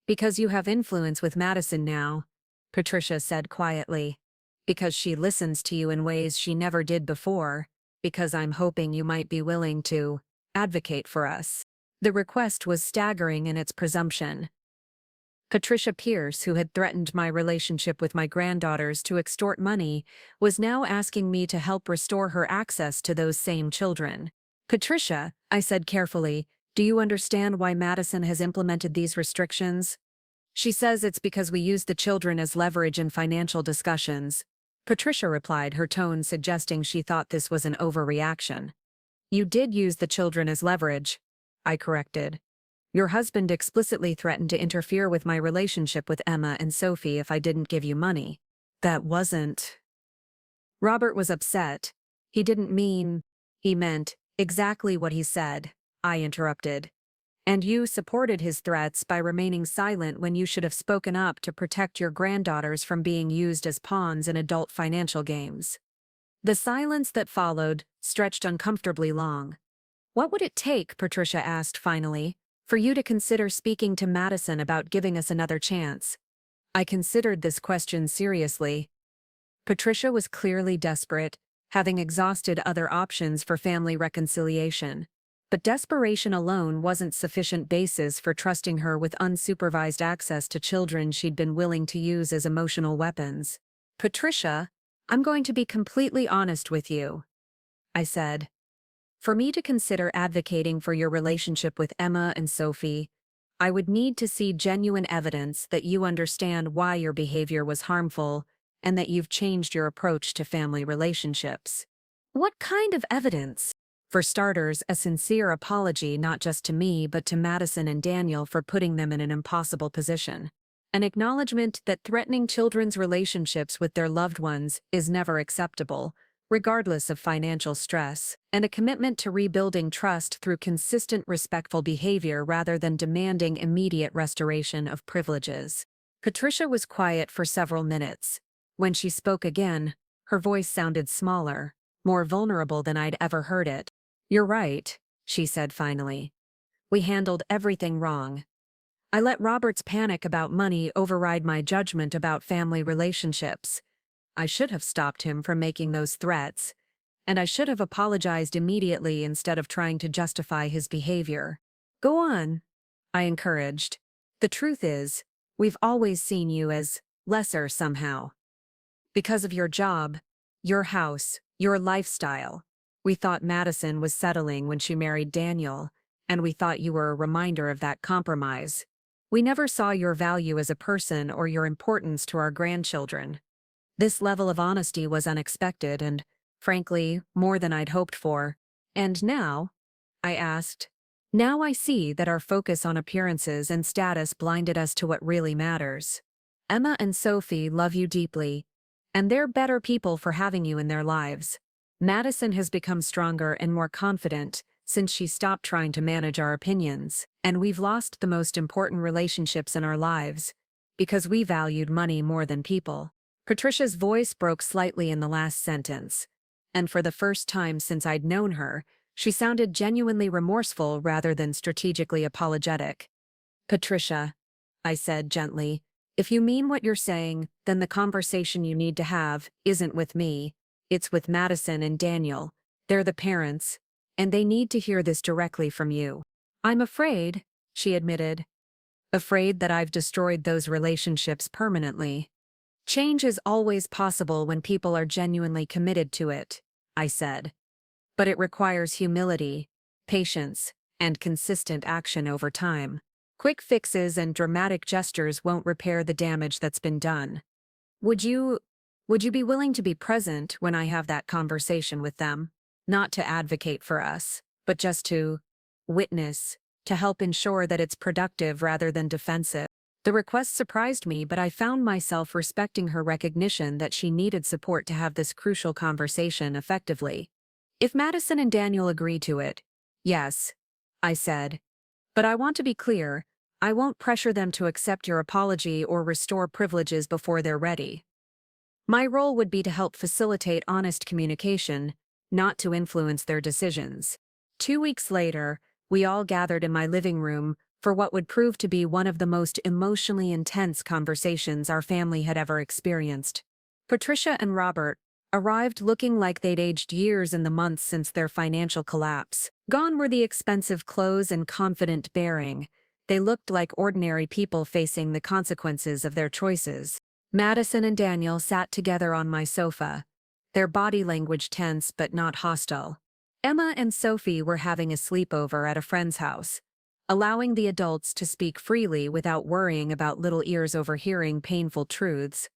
"Because you have influence with Madison now," Patricia said quietly. "Because she listens to you in ways she never did before. Because I'm hoping you might be willing to advocate for us." The request was staggering in its presumption. Patricia Pierce, who had threatened my relationship with my granddaughters to extort money, was now asking me to help restore her access to those same children. "Patricia," I said carefully, "do you understand why Madison has implemented these restrictions?" "She says it's because we use the children as leverage in financial discussions," Patricia replied, her tone suggesting she thought this was an overreaction. "You did use the children as leverage," I corrected. "Your husband explicitly threatened to interfere with my relationship with Emma and Sophie if I didn't give you money." "That wasn't—" Robert was upset. He meant exactly what he said," I interrupted. And you supported his threats by remaining silent when you should have spoken up to protect your granddaughters from being used as pawns in adult financial games. The silence that followed stretched uncomfortably long. What would it take, Patricia asked finally, for you to consider speaking to Madison about giving us another chance? I considered this question seriously. Patricia was clearly desperate, having exhausted other options for family reconciliation. But desperation alone wasn't sufficient basis for trusting her with unsupervised access to children she'd been willing to use as emotional weapons. Patricia, I'm going to be completely honest with you, I said. For me to consider advocating for your relationship with Emma and Sophie, I would need to see genuine evidence that you understand why your behavior was harmful and that you've changed your approach to family relationships. What kind of evidence? For starters, a sincere apology not just to me but to Madison and Daniel for putting them in an impossible position. An acknowledgement that threatening children's relationships with their loved ones is never acceptable, regardless of financial stress, and a commitment to rebuilding trust through consistent respectful behavior rather than demanding immediate restoration of privileges. Patricia was quiet for several minutes. When she spoke again, her voice sounded smaller, more vulnerable than I'd ever heard it. "You're right," she said finally. "We handled everything wrong. I let Robert's panic about money override my judgment about family relationships. I should have stopped him from making those threats, and I should have apologized immediately instead of trying to justify his behavior." "Go on," I encouraged. "The truth is, we've always seen you as lesser somehow. Because of your job, your house, your lifestyle. We thought Madison was settling when she married Daniel, and we thought you were a reminder of that compromise. We never saw your value as a person or your importance to our grandchildren." This level of honesty was unexpected and, frankly, more than I'd hoped for. "And now?" I asked. "Now I see that our focus on appearances and status blinded us to what really matters. Emma and Sophie love you deeply, and they're better people for having you in their lives. Madison has become stronger and more confident since she stopped trying to manage our opinions, and we've lost the most important relationships in our lives because we valued money more than people." Patricia's voice broke slightly in the last sentence, and for the first time since I'd known her, she sounded genuinely remorseful rather than strategically apologetic. "Patricia," I said gently, "if you mean what you're saying, then the conversation you need to have isn't with me, it's with Madison and Daniel. They're the parents, and they need to hear this directly from you." "I'm afraid," she admitted. "Afraid that I've destroyed those relationships permanently." "Change is always possible when people are genuinely committed to it," I said. "But it requires humility, patience, and consistent action over time. Quick fixes and dramatic gestures won't repair the damage that's been done. Would you be willing to be present when I have that conversation with them? Not to advocate for us, but just to witness, to help ensure that it's productive rather than defensive." The request surprised me, but I found myself respecting her recognition that she needed support to have this crucial conversation effectively. "If Madison and Daniel agree to it, yes," I said. "But I want to be clear, I won't pressure them to accept your apology or restore privileges before they're ready. My role would be to help facilitate honest communication, not to influence their decisions." 2 weeks later, we all gathered in my living room for what would prove to be one of the most emotionally intense conversations our family had ever experienced. Patricia and Robert arrived looking like they'd aged years in the months since their financial collapse. Gone were the expensive clothes and confident bearing. They looked like ordinary people facing the consequences of their choices. Madison and Daniel sat together on my sofa, their body language tense but not hostile. Emma and Sophie were having a sleepover at a friend's house, allowing the adults to speak freely without worrying about little ears overhearing painful truths.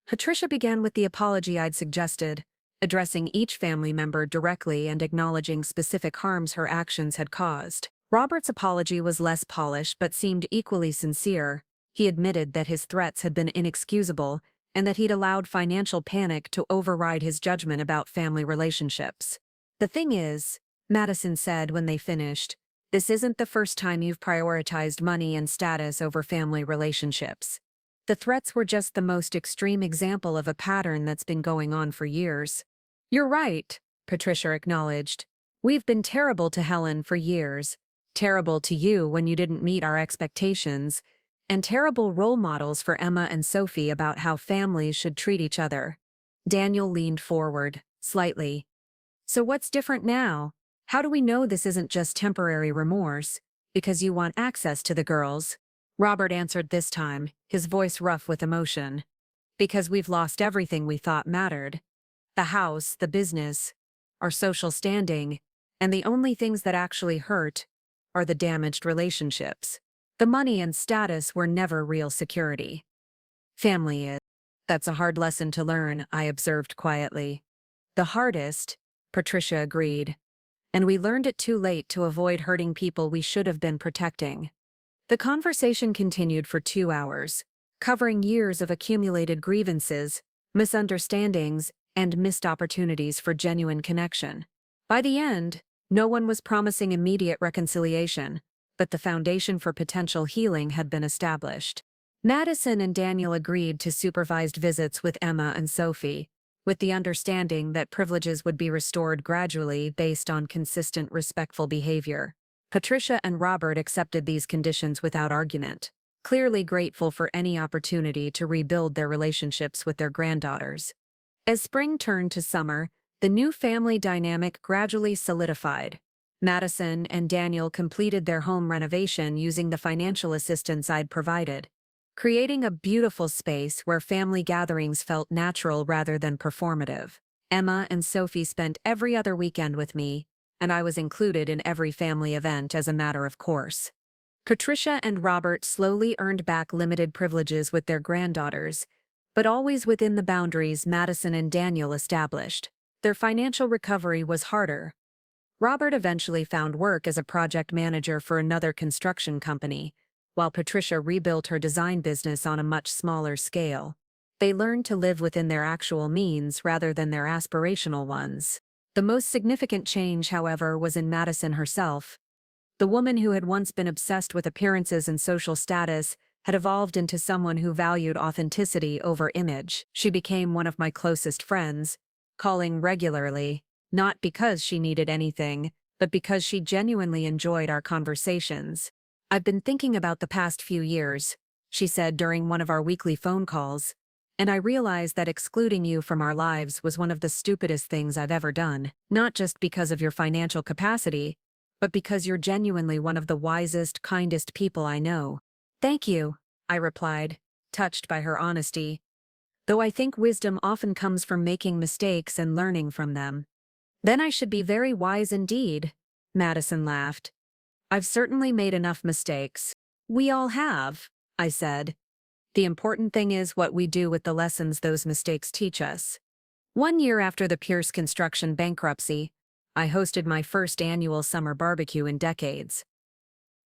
Patricia began with the apology I'd suggested, addressing each family member directly and acknowledging specific harms her actions had caused. Robert's apology was less polished but seemed equally sincere. He admitted that his threats had been inexcusable and that he'd allowed financial panic to override his judgment about family relationships. "The thing is," Madison said when they finished, This isn't the first time you've prioritized money and status over family relationships. The threats were just the most extreme example of a pattern that's been going on for years. You're right, Patricia acknowledged. We've been terrible to Helen for years. Terrible to you when you didn't meet our expectations, and terrible role models for Emma and Sophie about how families should treat each other. Daniel leaned forward, slightly. So what's different now? How do we know this isn't just temporary remorse, because you want access to the girls? Robert answered this time, his voice rough with emotion. Because we've lost everything we thought mattered. The house, the business, our social standing, and the only things that actually hurt are the damaged relationships. The money and status were never real security. Family is. That's a hard lesson to learn, I observed quietly. The hardest, Patricia agreed. And we learned it too late to avoid hurting people we should have been protecting. The conversation continued for 2 hours, covering years of accumulated grievances, misunderstandings, and missed opportunities for genuine connection. By the end, no one was promising immediate reconciliation, but the foundation for potential healing had been established. Madison and Daniel agreed to supervised visits with Emma and Sophie, with the understanding that privileges would be restored gradually based on consistent, respectful behavior. Patricia and Robert accepted these conditions without argument, clearly grateful for any opportunity to rebuild their relationships with their granddaughters. As spring turned to summer, the new family dynamic gradually solidified. Madison and Daniel completed their home renovation using the financial assistance I'd provided, creating a beautiful space where family gatherings felt natural rather than performative. Emma and Sophie spent every other weekend with me, and I was included in every family event as a matter of course. Patricia and Robert slowly earned back limited privileges with their granddaughters, but always within the boundaries Madison and Daniel established. Their financial recovery was harder. Robert eventually found work as a project manager for another construction company, while Patricia rebuilt her design business on a much smaller scale. They learned to live within their actual means rather than their aspirational ones. The most significant change, however, was in Madison herself. The woman who had once been obsessed with appearances and social status had evolved into someone who valued authenticity over image. She became one of my closest friends, calling regularly, not because she needed anything, but because she genuinely enjoyed our conversations. I've been thinking about the past few years, she said during one of our weekly phone calls, and I realized that excluding you from our lives was one of the stupidest things I've ever done, not just because of your financial capacity, but because you're genuinely one of the wisest, kindest people I know. Thank you, I replied, touched by her honesty, though I think wisdom often comes from making mistakes and learning from them. Then I should be very wise indeed, Madison laughed. I've certainly made enough mistakes. We all have, I said. The important thing is what we do with the lessons those mistakes teach us. 1 year after the Pierce Construction bankruptcy, I hosted my first annual summer barbecue in decades.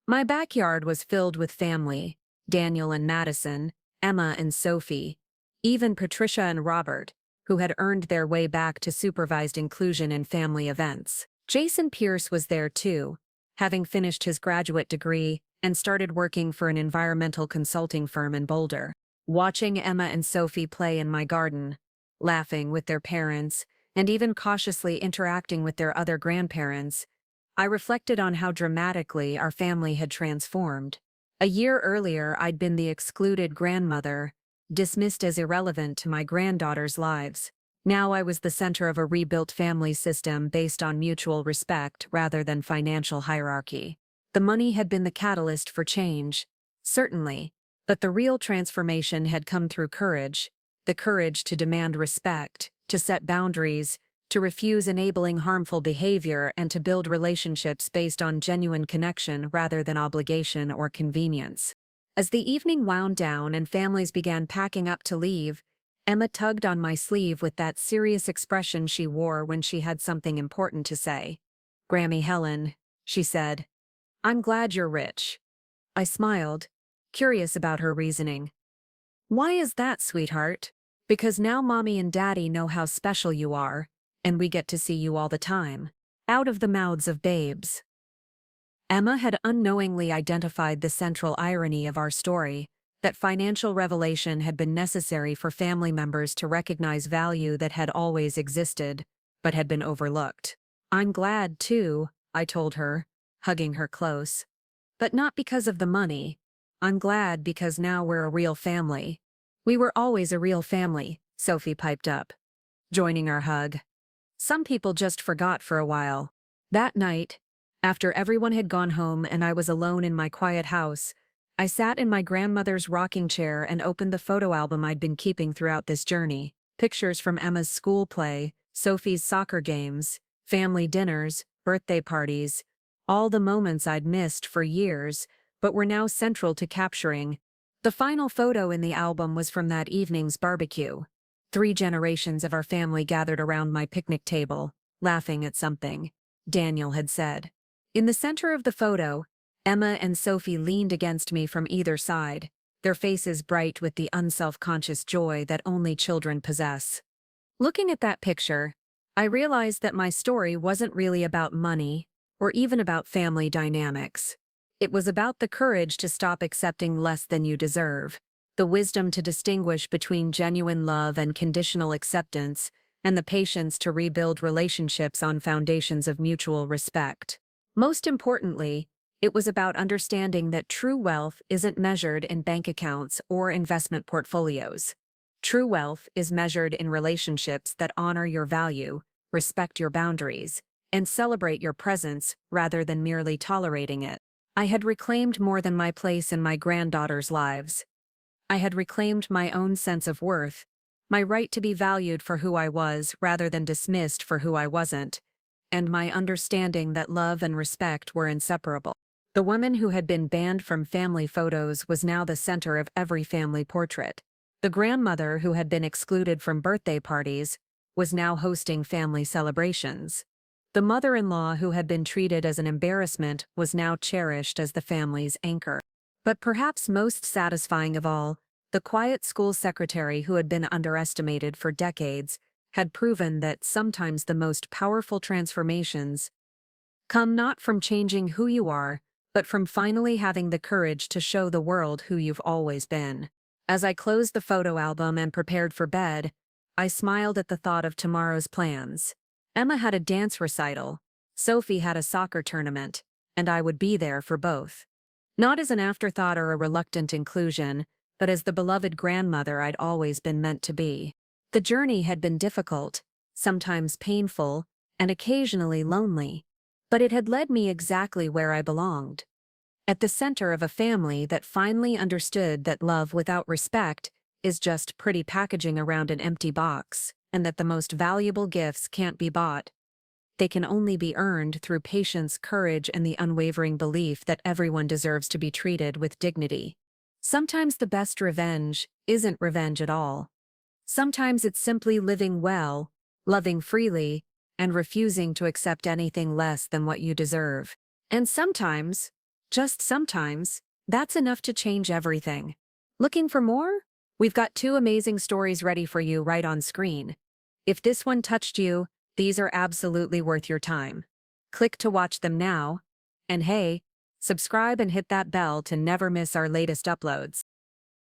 My backyard was filled with family, Daniel and Madison, Emma and Sophie, even Patricia and Robert, who had earned their way back to supervised inclusion in family events. Jason Pierce was there too, having finished his graduate degree and started working for an environmental consulting firm in Boulder. Watching Emma and Sophie play in my garden, laughing with their parents, and even cautiously interacting with their other grandparents, I reflected on how dramatically our family had transformed. A year earlier, I'd been the excluded grandmother, dismissed as irrelevant to my granddaughters' lives. Now I was the center of a rebuilt family system based on mutual respect rather than financial hierarchy. The money had been the catalyst for change, certainly, but the real transformation had come through courage, the courage to demand respect, to set boundaries, to refuse enabling harmful behavior, and to build relationships based on genuine connection rather than obligation or convenience. As the evening wound down and families began packing up to leave, Emma tugged on my sleeve with that serious expression she wore when she had something important to say. "Grammy Helen," she said, "I'm glad you're rich." I smiled, curious about her reasoning. "Why is that, sweetheart?" "Because now Mommy and Daddy know how special you are, and we get to see you all the time." Out of the mouths of babes. Emma had unknowingly identified the central irony of our story, that financial revelation had been necessary for family members to recognize value that had always existed, but had been overlooked. "I'm glad, too," I told her, hugging her close. "But not because of the money. I'm glad because now we're a real family." "We were always a real family," Sophie piped up, joining our hug. "Some people just forgot for a while." That night, after everyone had gone home and I was alone in my quiet house, I sat in my grandmother's rocking chair and opened the photo album I'd been keeping throughout this journey. Pictures from Emma's school play, Sophie's soccer games, family dinners, birthday parties, all the moments I'd missed for years, but were now central to capturing. The final photo in the album was from that evening's barbecue. 3 generations of our family gathered around my picnic table, laughing at something Daniel had said. In the center of the photo, Emma and Sophie leaned against me from either side, their faces bright with the unself-conscious joy that only children possess. Looking at that picture, I realized that my story wasn't really about money or even about family dynamics. It was about the courage to stop accepting less than you deserve, the wisdom to distinguish between genuine love and conditional acceptance, and the patience to rebuild relationships on foundations of mutual respect. Most importantly, it was about understanding that true wealth isn't measured in bank accounts or investment portfolios. True wealth is measured in relationships that honor your value, respect your boundaries, and celebrate your presence rather than merely tolerating it. I had reclaimed more than my place in my granddaughters' lives. I had reclaimed my own sense of worth, my right to be valued for who I was rather than dismissed for who I wasn't, and my understanding that love and respect were inseparable. The woman who had been banned from family photos was now the center of every family portrait. The grandmother who had been excluded from birthday parties was now hosting family celebrations. The mother-in-law who had been treated as an embarrassment was now cherished as the family's anchor. But perhaps most satisfying of all, the quiet school secretary who had been underestimated for decades had proven that sometimes the most powerful transformations come not from changing who you are, but from finally having the courage to show the world who you've always been. As I closed the photo album and prepared for bed, I smiled at the thought of tomorrow's plans. Emma had a dance recital, Sophie had a soccer tournament, and I would be there for both. Not as an afterthought or a reluctant inclusion, but as the beloved grandmother I'd always been meant to be. The journey had been difficult, sometimes painful, and occasionally lonely, but it had led me exactly where I belonged. At the center of a family that finally understood that love without respect is just pretty packaging around an empty box, and that the most valuable gifts can't be bought. They can only be earned through patience, courage, and the unwavering belief that everyone deserves to be treated with dignity. Sometimes the best revenge isn't revenge at all. Sometimes it's simply living well, loving freely, and refusing to accept anything less than what you deserve. And sometimes, just sometimes, that's enough to change everything. Looking for more? We've got 2 amazing stories ready for you right on screen. If this one touched you, these are absolutely worth your time. Click to watch them now. And hey, subscribe and hit that bell to never miss our latest uploads.